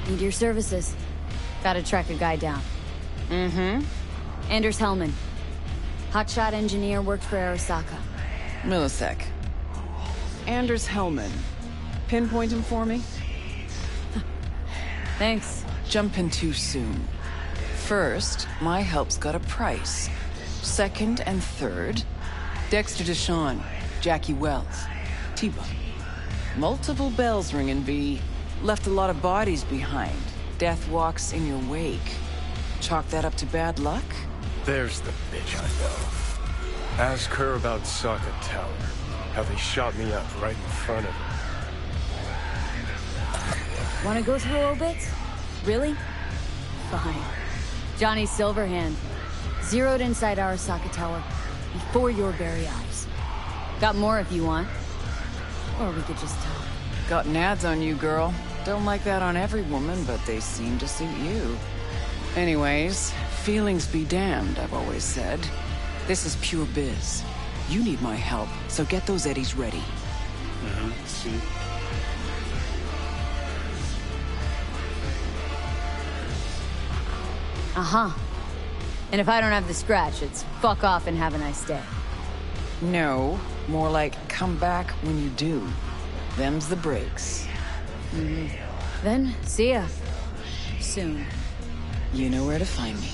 Need your services. Gotta track a guy down. Mm-hmm. Anders Hellman. Hotshot engineer, worked for Arasaka. Millisec. Anders Hellman. Pinpoint him for me? Thanks. Jumping too soon. First, my help's got a price. Second and third, Dexter Deshawn, Jackie Wells, T-Bug. Multiple bells ringing, V. Left a lot of bodies behind. Death walks in your wake. Chalk that up to bad luck? There's the bitch I know. Ask her about Saka Tower. How they shot me up right in front of her. Wanna go through obits? Really? Fine. Johnny Silverhand. Zeroed inside Arasaka Tower. Before your very eyes. Got more if you want. Or we could just talk. Got nads on you, girl. Don't like that on every woman, but they seem to suit you. Anyways, feelings be damned, I've always said. This is pure biz. You need my help, so get those eddies ready. See? Uh-huh. And if I don't have the scratch, it's fuck off and have a nice day. No, more like come back when you do. Them's the breaks. Then, see ya. Soon. You know where to find me.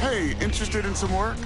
Hey, interested in some work?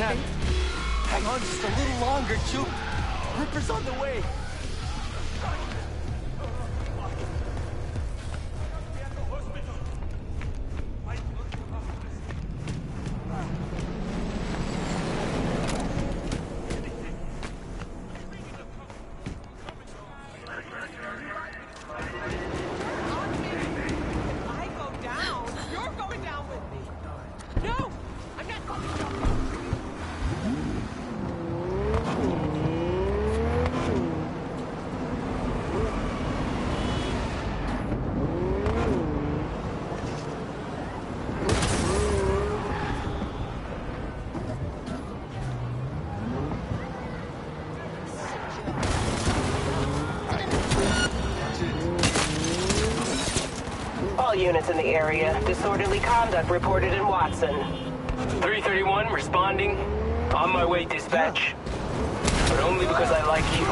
Cap, hang on just a little longer, Chu. Ripper's on the way. All units in the area. Disorderly conduct reported in Watson. 331 responding. On my way, dispatch. But only because I like you.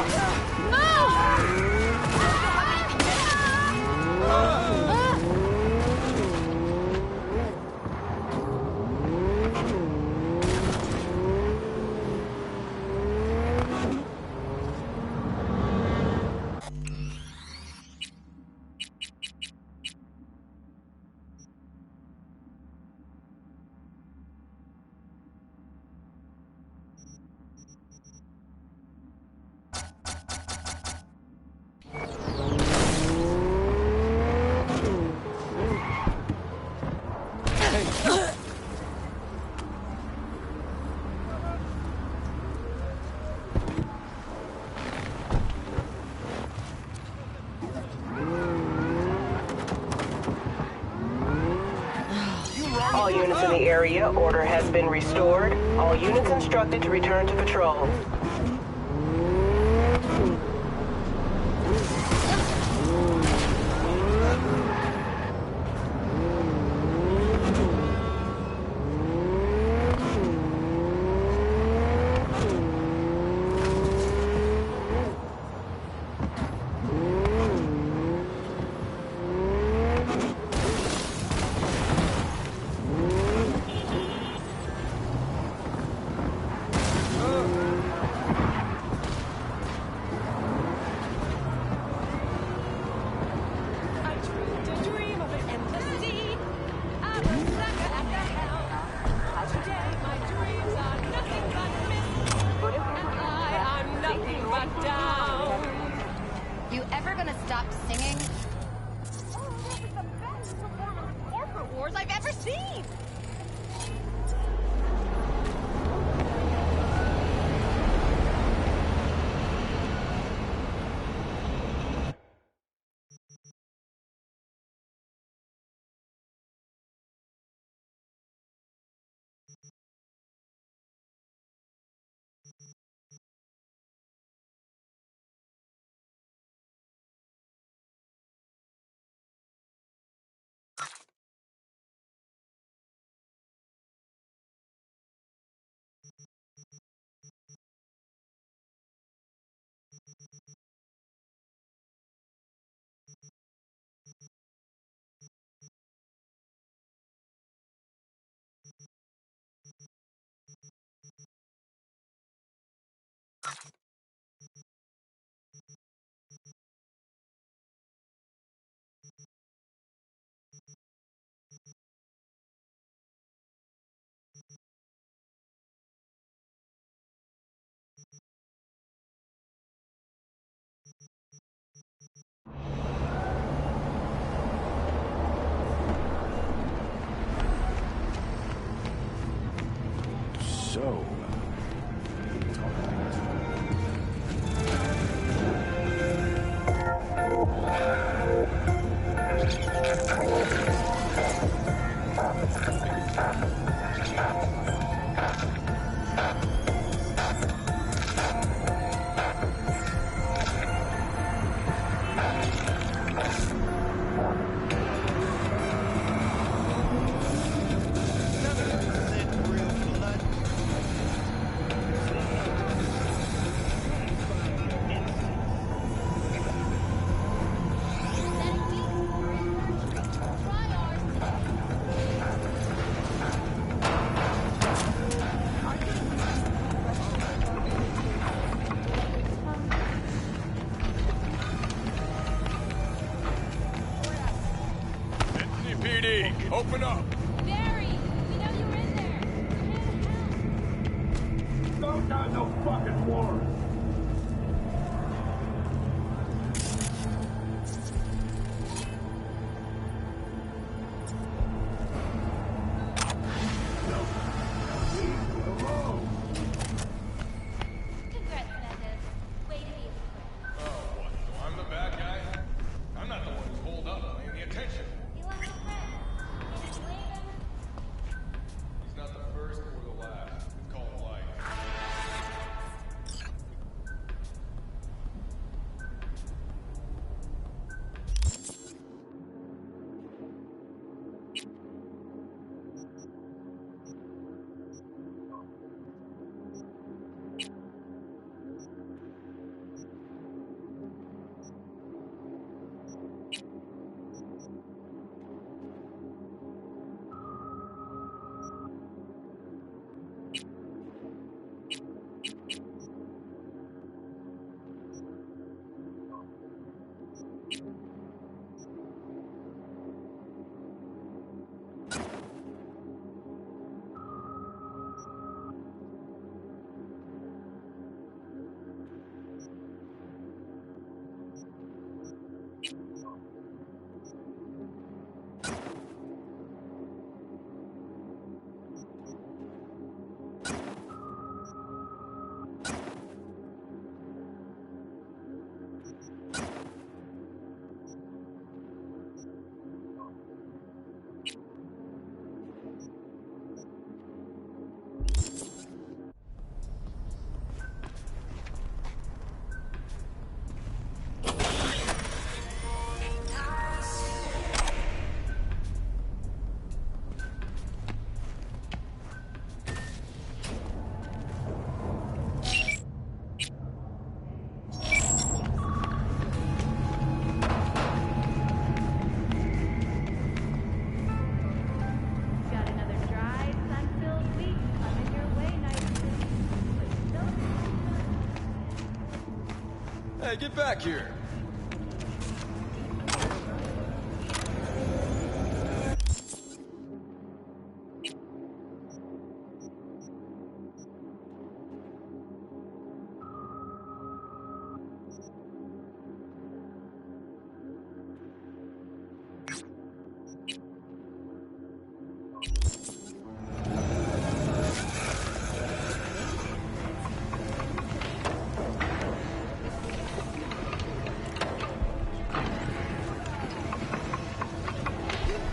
All units in the area, order has been restored. All units instructed to return to patrol. You ever gonna stop singing? Oh, this is the best performance of corporate wars I've ever seen! So... Open up! Barry! We know you were in there! Don't got no fucking warrant! Congrats, Fernandez. Way to be a Oh, what? So I'm the bad guy? I'm not the one who's holed up paying the attention. You lost a friend. Can you blame him? He's not the first or the last. It's called life. Got another dry, sun-filled week coming your way, night Hey, get back here!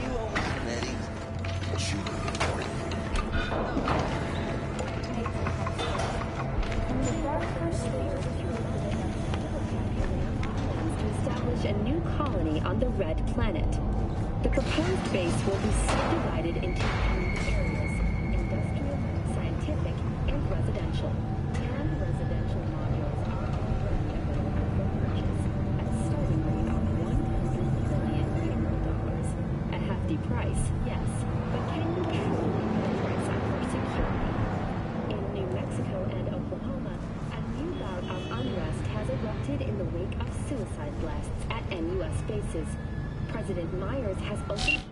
You always ready? To establish a new colony on the Red Planet. The proposed base will be subdivided into 3 areas: industrial, scientific, and residential. And residential modules are already available for purchase at a starting rate of $100 billion. A hefty price, yes, but can you truly pay the price for security? In New Mexico and Oklahoma, a new bout of unrest has erupted in the wake of suicide blasts at NUS bases. President Myers has opened...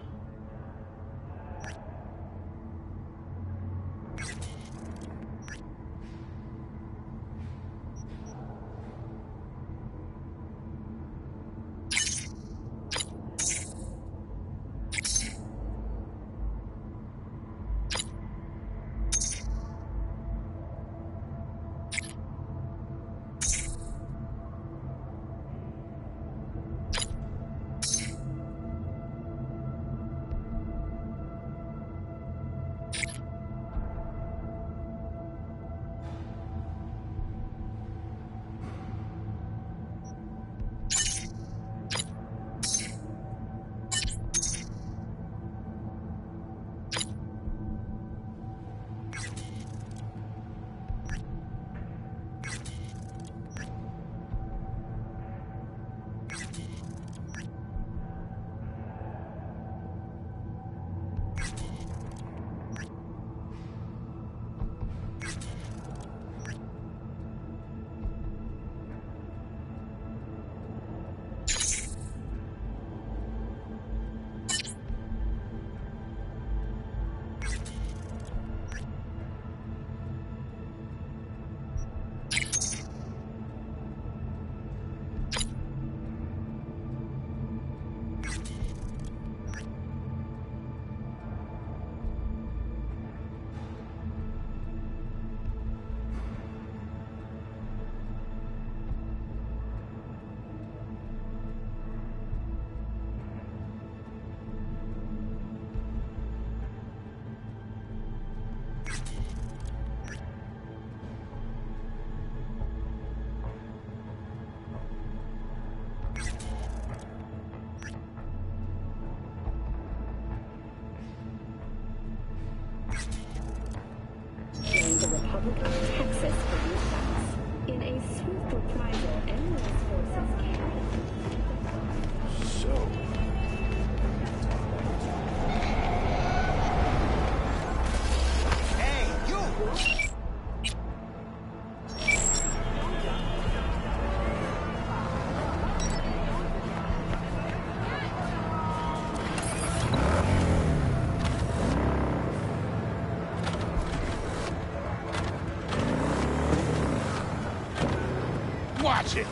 Watch it!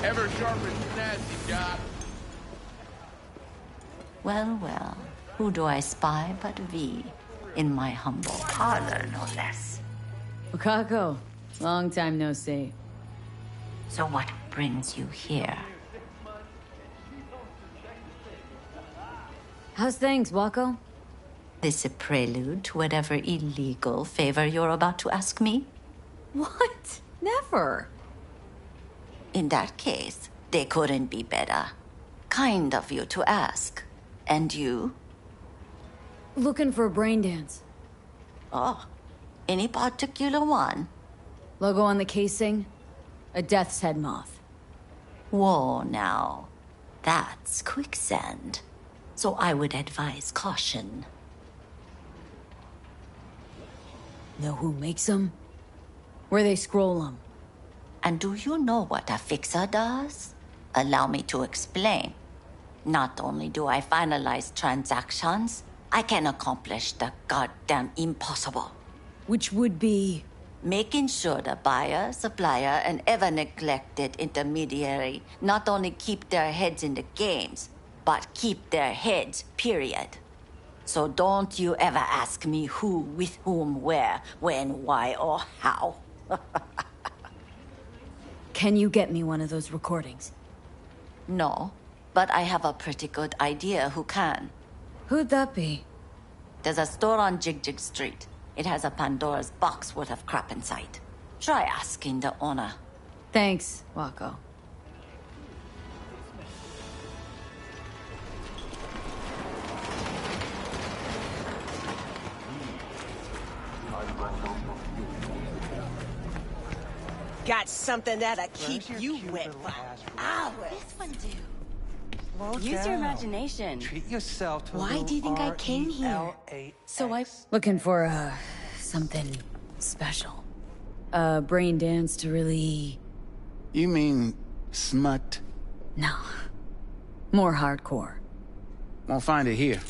Ever sharp and snazzy, Doc. Well, well, who do I spy but V? In my humble parlor, no less. Wakako, long time no see. So what brings you here? How's things, Wako? This a prelude to whatever illegal favor you're about to ask me? What? Never. In that case, they couldn't be better. Kind of you to ask. And you? Looking for a brain dance. Oh, any particular one? Logo on the casing? A death's head moth. Whoa, now. That's quicksand. So I would advise caution. Know who makes them? Where they scroll them? And do you know what a fixer does? Allow me to explain. Not only do I finalize transactions, I can accomplish the goddamn impossible. Which would be? Making sure the buyer, supplier, and ever neglected intermediary not only keep their heads in the games, but keep their heads, period. So don't you ever ask me who, with whom, where, when, why, or how. Can you get me one of those recordings? No, but I have a pretty good idea who can. Who'd that be? There's a store on Jig Street. It has a Pandora's box worth of crap inside. Try asking the owner. Thanks, Wako. Got something that'll keep you wet for hours. This one do. Use your imagination. Treat yourself to Why do you think I came here? So I... Looking for, something special. A brain dance to really... You mean smut? No. More hardcore. Won't find it here.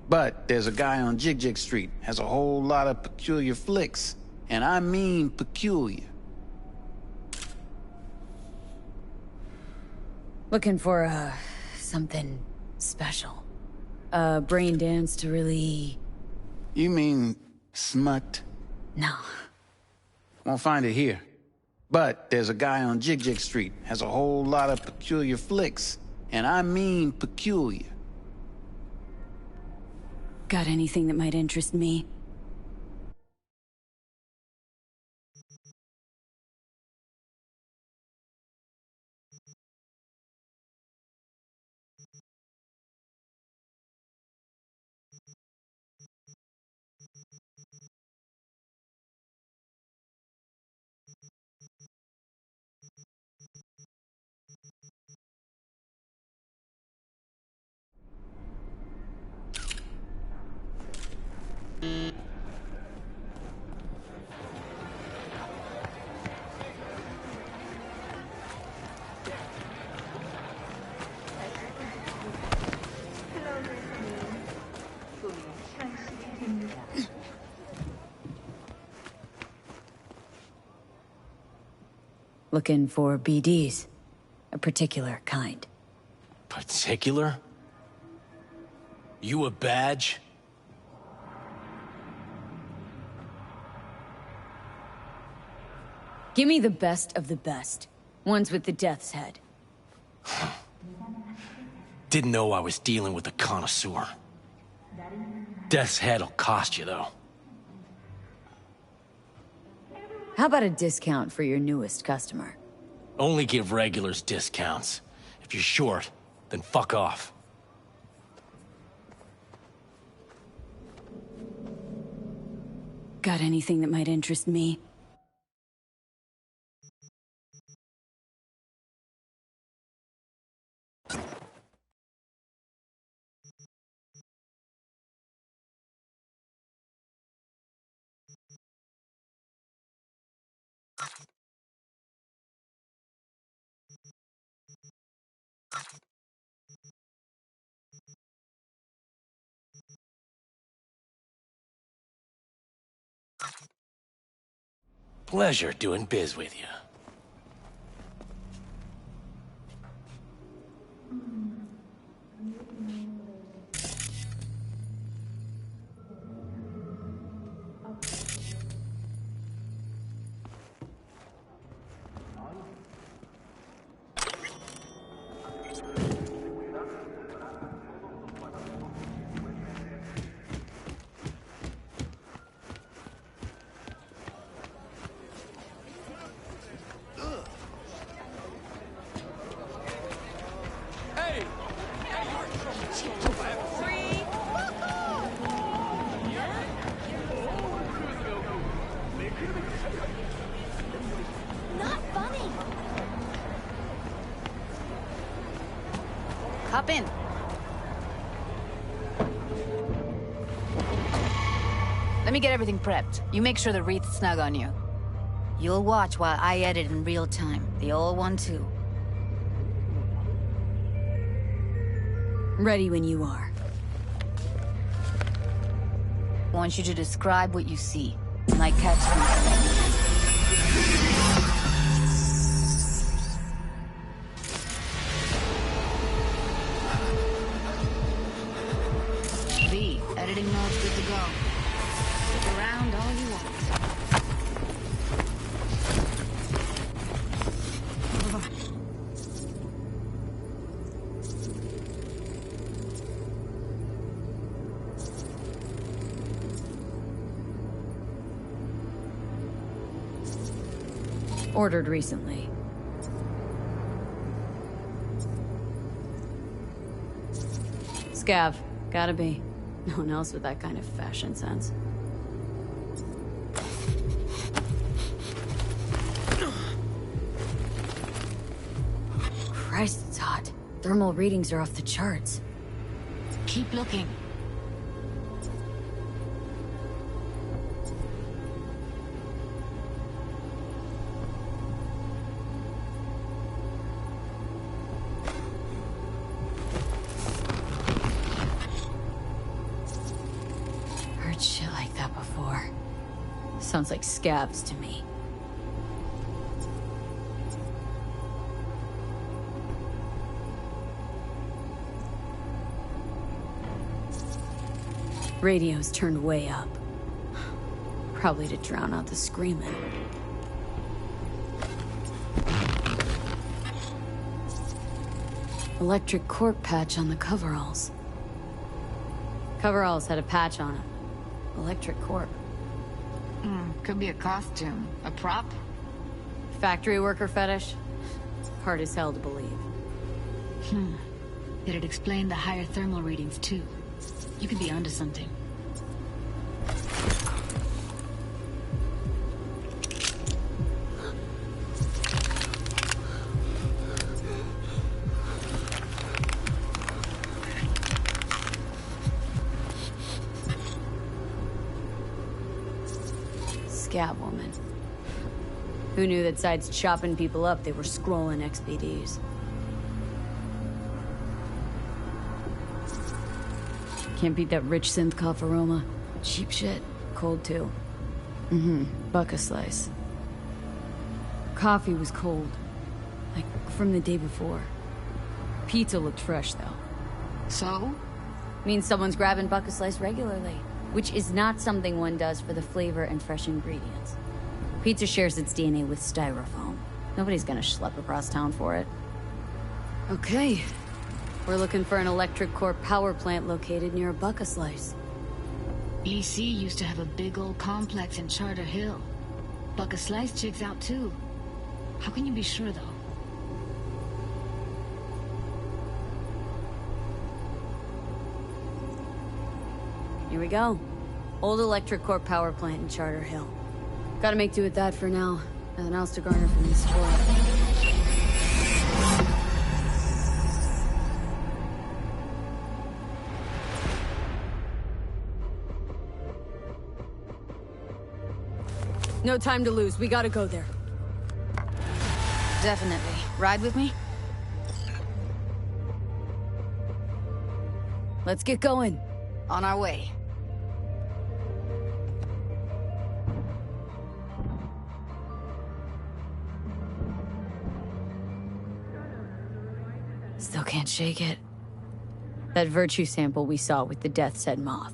But there's a guy on Jig Street, has a whole lot of peculiar flicks. And I mean peculiar. Looking for, something special. A brain dance to really... You mean smut? No. Won't find it here. But there's a guy on Jig Street, has a whole lot of peculiar flicks. And I mean peculiar. Got anything that might interest me? Looking for BDs. A particular kind. Particular? You a badge? Give me the best of the best. Ones with the death's head. Didn't know I was dealing with a connoisseur. Death's head'll cost you, though. How about a discount for your newest customer? Only give regulars discounts. If you're short, then fuck off. Got anything that might interest me? Pleasure doing biz with you. Hop in. Let me get everything prepped. You make sure the wreath's snug on you. You'll watch while I edit in real time. The old one, too. Ready when you are. Want you to describe what you see. Like catch editing mode's good to go. Stick around all you want. Ordered recently. Scav. Gotta be. No one else with that kind of fashion sense. Christ, it's hot. Thermal readings are off the charts. Keep looking. Shit like that before. Sounds like scabs to me. Radio's turned way up. Probably to drown out the screaming. Electric corp patch on the coveralls. Coveralls had a patch on them. Electric corp. Could be a costume. A prop? Factory worker fetish? Hard as hell to believe. Did it explain the higher thermal readings, too? You could be onto something. Scab woman. Who knew that besides chopping people up, they were scrolling XBDs? Can't beat that rich synth cough aroma. Cheap shit. Cold, too. Buck a slice. Coffee was cold. Like, from the day before. Pizza looked fresh, though. So? Means someone's grabbing buck a slice regularly. Which is not something one does for the flavor and fresh ingredients. Pizza shares its DNA with styrofoam. Nobody's gonna schlep across town for it. Okay. We're looking for an electric core power plant located near a Bucka Slice. EC used to have a big old complex in Charter Hill. Bucka Slice checks out too. How can you be sure, though? Here we go. Old electric core power plant in Charter Hill. Gotta make do with that for now. Nothing else to garner from this tour. No time to lose. We gotta go there. Definitely. Ride with me? Let's get going. On our way. Still can't shake it. That virtue sample we saw with the Death's Head moth.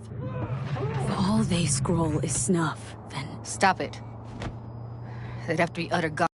If all they scroll is snuff, then... Stop it. They'd have to be utter god.